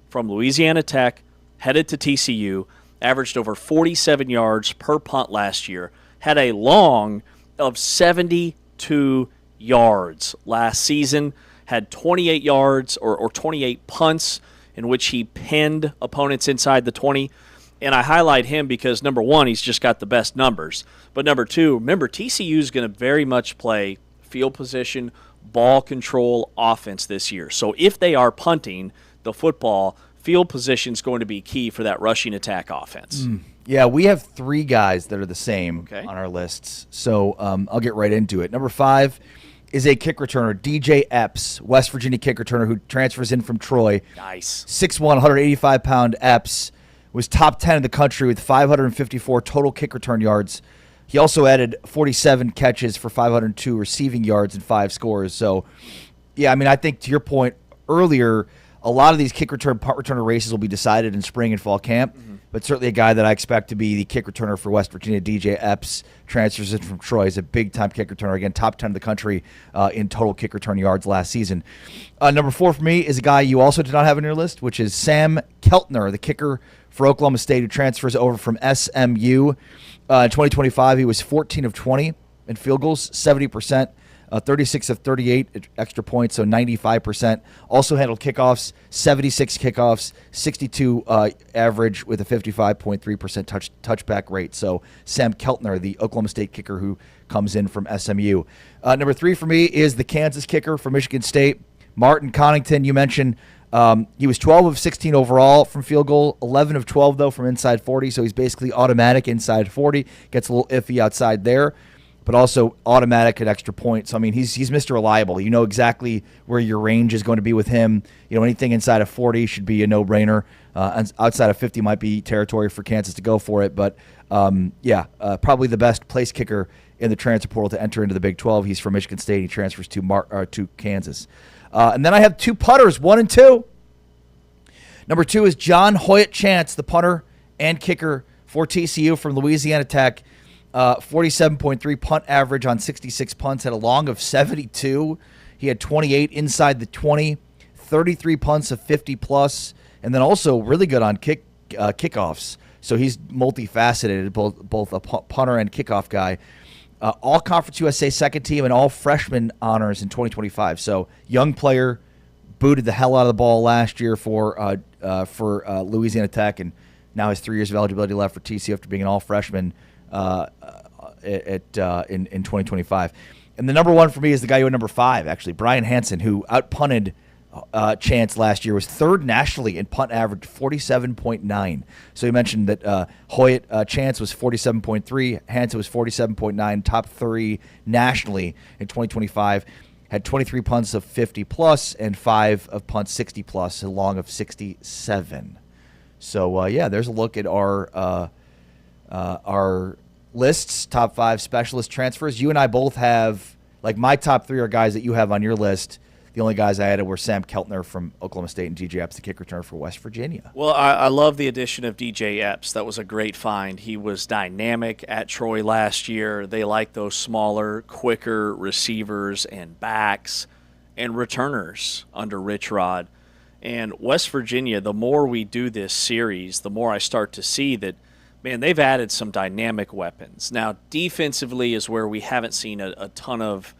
from Louisiana Tech, headed to TCU, averaged over 47 yards per punt last year, had a long of 72 yards last season, had 28 yards or 28 punts in which he pinned opponents inside the 20. And I highlight him because, number 1, he's just got the best numbers. But number 2, remember, TCU is going to very much play field position, ball control offense this year. So if they are punting the football, field position is going to be key for that rushing attack offense. Yeah, we have 3 guys that are the same on our lists. So I'll get right into it. Number 5 is a kick returner, DJ Epps, West Virginia kick returner who transfers in from Troy. Nice. 6'1", 185-pound Epps was top 10 in the country with 554 total kick return yards. He also added 47 catches for 502 receiving yards and 5 scores. So, yeah, I mean, I think to your point earlier, a lot of these kick return, punt returner races will be decided in spring and fall camp, but certainly a guy that I expect to be the kick returner for West Virginia, DJ Epps, transfers in from Troy. He's a big-time kick returner. Again, top 10 in the country in total kick return yards last season. Number 4 for me is a guy you also did not have on your list, which is Sam Keltner, the kicker for Oklahoma State, who transfers over from SMU. In 2025, he was 14 of 20 in field goals, 70%. 36 of 38 extra points, so 95%. Also handled kickoffs, 76 kickoffs, 62 average with a 55.3% touchback rate. So Sam Keltner, the Oklahoma State kicker who comes in from SMU. Number 3 for me is the Kansas kicker from Michigan State, Martin Connangton. You mentioned he was 12 of 16 overall from field goal, 11 of 12, though, from inside 40, so he's basically automatic inside 40. Gets a little iffy outside there, but also automatic at extra points. So, I mean, he's Mr. Reliable. You know exactly where your range is going to be with him. You know, anything inside of 40 should be a no-brainer. And outside of 50 might be territory for Kansas to go for it. But, probably the best place kicker in the transfer portal to enter into the Big 12. He's from Michigan State. He transfers to Kansas. And then I have 2 putters, 1 and 2. Number 2 is John Hoyt Chance, the punter and kicker for TCU from Louisiana Tech. 47.3 punt average on 66 punts, had a long of 72. He had 28 inside the 20, 33 punts of 50+, and then also really good on kickoffs. So he's multifaceted, both a punter and kickoff guy. All Conference USA second team and all freshman honors in 2025. So young player, booted the hell out of the ball last year for Louisiana Tech, and now has 3 years of eligibility left for TCU after being an all freshman in 2025. And the number 1 for me is the guy who had number 5, actually, Brian Hansen, who outpunted Chance last year, was 3rd nationally in punt average, 47.9. So you mentioned that Hoyt Chance was 47.3, Hansen was 47.9, top 3 nationally in 2025. Had 23 punts of 50+, and 5 of punts 60+, a long of 67. So, there's a look at our lists, top 5 specialist transfers. You and I both have, like, my top 3 are guys that you have on your list The only guys I added were Sam Keltner from Oklahoma State and DJ Epps, the kick returner for West Virginia. Well, I love the addition of DJ Epps. That was a great find. He was dynamic at Troy last year. They like those smaller, quicker receivers and backs and returners under Rich Rod. And West Virginia, the more we do this series, the more I start to see that, man, they've added some dynamic weapons. Now, defensively is where we haven't seen a ton of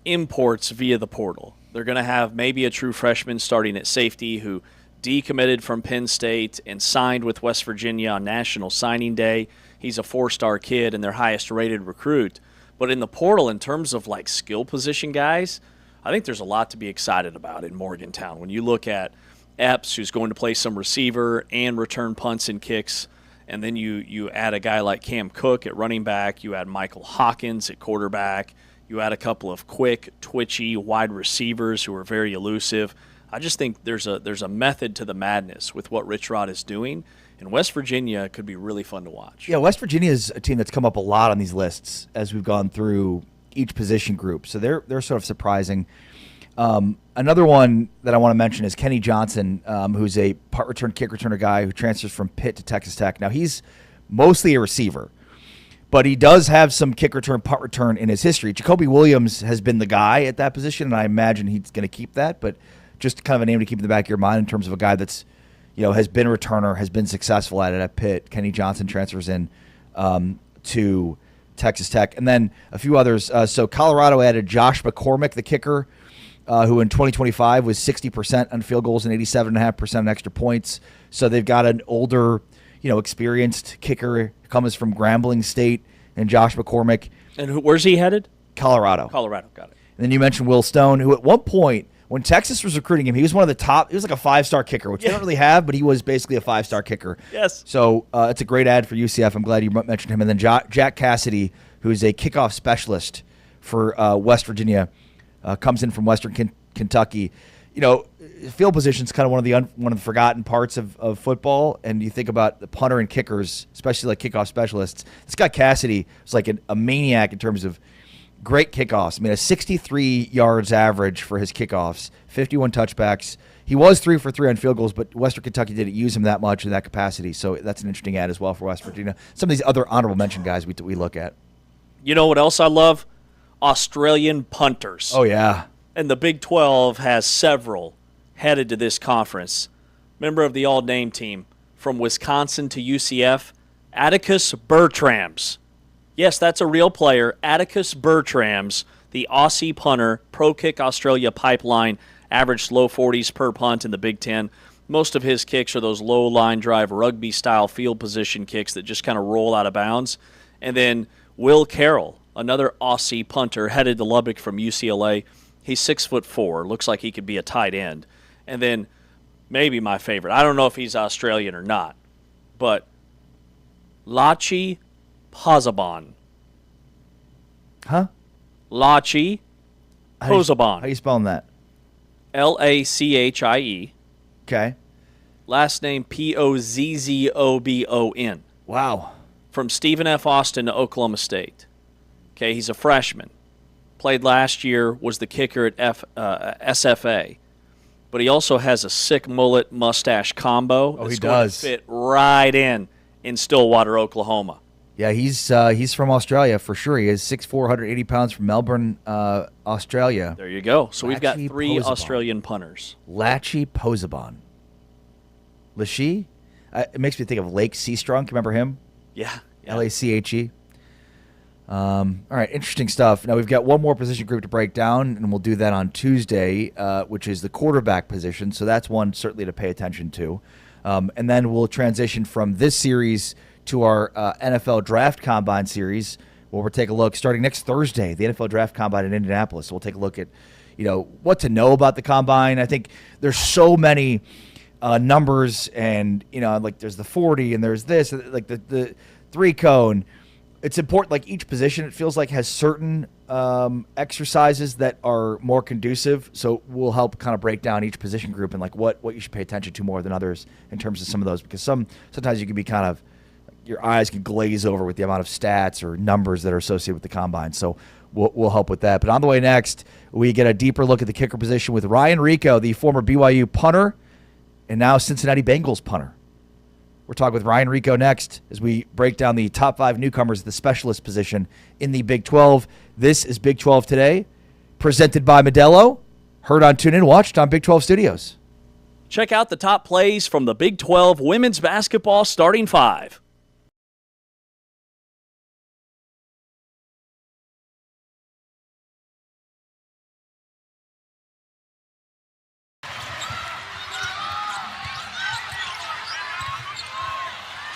imports via the portal. They're going to have maybe a true freshman starting at safety who decommitted from Penn State and signed with West Virginia on National Signing Day. He's a 4-star kid and their highest-rated recruit. But in the portal, in terms of like skill position guys, I think there's a lot to be excited about in Morgantown. When you look at Epps, who's going to play some receiver and return punts and kicks, and then you add a guy like Cam Cook at running back, you add Michael Hawkins at quarterback, you add a couple of quick, twitchy wide receivers who are very elusive. I just think there's a method to the madness with what Rich Rod is doing, and West Virginia could be really fun to watch. Yeah, West Virginia is a team that's come up a lot on these lists as we've gone through each position group, so they're sort of surprising. Another one that I want to mention is Kenny Johnson, who's a punt return, kick returner guy who transfers from Pitt to Texas Tech. Now, he's mostly a receiver, but he does have some kick return, punt return in his history. Jacoby Williams has been the guy at that position, and I imagine he's going to keep that, but just kind of a name to keep in the back of your mind in terms of a guy that's, has been a returner, has been successful at it at Pitt. Kenny Johnson transfers in to Texas Tech. And then a few others. So Colorado added Josh McCormick, the kicker, who in 2025 was 60% on field goals and 87.5% on extra points. So they've got an older, experienced kicker comes from Grambling State, and Josh McCormick. And where's he headed? Colorado. Colorado, got it. And then you mentioned Will Stone, who at one point, when Texas was recruiting him, he was one of the top. He was like a 5-star kicker, which they don't really have, but he was basically a 5-star kicker. Yes. So it's a great ad for UCF. I'm glad you mentioned him. And then Jack Cassidy, who's a kickoff specialist for West Virginia, comes in from Western Kentucky. Field position is kind of one of the forgotten parts of football. And you think about the punter and kickers, especially like kickoff specialists. This guy Cassidy is like a maniac in terms of great kickoffs. I mean, a 63 yards average for his kickoffs, 51 touchbacks. He was 3 for 3 on field goals, but Western Kentucky didn't use him that much in that capacity. So that's an interesting ad as well for West Virginia. Some of these other honorable mention guys we look at. You know what else I love? Australian punters. Oh, yeah. And the Big 12 has several headed to this conference. Member of the all-name team from Wisconsin to UCF, Atticus Bertrams. Yes, that's a real player. Atticus Bertrams, the Aussie punter, Pro Kick Australia pipeline, averaged low 40s per punt in the Big Ten. Most of his kicks are those low line drive rugby-style field position kicks that just kind of roll out of bounds. And then Will Carroll, another Aussie punter, headed to Lubbock from UCLA. He's 6'4", looks like he could be a tight end. And then maybe my favorite, I don't know if he's Australian or not, but Lachi Pozzobon. Huh? Lachi Pozzobon. How you spelling that? Lachie. Okay. Last name Pozzobon. Wow. From Stephen F. Austin to Oklahoma State. Okay, he's a freshman. Played last year, was the kicker at SFA. But he also has a sick mullet mustache combo. Oh, he going does. To fit right in Stillwater, Oklahoma. Yeah, he's from Australia for sure. He is 6'4", 180 pounds from Melbourne, Australia. There you go. So we've got Lachi 3 Pozzobon. Australian punters. Lachi Pozzobon. Lachi? It makes me think of Lake Seastrunk. Remember him? Yeah. Lache. All right, interesting stuff. Now we've got one more position group to break down, and we'll do that on Tuesday, which is the quarterback position. So that's one certainly to pay attention to. And then we'll transition from this series to our NFL Draft Combine series, where we'll take a look starting next Thursday, the NFL Draft Combine in Indianapolis. So we'll take a look at, what to know about the Combine. I think there's so many numbers, and like there's the 40, and there's this, like the 3 cone. It's important, like each position, it feels like has certain exercises that are more conducive. So we'll help kind of break down each position group and like what you should pay attention to more than others in terms of some of those, because sometimes you can be kind of, your eyes can glaze over with the amount of stats or numbers that are associated with the Combine. So will help with that. But on the way next, we get a deeper look at the kicker position with Ryan Rico, the former BYU punter and now Cincinnati Bengals punter. We're talking with Ryan Rico next as we break down the top 5 newcomers at the specialist position in the Big 12. This is Big 12 Today, presented by Modelo. Heard on TuneIn, watched on Big 12 Studios. Check out the top plays from the Big 12 women's basketball starting 5.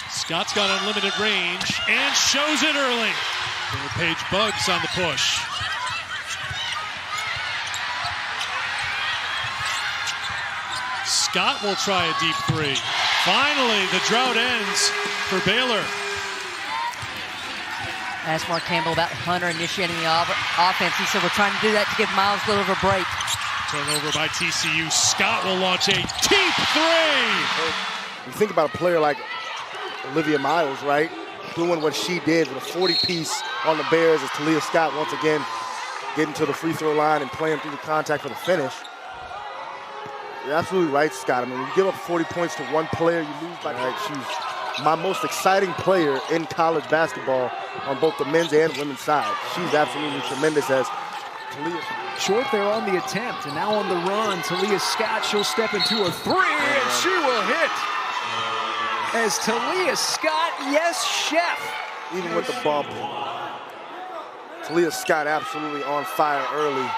Scott's got unlimited range and shows it early. Taylor Page bugs on the push. Scott will try a deep 3. Finally, the drought ends for Baylor. Asked Mark Campbell about Hunter initiating the offense. He said, we're trying to do that to give Miles a little of a break. Turnover by TCU. Scott will launch a deep 3. You think about a player like Olivia Miles, right? Doing what she did with a 40-piece on the Bears as Talia Scott once again getting to the free throw line and playing through the contact for the finish. You're absolutely right, Scott. I mean, when you give up 40 points to one player, you lose by right. She's my most exciting player in college basketball on both the men's and women's side. She's absolutely tremendous as Talia. Short there on the attempt, and now on the run, Talia Scott, she'll step into a 3, and she will hit. As Talia Scott, yes, chef. Even with the bump, Talia Scott absolutely on fire early.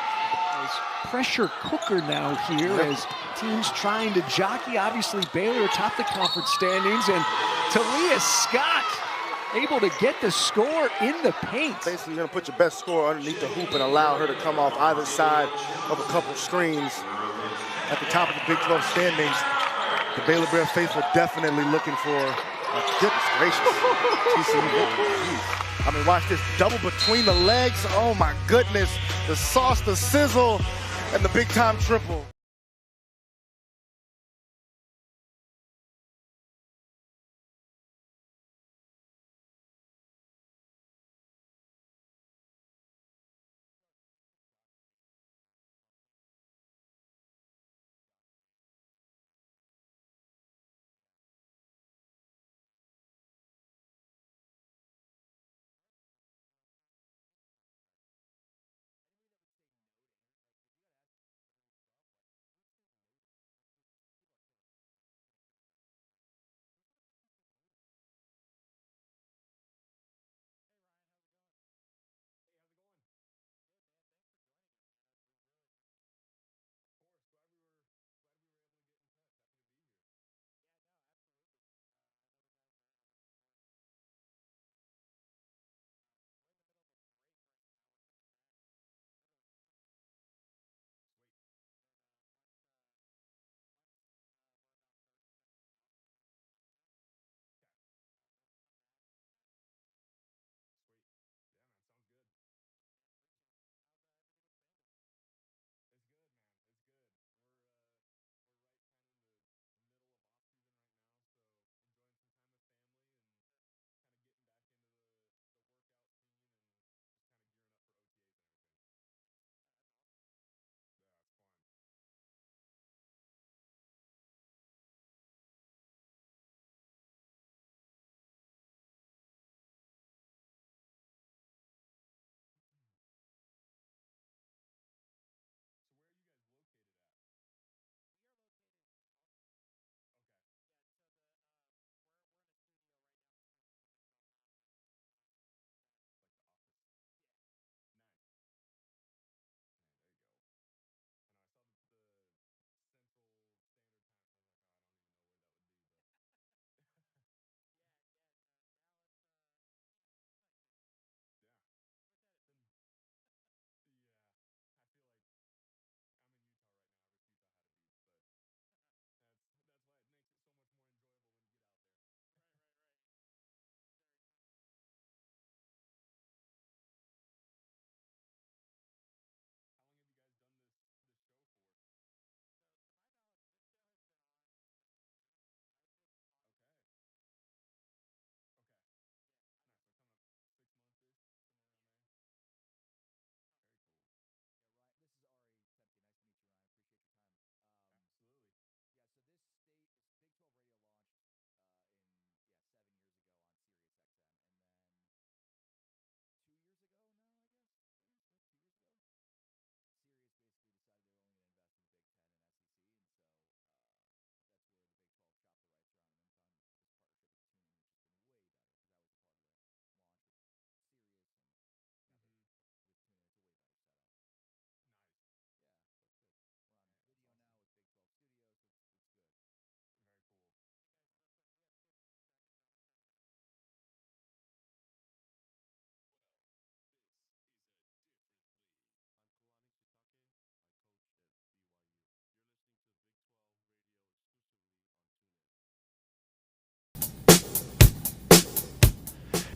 Pressure cooker now here as teams trying to jockey. Obviously, Baylor atop the conference standings, and Talia Scott able to get the score in the paint. Basically, you're going to put your best scorer underneath the hoop and allow her to come off either side of a couple screens at the top of the Big 12 standings. The Baylor Bear faithful definitely looking for goodness gracious. TCU victory. I mean, watch this double between the legs. Oh my goodness. The sauce, the sizzle, and the big time triple.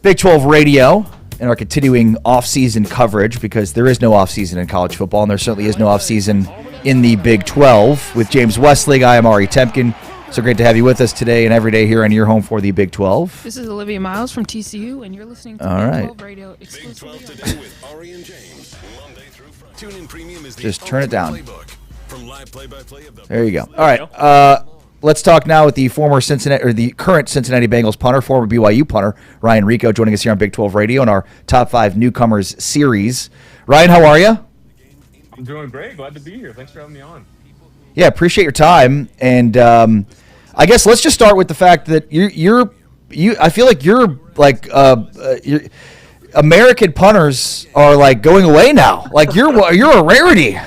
Big 12 Radio and our continuing off-season coverage, because there is no off-season in college football, and there certainly is no off-season in the Big 12. With James Westlig, I am Ari Temkin. So great to have you with us today and every day here on your home for the Big 12. This is Olivia Miles from TCU, and you're listening to Big 12 Radio exclusively. Just turn it down. There you go. All right. Let's talk now with the the current Cincinnati Bengals punter, former BYU punter, Ryan Rico, joining us here on Big 12 Radio in our Top 5 Newcomers series. Ryan, how are you? I'm doing great. Glad to be here. Thanks for having me on. Yeah, appreciate your time. And I guess let's just start with the fact that you. I feel like you're American punters are like going away now. Like you're a rarity.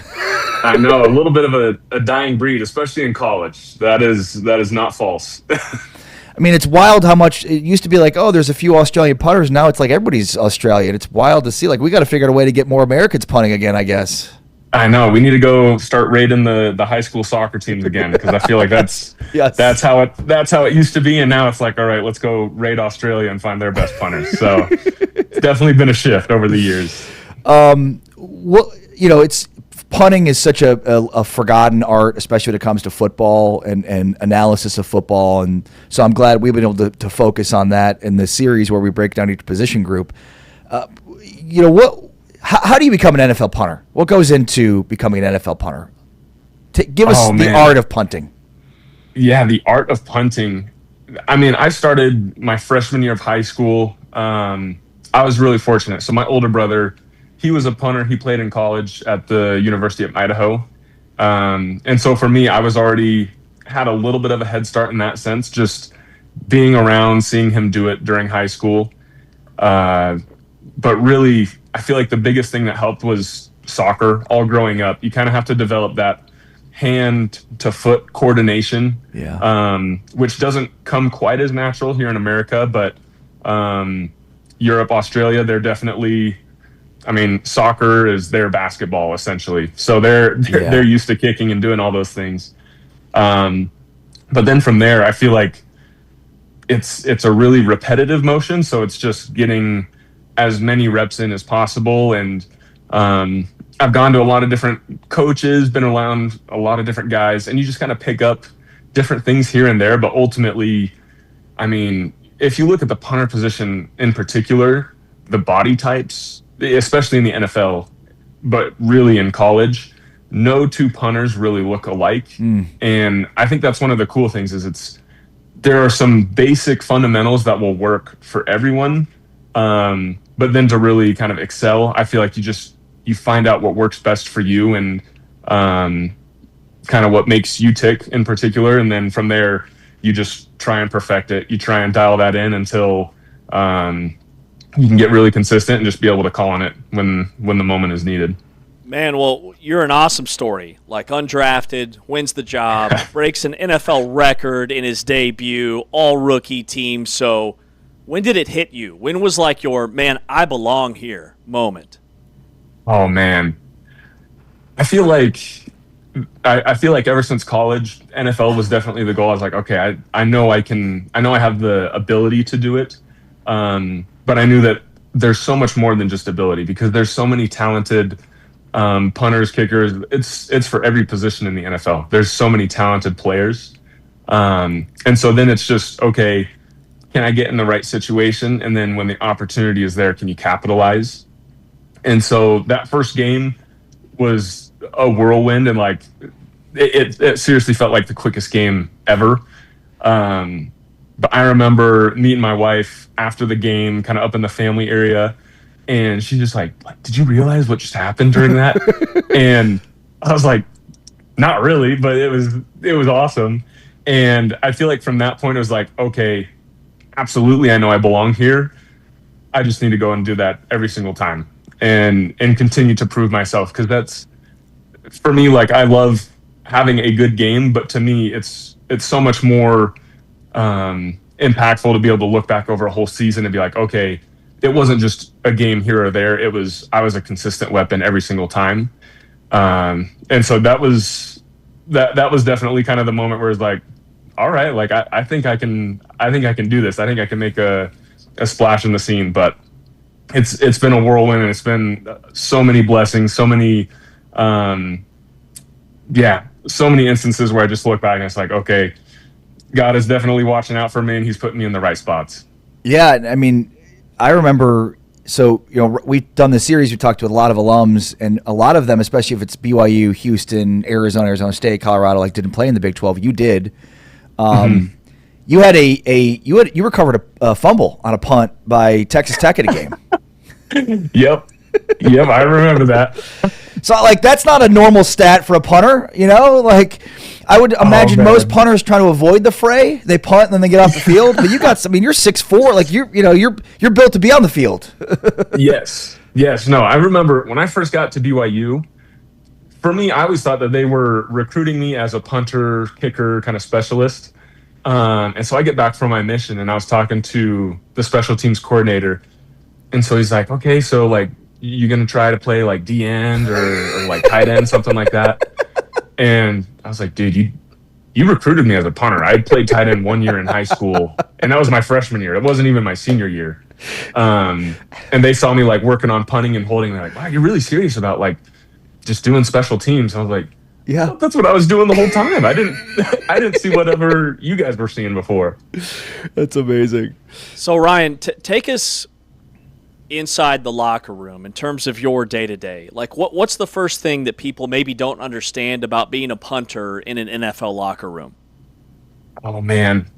I know, a little bit of a dying breed, especially in college. That is not false. I mean, it's wild how much it used to be like, oh, there's a few Australian punters. Now it's like everybody's Australian. It's wild to see. Like, we got to figure out a way to get more Americans punting again, I guess. I know. We need to go start raiding the high school soccer teams again, because I feel like that's how it used to be, and now it's like, all right, let's go raid Australia and find their best punters. So it's definitely been a shift over the years. It's punting is such a forgotten art, especially when it comes to football and analysis of football. And so I'm glad we've been able to focus on that in the series where we break down each position group. How do you become an NFL punter? What goes into becoming an NFL punter? Give us the art of punting. Yeah, the art of punting. I mean, I started my freshman year of high school. I was really fortunate. So my older brother, he was a punter. He played in college at the University of Idaho. And so for me, I was already had a little bit of a head start in that sense, just being around, seeing him do it during high school. But really, I feel like the biggest thing that helped was soccer. All growing up, you kind of have to develop that hand to foot coordination, which doesn't come quite as natural here in America. But Europe, Australia, they're definitely... I mean, soccer is their basketball essentially. So they're used to kicking and doing all those things. But then from there, I feel like it's a really repetitive motion. So it's just getting as many reps in as possible. And I've gone to a lot of different coaches, been around a lot of different guys, and you just kind of pick up different things here and there. But ultimately, I mean, if you look at the punter position in particular, the body types, especially in the NFL, but really in college, no two punters really look alike. And I think that's one of the cool things is there are some basic fundamentals that will work for everyone. But then to really kind of excel, I feel like you find out what works best for you and kind of what makes you tick in particular. And then from there, you just try and perfect it. You try and dial that in until you can get really consistent and just be able to call on it when the moment is needed. Man, well, you're an awesome story. Like, undrafted, wins the job, breaks an NFL record in his debut, all-rookie team. So when did it hit you? When was like your, man, I belong here moment? Oh, man. I feel like ever since college, NFL was definitely the goal. I was like, okay, I know I have the ability to do it. But I knew that there's so much more than just ability, because there's so many talented punters, kickers. It's for every position in the NFL. There's so many talented players. And so then it's just, okay, can I get in the right situation? And then when the opportunity is there, can you capitalize? And so that first game was a whirlwind, and like it seriously felt like the quickest game ever. But I remember meeting my wife after the game, kind of up in the family area, and she's just like, did you realize what just happened during that? And I was like, not really, but it was awesome. And I feel like from that point, it was like, okay, absolutely, I know I belong here. I just need to go and do that every single time and continue to prove myself, because that's, for me, like, I love having a good game, but to me, it's so much more impactful to be able to look back over a whole season and be like, okay, it wasn't just a game here or there. I was a consistent weapon every single time. And so that was definitely kind of the moment where it's like, all right, like I think I can do this. I think I can make a a splash in the scene, but it's been a whirlwind, and it's been so many blessings, so many so many instances where I just look back and it's like, okay, God is definitely watching out for me, and he's putting me in the right spots. Yeah, I mean, I remember, so, we've done this series, we talked to a lot of alums, and a lot of them, especially if it's BYU, Houston, Arizona State, Colorado, didn't play in the Big 12. You did. You had you recovered a fumble on a punt by Texas Tech at a game. Yep, I remember that. So, that's not a normal stat for a punter, I would imagine most punters trying to avoid the fray. They punt and then they get off the field. But you're 6'4", you're built to be on the field. Yes. No, I remember when I first got to BYU. For me, I always thought that they were recruiting me as a punter, kicker kind of specialist. And so I get back from my mission, and I was talking to the special teams coordinator, and so he's like, "Okay, so you gonna try to play D end or tight end, something like that?" And I was like, dude, you recruited me as a punter. I played tight end 1 year in high school, and that was my freshman year. It wasn't even my senior year. And they saw me working on punting and holding. They're like, wow, you're really serious about just doing special teams. I was like, yeah, well, that's what I was doing the whole time. I didn't see whatever you guys were seeing before. That's amazing. So Ryan, take us inside the locker room in terms of your day-to-day. What's the first thing that people maybe don't understand about being a punter in an NFL locker room? Oh man,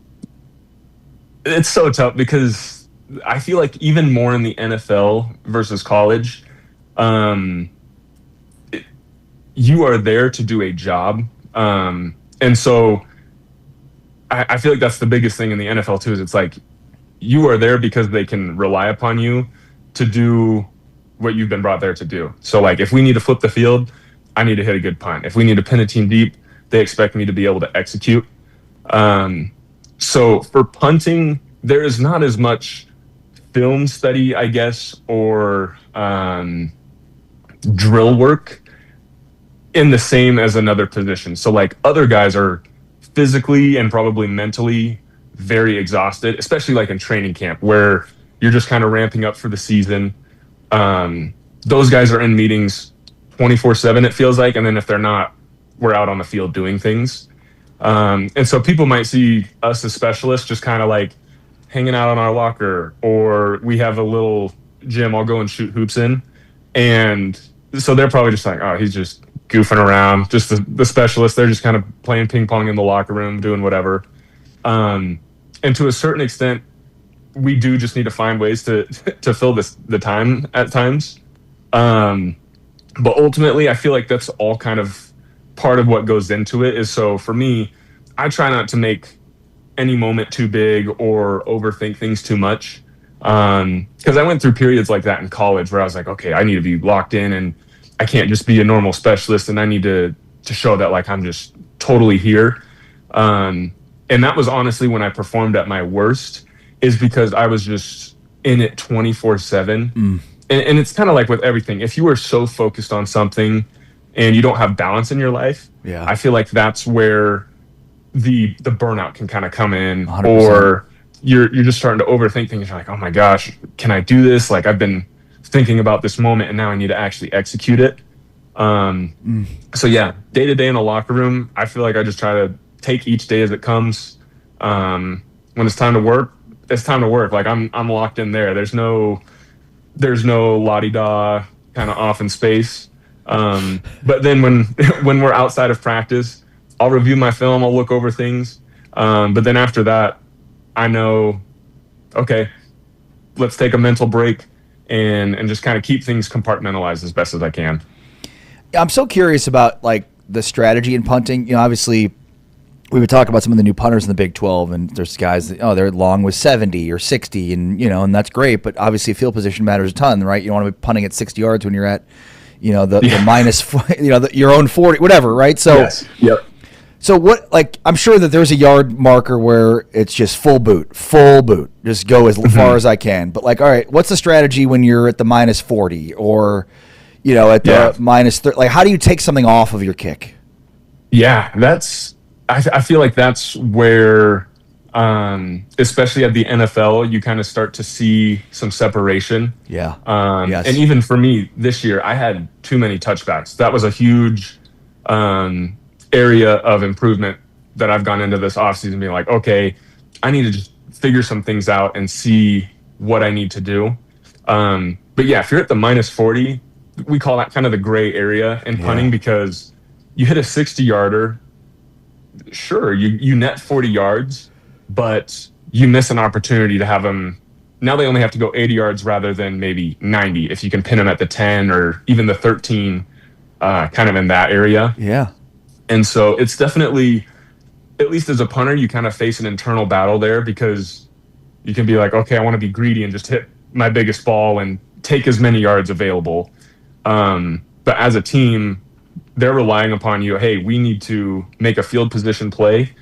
it's so tough because I feel like even more in the NFL versus college, you are there to do a job, and so I feel like that's the biggest thing in the NFL too. Is it's you are there because they can rely upon you to do what you've been brought there to do. So if we need to flip the field, I need to hit a good punt. If we need to pin a team deep, they expect me to be able to execute. So for punting, there is not as much film study, I guess, or drill work in the same as another position. So other guys are physically and probably mentally very exhausted, especially in training camp where you're just kind of ramping up for the season. Those guys are in meetings 24/7, it feels like. And then if they're not, we're out on the field doing things. And so people might see us as specialists just kind of hanging out on our locker, or we have a little gym I'll go and shoot hoops in. And so they're probably just oh, he's just goofing around, just the specialist. They're just kind of playing ping pong in the locker room, doing whatever. And to a certain extent, we do just need to find ways to fill the time at times. But ultimately, I feel like that's all kind of part of what goes into it. Is so for me, I try not to make any moment too big or overthink things too much. Because I went through periods like that in college where I was like, okay, I need to be locked in, and I can't just be a normal specialist, and I need to show that I'm just totally here. And that was honestly when I performed at my worst, is because I was just in it 24/7. And it's kind of with everything. If you are so focused on something and you don't have balance in your life, I feel like that's where the burnout can kind of come in, 100%. Or you're just starting to overthink things. You're like, oh my gosh, can I do this? I've been thinking about this moment, and now I need to actually execute it. So yeah, day to day in the locker room, I feel like I just try to take each day as it comes. When it's time to work, it's time to work. I'm locked in there. There's no la-di-da kind of off in space. But then when we're outside of practice, I'll review my film, I'll look over things. But then after that, I know, okay, let's take a mental break and just kind of keep things compartmentalized as best as I can. I'm so curious about the strategy in punting. Obviously we would talk about some of the new punters in the Big 12, and there's guys that, they're long with 70 or 60, and and that's great, but obviously field position matters a ton, right? You don't want to be punting at 60 yards when you're at, the minus, your own 40, whatever, right? So, yes. Yep. So what, I'm sure that there's a yard marker where it's just full boot, just go as far as I can. But all right, what's the strategy when you're at the minus 40 or, at the minus 30? How do you take something off of your kick? Yeah, I feel like that's where especially at the NFL, you kind of start to see some separation. Yeah. Yes. And even for me this year, I had too many touchbacks. That was a huge area of improvement that I've gone into this offseason being like, okay, I need to just figure some things out and see what I need to do. But yeah, if you're at the minus 40, we call that kind of the gray area in punting because you hit a 60-yarder. Sure, you net 40 yards, but you miss an opportunity to have them. Now they only have to go 80 yards rather than maybe 90 if you can pin them at the 10 or even the 13, kind of in that area. Yeah. And so it's definitely, at least as a punter, you kind of face an internal battle there because you can be like, okay, I want to be greedy and just hit my biggest ball and take as many yards available. But as a team, they're relying upon you. Hey, we need to make a field position play.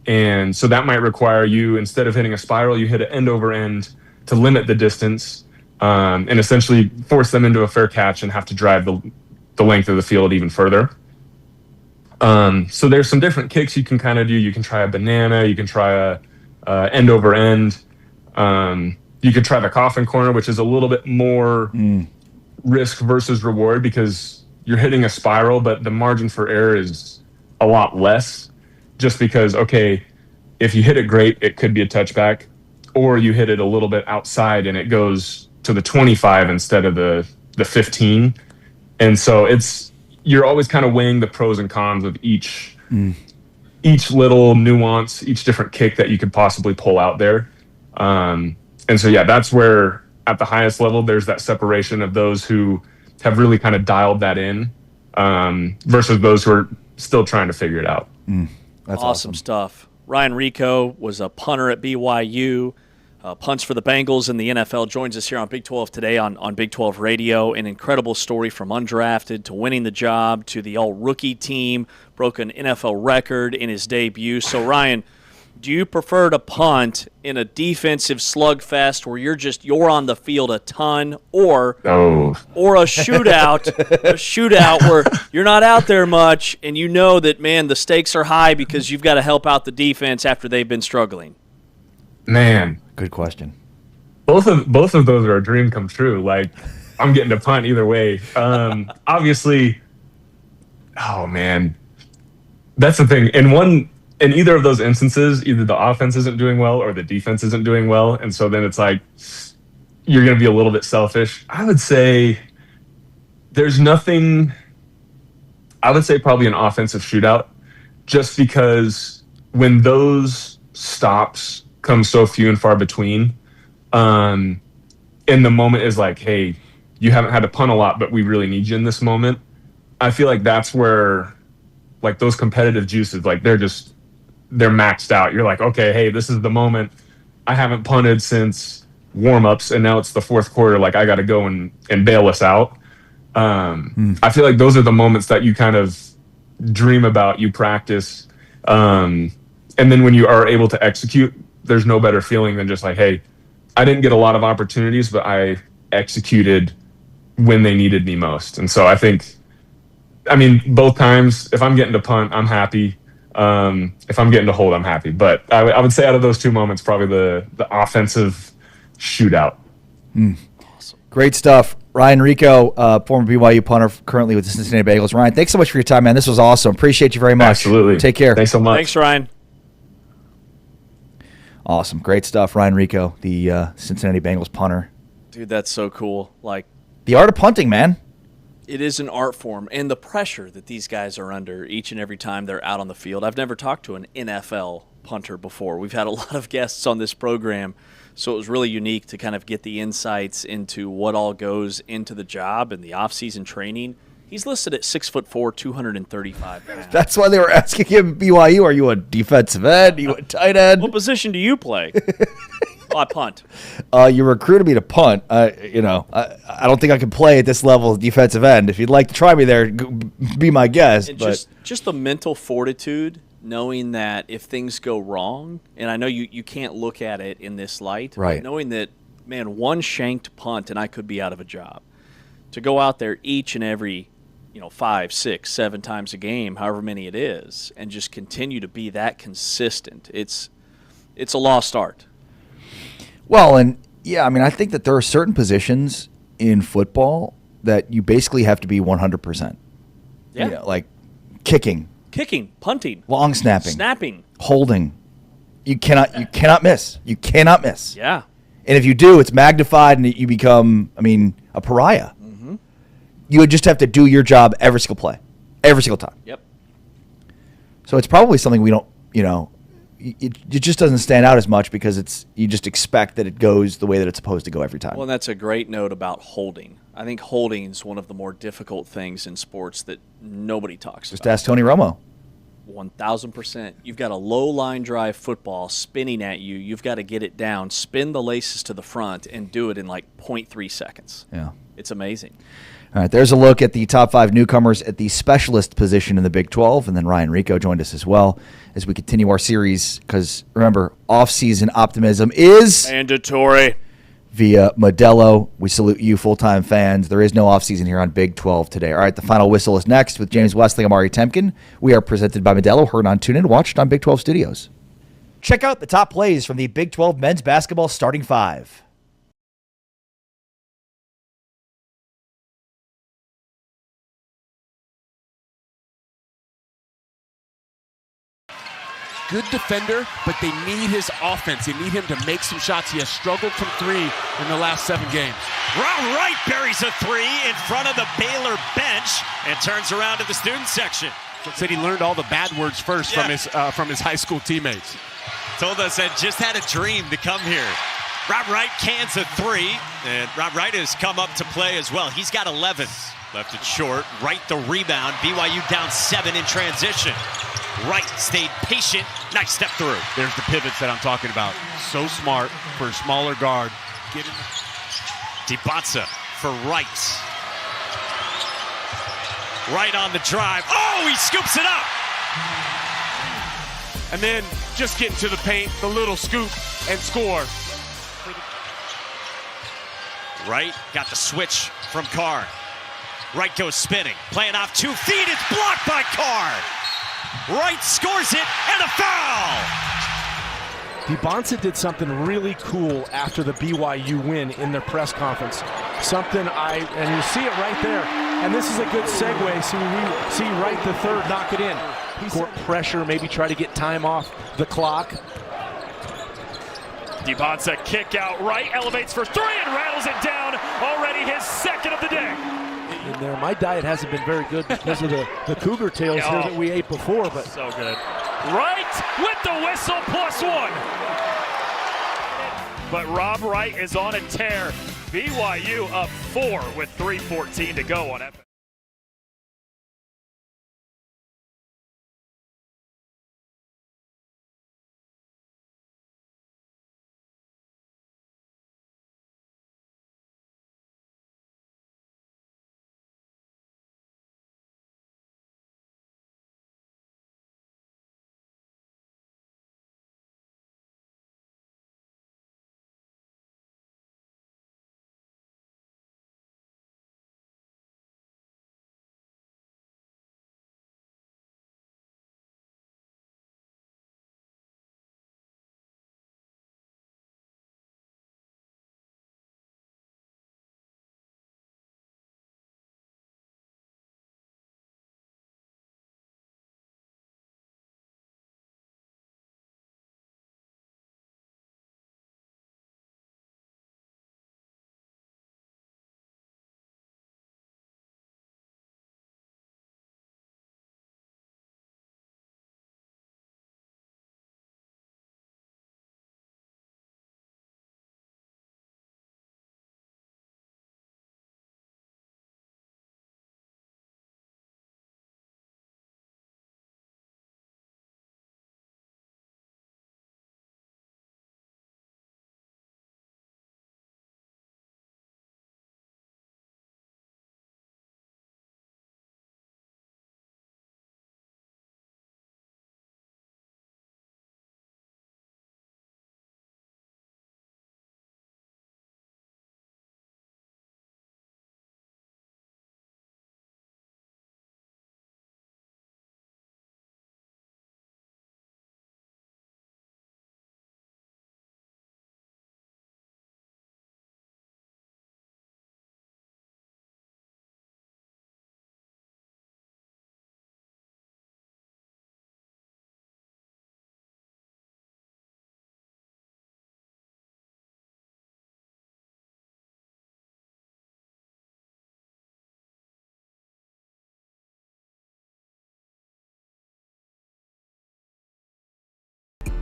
And so that might require you, instead of hitting a spiral, you hit an end over end to limit the distance and essentially force them into a fair catch and have to drive the length of the field even further. So there's some different kicks you can kind of do. You can try a banana. You can try a end over end. You could try the coffin corner, which is a little bit more risk versus reward because you're hitting a spiral, but the margin for error is a lot less just because, okay, if you hit it great, it could be a touchback, or you hit it a little bit outside and it goes to the 25 instead of the 15. And so you're always kind of weighing the pros and cons of each little nuance, each different kick that you could possibly pull out there. And so, yeah, that's where at the highest level, there's that separation of those who have really kind of dialed that in versus those who are still trying to figure it out. That's awesome stuff. Ryan Rico was a punter at BYU, punts for the Bengals in the NFL, joins us here on Big 12 today on Big 12 Radio. An incredible story from undrafted to winning the job to the all-rookie team, broke an NFL record in his debut. So, Ryan, do you prefer to punt in a defensive slugfest where you're on the field a ton, or a shootout where you're not out there much and you know that, man, the stakes are high because you've got to help out the defense after they've been struggling? Man, good question. Both of those are a dream come true. Like, I'm getting to punt either way. Obviously, oh man, that's the thing. In either of those instances, either the offense isn't doing well or the defense isn't doing well. And so then it's like, you're going to be a little bit selfish. I would say probably an offensive shootout, just because when those stops come so few and far between, and the moment is like, hey, you haven't had to punt a lot, but we really need you in this moment. I feel like that's where, like, those competitive juices, like, they're maxed out. You're like, okay, hey, this is the moment. I haven't punted since warm-ups, and now it's the fourth quarter. Like, I got to go and bail us out. I feel like those are the moments that you kind of dream about, you practice. And then when you are able to execute, there's no better feeling than just like, hey, I didn't get a lot of opportunities, but I executed when they needed me most. And so both times, if I'm getting to punt, I'm happy. If I'm getting to hold, I'm happy. But I would say out of those two moments, probably the offensive shootout. Awesome. Great stuff. Ryan Rico, former BYU punter, currently with the Cincinnati Bengals. Ryan, thanks so much for your time, man. This was awesome. Appreciate you very much. Absolutely. Take care. Thanks so much. Thanks, Ryan. Awesome. Great stuff. Ryan Rico, the Cincinnati Bengals punter. Dude, that's so cool. Like, the art of punting, man. It is an art form, and the pressure that these guys are under each and every time they're out on the field. I've never talked to an NFL punter before. We've had a lot of guests on this program, so it was really unique to kind of get the insights into what all goes into the job and the off-season training. He's listed at 6'4", 235 pounds. That's why they were asking him, BYU, are you a defensive end? Are you a tight end? What position do you play? Well, I punt. You recruited me to punt. I don't think I can play at this level of defensive end. If you'd like to try me there, be my guest. And but just the mental fortitude, knowing that if things go wrong, and I know you can't look at it in this light, right? Knowing that, man, one shanked punt and I could be out of a job. To go out there each and every 5, 6, 7 times a game, however many it is, and just continue to be that consistent. It's It's a lost art. Well, and yeah, I mean, I think that there are certain positions in football that you basically have to be 100%. Yeah. You know, like kicking, punting, long snapping, holding. You cannot miss. You cannot miss. Yeah. And if you do, it's magnified and you become, a pariah. Mm-hmm. You would just have to do your job every single play, every single time. Yep. So it's probably something we don't, it just doesn't stand out as much because you just expect that it goes the way that it's supposed to go every time. Well, and that's a great note about holding. I think holding is one of the more difficult things in sports that nobody talks Just about. ask Tony Romo. 1,000%. You've got a low line drive football spinning at you. You've got to get it down, spin the laces to the front, and do it in like 0.3 seconds. Yeah. It's amazing. All right, there's a look at the top 5 newcomers at the specialist position in the Big 12, and then Ryan Rico joined us as well as we continue our series because, remember, off-season optimism is mandatory. Via Modelo. We salute you, full-time fans. There is no off-season here on Big 12 today. All right, the final whistle is next with James Wesley and Amari Temkin. We are presented by Modelo, heard on TuneIn, watched on Big 12 Studios. Check out the top plays from the Big 12 men's basketball starting 5. Good defender, but they need his offense. They need him to make some shots. He has struggled from 3 in the last 7 games. Rob Wright buries a 3 in front of the Baylor bench and turns around to the student section. Said he learned all the bad words first from his high school teammates. Told us that just had a dream to come here. Rob Wright cans a 3, and Rob Wright has come up to play as well. He's got 11. Left it short. Wright the rebound. BYU down 7 in transition. Wright stayed patient. Nice step through. There's the pivots that I'm talking about. So smart for a smaller guard. DiBanza for Wright. Wright on the drive. Oh, he scoops it up. And then just get into the paint, the little scoop, and score. Wright got the switch from Carr. Wright goes spinning. Playing off 2 feet. It's blocked by Carr. Wright scores it, and a foul! DiBanza did something really cool after the BYU win in their press conference. And you see it right there. And this is a good segue, so we see Wright the third knock it in. Court pressure, maybe try to get time off the clock. DiBanza kick out. Wright elevates for 3 and rattles it down. Already his second of the day. In there, my diet hasn't been very good because of the cougar tails here that we ate before, but so good. Wright with the whistle +1. But Rob Wright is on a tear. BYU up 4 with 3:14 to go on F.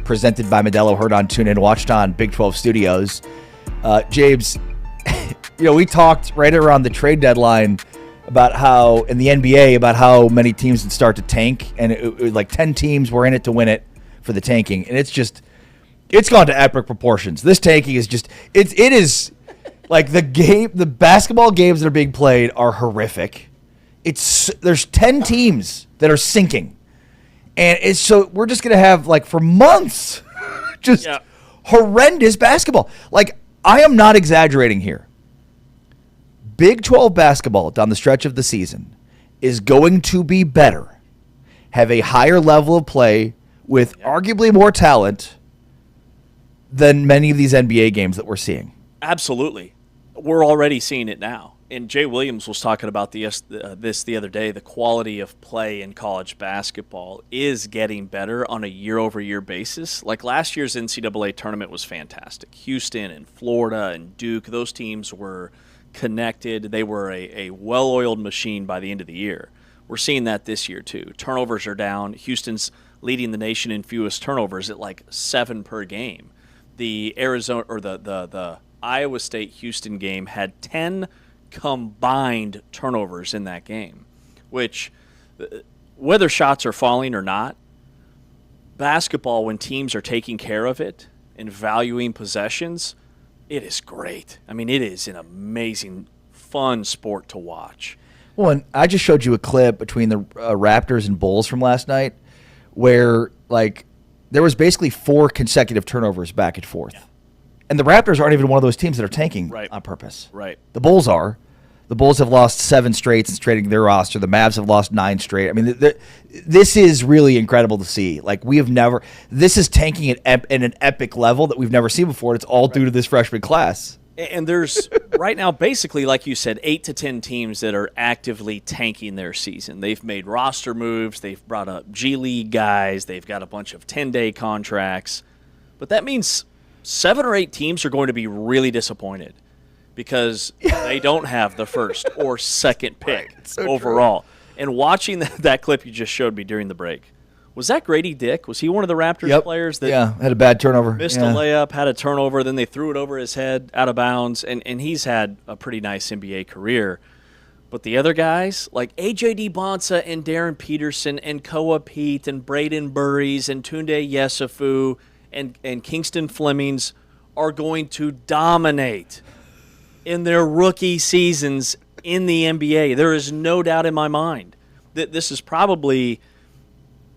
presented by Modelo, heard on TuneIn, watched on Big 12 Studios. James, we talked right around the trade deadline about how, in the NBA, about how many teams would start to tank, and it was like 10 teams were in it to win it for the tanking, and it's gone to epic proportions. This tanking is it is like the basketball games that are being played are horrific. There's 10 teams that are sinking. And so we're just going to have, like, for months, horrendous basketball. Like, I am not exaggerating here. Big 12 basketball down the stretch of the season is going to be better, have a higher level of play with arguably more talent than many of these NBA games that we're seeing. Absolutely. We're already seeing it now. And Jay Williams was talking about this the other day. The quality of play in college basketball is getting better on a year-over-year basis. Like last year's NCAA tournament was fantastic. Houston and Florida and Duke, those teams were connected. They were a well-oiled machine by the end of the year. We're seeing that this year too. Turnovers are down. Houston's leading the nation in fewest turnovers at like 7 per game. The Arizona or the Iowa State-Houston game had 10 combined turnovers in that game, which, whether shots are falling or not, basketball, when teams are taking care of it and valuing possessions, it is great. I mean, it is an amazing, fun sport to watch. Well, and I just showed you a clip between the Raptors and Bulls from last night where, like, there was basically 4 consecutive turnovers back and forth. Yeah. And the Raptors aren't even one of those teams that are tanking on purpose. Right. The Bulls are. The Bulls have lost 7 straight since trading their roster. The Mavs have lost 9 straight. I mean, this is really incredible to see. Like, this is tanking at an epic level that we've never seen before. And it's all due to this freshman class. And there's right now, basically, like you said, 8 to 10 teams that are actively tanking their season. They've made roster moves. They've brought up G League guys. They've got a bunch of 10-day contracts. But that means 7 or 8 teams are going to be really disappointed because they don't have the first or second pick overall. True. And watching that clip you just showed me during the break, was that Grady Dick? Was he one of the Raptors players that had a bad turnover? Missed a layup, had a turnover, then they threw it over his head out of bounds, and he's had a pretty nice NBA career. But the other guys, like A.J. Bonsa and Darren Peterson and Koa Pete and Braden Burries and Tunde Yesufu and Kingston Flemings are going to dominate in their rookie seasons in the NBA. There is no doubt in my mind that this is probably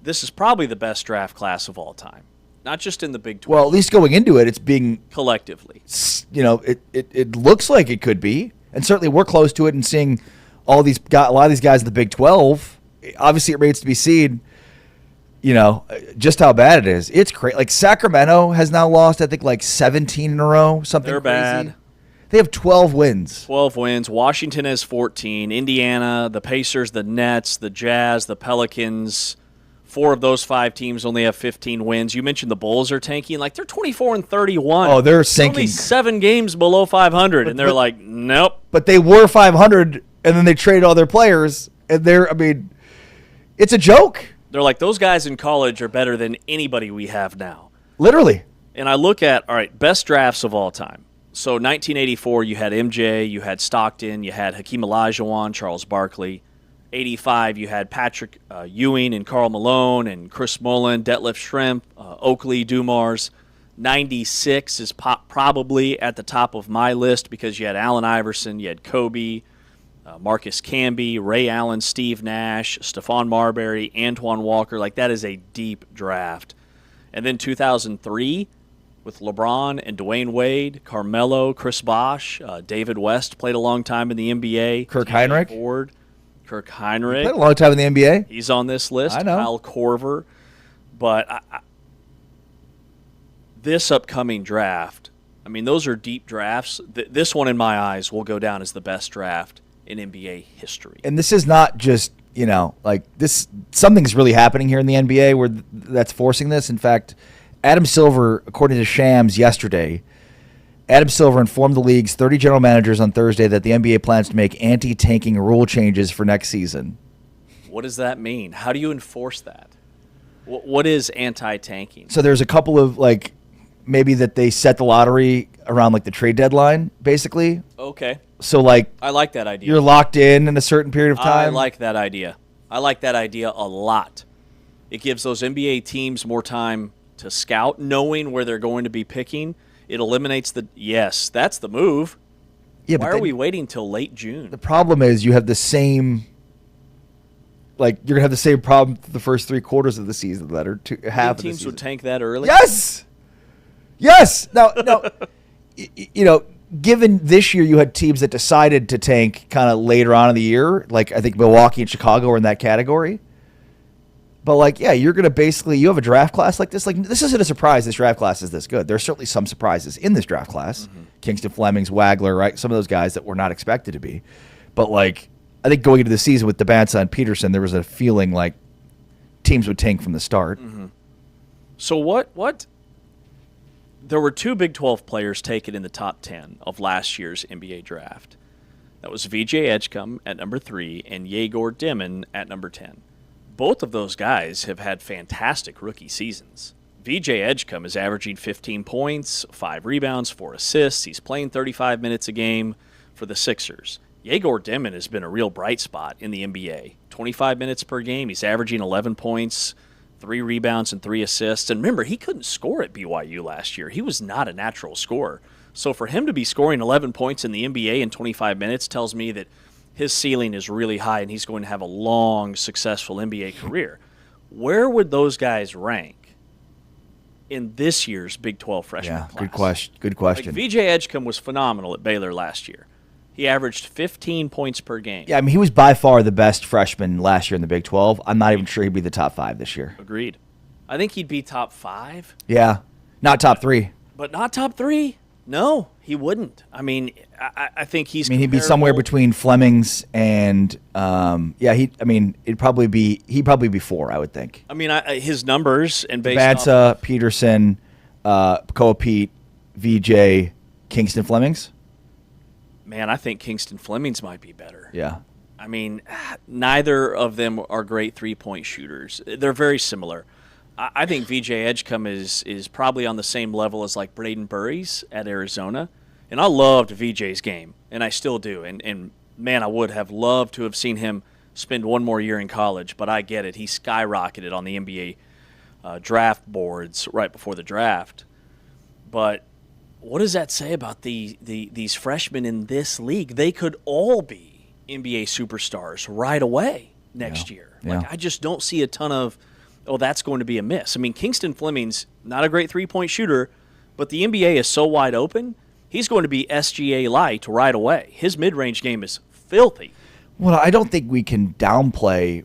the best draft class of all time. Not just in the Big 12. Well, at least going into it, it's being collectively. It looks like it could be, and certainly we're close to it and seeing a lot of these guys in the Big 12. Obviously, it remains to be seen. Just how bad it is. It's crazy. Like Sacramento has now lost, I think, like 17 in a row. Something They're crazy. Bad. They have 12 wins. 12 wins. Washington has 14. Indiana, the Pacers, the Nets, the Jazz, the Pelicans. 4 of those 5 teams only have 15 wins. You mentioned the Bulls are tanking. Like, they're 24-31. Oh, they're sinking. Only 7 games below 500, and they're like, nope. But they were 500, and then they traded all their players, and it's a joke. They're like, those guys in college are better than anybody we have now. Literally. And I look at, all right, best drafts of all time. So 1984, you had MJ, you had Stockton, you had Hakeem Olajuwon, Charles Barkley. 85, you had Patrick Ewing and Karl Malone and Chris Mullin, Detlef Schrempf, Oakley, Dumars. 96 is probably at the top of my list because you had Allen Iverson, you had Kobe, Marcus Camby, Ray Allen, Steve Nash, Stephon Marbury, Antoine Walker. Like, that is a deep draft. And then 2003 with LeBron and Dwayne Wade, Carmelo, Chris Bosh, David West played a long time in the NBA. Kirk Heinrich. Kirk Heinrich. He played a long time in the NBA. He's on this list. I know. Kyle Korver. But this upcoming draft, I mean, those are deep drafts. This one, in my eyes, will go down as the best draft in NBA history. And this is not just, something's really happening here in the NBA where that's forcing this. In fact, Adam Silver, according to Shams yesterday, Adam Silver informed the league's 30 general managers on Thursday that the NBA plans to make anti-tanking rule changes for next season. What does that mean? How do you enforce that? What is anti-tanking? So there's a couple of like maybe that they set the lottery around like the trade deadline, basically. Okay. So like I like that idea. You're locked in a certain period of time. I like that idea. I like that idea a lot. It gives those NBA teams more time to scout, knowing where they're going to be picking. It eliminates yes, that's the move. Yeah, Why are we waiting till late June? The problem is you have the same. Like you're gonna have the same problem for the first 3 quarters of the season that are half of the teams season. would tank that early. Yes. Now, given this year you had teams that decided to tank kind of later on in the year, like I think Milwaukee and Chicago are in that category. But like, yeah, you're gonna you have a draft class like this. Like this isn't a surprise. This draft class is this good. There's certainly some surprises in this draft class. Mm-hmm. Kingston Flemings, Wagler, right? Some of those guys that were not expected to be. But like, I think going into the season with DeBanza and Peterson, there was a feeling like teams would tank from the start. Mm-hmm. So what? There were 2 Big 12 players taken in the top 10 of last year's NBA draft. That was VJ Edgecombe at number 3 and Yegor Dimon at number 10. Both of those guys have had fantastic rookie seasons. VJ Edgecombe is averaging 15 points, 5 rebounds, 4 assists. He's playing 35 minutes a game for the Sixers. Yegor Dimon has been a real bright spot in the NBA. 25 minutes per game. He's averaging 11 points, 3 rebounds, and 3 assists. And remember, he couldn't score at BYU last year. He was not a natural scorer. So for him to be scoring 11 points in the NBA in 25 minutes tells me that his ceiling is really high and he's going to have a long, successful NBA career. Where would those guys rank in this year's Big 12 freshman class? Good question. Like VJ Edgecombe was phenomenal at Baylor last year. He averaged 15 points per game. Yeah, I mean, he was by far the best freshman last year in the Big 12. I'm not even sure he'd be the top 5 this year. Agreed. I think he'd be top 5. Yeah, not top 3. But not top 3? No, he wouldn't. I mean, I think he's. He'd be somewhere between Flemings and he'd probably be 4, I would think. I mean, his numbers and based Banza, Peterson, Koa Pete, VJ, Kingston Flemings. Man, I think Kingston Flemings might be better. Yeah. I mean, neither of them are great 3-point shooters. They're very similar. I think VJ Edgecombe is probably on the same level as like Braden Burries at Arizona. And I loved VJ's game, and I still do. And man, I would have loved to have seen him spend one more year in college, but I get it. He skyrocketed on the NBA draft boards right before the draft. But what does that say about these freshmen in this league? They could all be NBA superstars right away next year. Like, I just don't see a ton of, that's going to be a miss. I mean, Kingston Fleming's not a great 3-point shooter, but the NBA is so wide open, he's going to be SGA light right away. His mid-range game is filthy. Well, I don't think we can downplay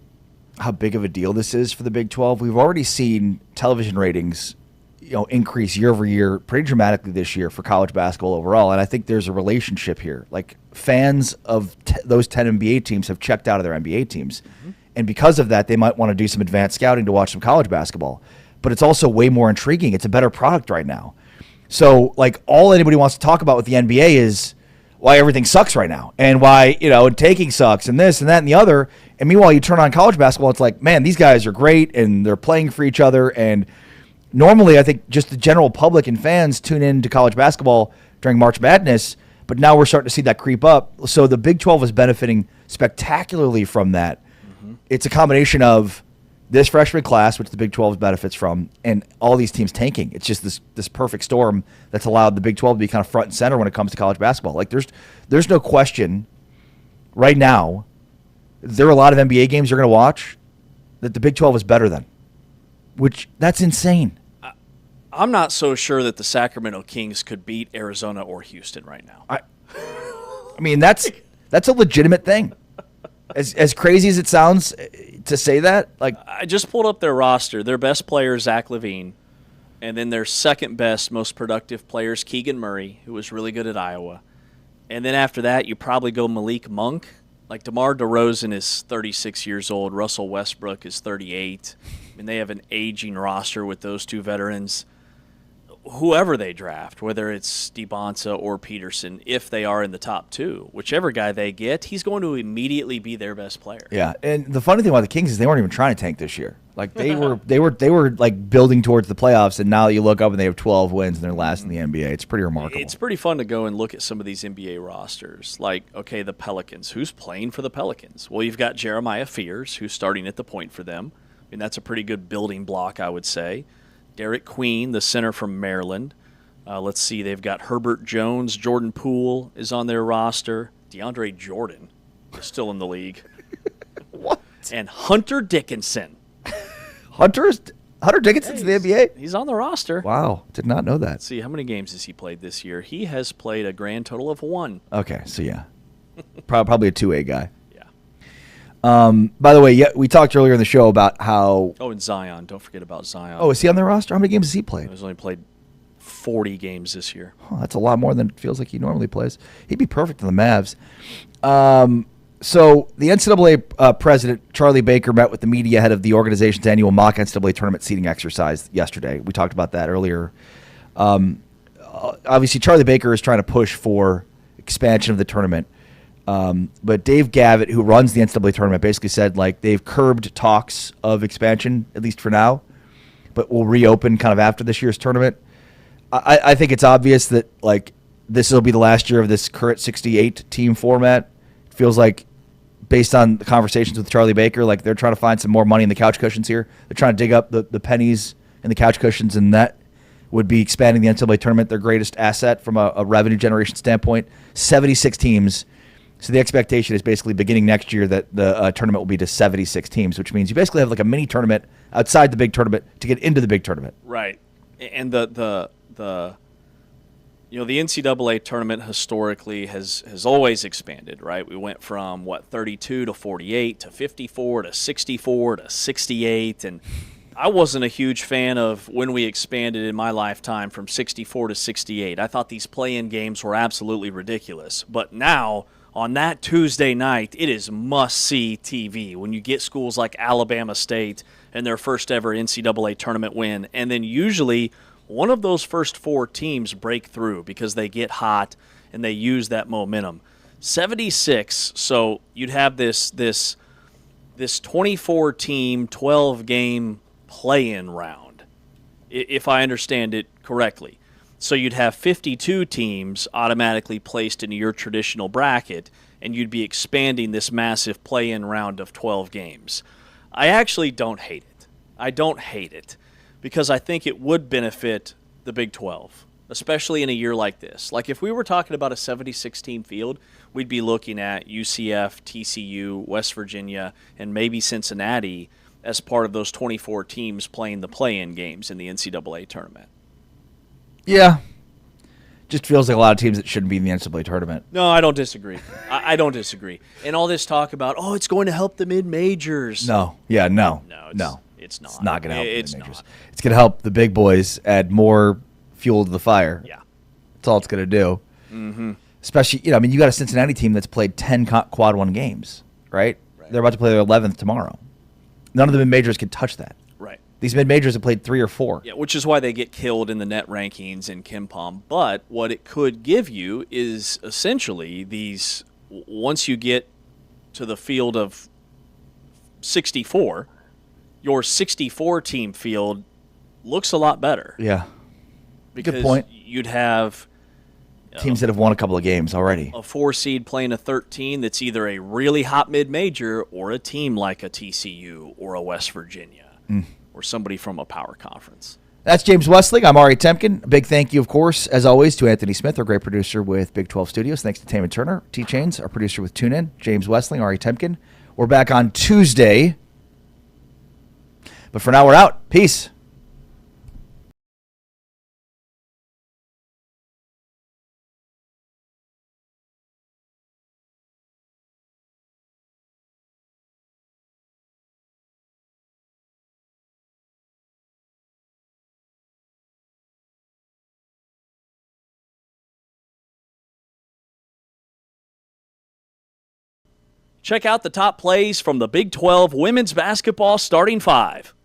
how big of a deal this is for the Big 12. We've already seen television ratings increase year over year pretty dramatically this year for college basketball overall, and I think there's a relationship here. Like, fans of those 10 NBA teams have checked out of their NBA teams. Mm-hmm. And because of that, they might want to do some advanced scouting to watch some college basketball. But it's also way more intriguing. It's a better product right now. So, like, all anybody wants to talk about with the NBA is why everything sucks right now and why, taking sucks and this and that and the other. And meanwhile, you turn on college basketball, it's like, man, these guys are great and they're playing for each other. And normally, I think just the general public and fans tune in to college basketball during March Madness. But now we're starting to see that creep up. So the Big 12 is benefiting spectacularly from that. It's a combination of this freshman class, which the Big 12 benefits from, and all these teams tanking. It's just this perfect storm that's allowed the Big 12 to be kind of front and center when it comes to college basketball. Like, there's no question right now, there are a lot of NBA games you're going to watch that the Big 12 is better than, which that's insane. I'm not so sure that the Sacramento Kings could beat Arizona or Houston right now. I mean, that's a legitimate thing. As crazy as it sounds to say that, like, I just pulled up their roster. Their best player is Zach LaVine, and then their second best, most productive player is Keegan Murray, who was really good at Iowa. And then after that, you probably go Malik Monk. Like, DeMar DeRozan is 36 years old. Russell Westbrook is 38. I mean, they have an aging roster with those two veterans. whoever they draft, whether it's DeBonsa or Peterson, if they are in the top 2, whichever guy they get, he's going to immediately be their best player. Yeah, and the funny thing about the Kings is they weren't even trying to tank this year. Like they were like building towards the playoffs, and now you look up and they have 12 wins and they're last in the NBA. It's pretty remarkable. It's pretty fun to go and look at some of these NBA rosters. Like, okay, the Pelicans. Who's playing for the Pelicans? Well, you've got Jeremiah Fears, who's starting at the point for them. I mean, that's a pretty good building block, I would say. Derek Queen, the center from Maryland. Let's see, they've got Herbert Jones. Jordan Poole is on their roster. DeAndre Jordan is still in the league. What? And Hunter Dickinson. Hunter Dickinson's in the NBA? He's on the roster. Wow, did not know that. Let's see, how many games has he played this year? He has played a grand total of 1. Okay, so yeah. Probably a 2A guy. By the way, yeah, we talked earlier in the show about how. Oh, and Zion. Don't forget about Zion. Oh, is he on the roster? How many games has he played? He's only played 40 games this year. Oh, that's a lot more than it feels like he normally plays. He'd be perfect in the Mavs. So the NCAA president, Charlie Baker, met with the media ahead of the organization's annual mock NCAA tournament seeding exercise yesterday. We talked about that earlier. Obviously, Charlie Baker is trying to push for expansion of the tournament. But Dave Gavitt, who runs the NCAA tournament, basically said like they've curbed talks of expansion, at least for now, but will reopen kind of after this year's tournament. I think it's obvious that like this will be the last year of this current 68 team format. It feels like, based on the conversations with Charlie Baker, like they're trying to find some more money in the couch cushions here. They're trying to dig up the pennies in the couch cushions, and that would be expanding the NCAA tournament, their greatest asset from a revenue generation standpoint. 76 teams. So the expectation is basically beginning next year that the tournament will be to 76 teams, which means you basically have like a mini tournament outside the big tournament to get into the big tournament. Right. And the NCAA tournament historically has always expanded, right? We went from 32 to 48 to 54 to 64 to 68, and I wasn't a huge fan of when we expanded in my lifetime from 64 to 68. I thought these play-in games were absolutely ridiculous. But now, on that Tuesday night, it is must-see TV when you get schools like Alabama State and their first ever NCAA tournament win, and then usually one of those first 4 teams break through because they get hot and they use that momentum. 76, so you'd have this 24-team, 12-game play-in round, if I understand it correctly. So you'd have 52 teams automatically placed into your traditional bracket, and you'd be expanding this massive play-in round of 12 games. I actually don't hate it. I don't hate it because I think it would benefit the Big 12, especially in a year like this. Like if we were talking about a 76-team field, we'd be looking at UCF, TCU, West Virginia, and maybe Cincinnati as part of those 24 teams playing the play-in games in the NCAA tournament. Yeah. Just feels like a lot of teams that shouldn't be in the NCAA tournament. No, I don't disagree. I don't disagree. And all this talk about, it's going to help the mid-majors. No. Yeah, no. It's not. It's not going to help the It's mid-majors. not. It's going to help the big boys add more fuel to the fire. Yeah. That's all it's going to do. Mm-hmm. Especially, you got a Cincinnati team that's played 10 quad one games, right? They're about to play their 11th tomorrow. None of the mid-majors can touch that. Right. These mid-majors have played 3 or 4. Yeah, which is why they get killed in the net rankings in KenPom. But what it could give you is essentially these, once you get to the field of 64, your 64-team field looks a lot better. Yeah. Because good point. You'd have teams that have won a couple of games already. A 4 seed playing a 13 that's either a really hot mid-major or a team like a TCU or a West Virginia or somebody from a power conference. That's James Westling. I'm Ari Temkin. A big thank you, of course, as always, to Anthony Smith, our great producer with Big 12 Studios. Thanks to Taman Turner, T-Chains, our producer with TuneIn, James Westling, Ari Temkin. We're back on Tuesday. But for now, we're out. Peace. Check out the top plays from the Big 12 Women's Basketball Starting 5.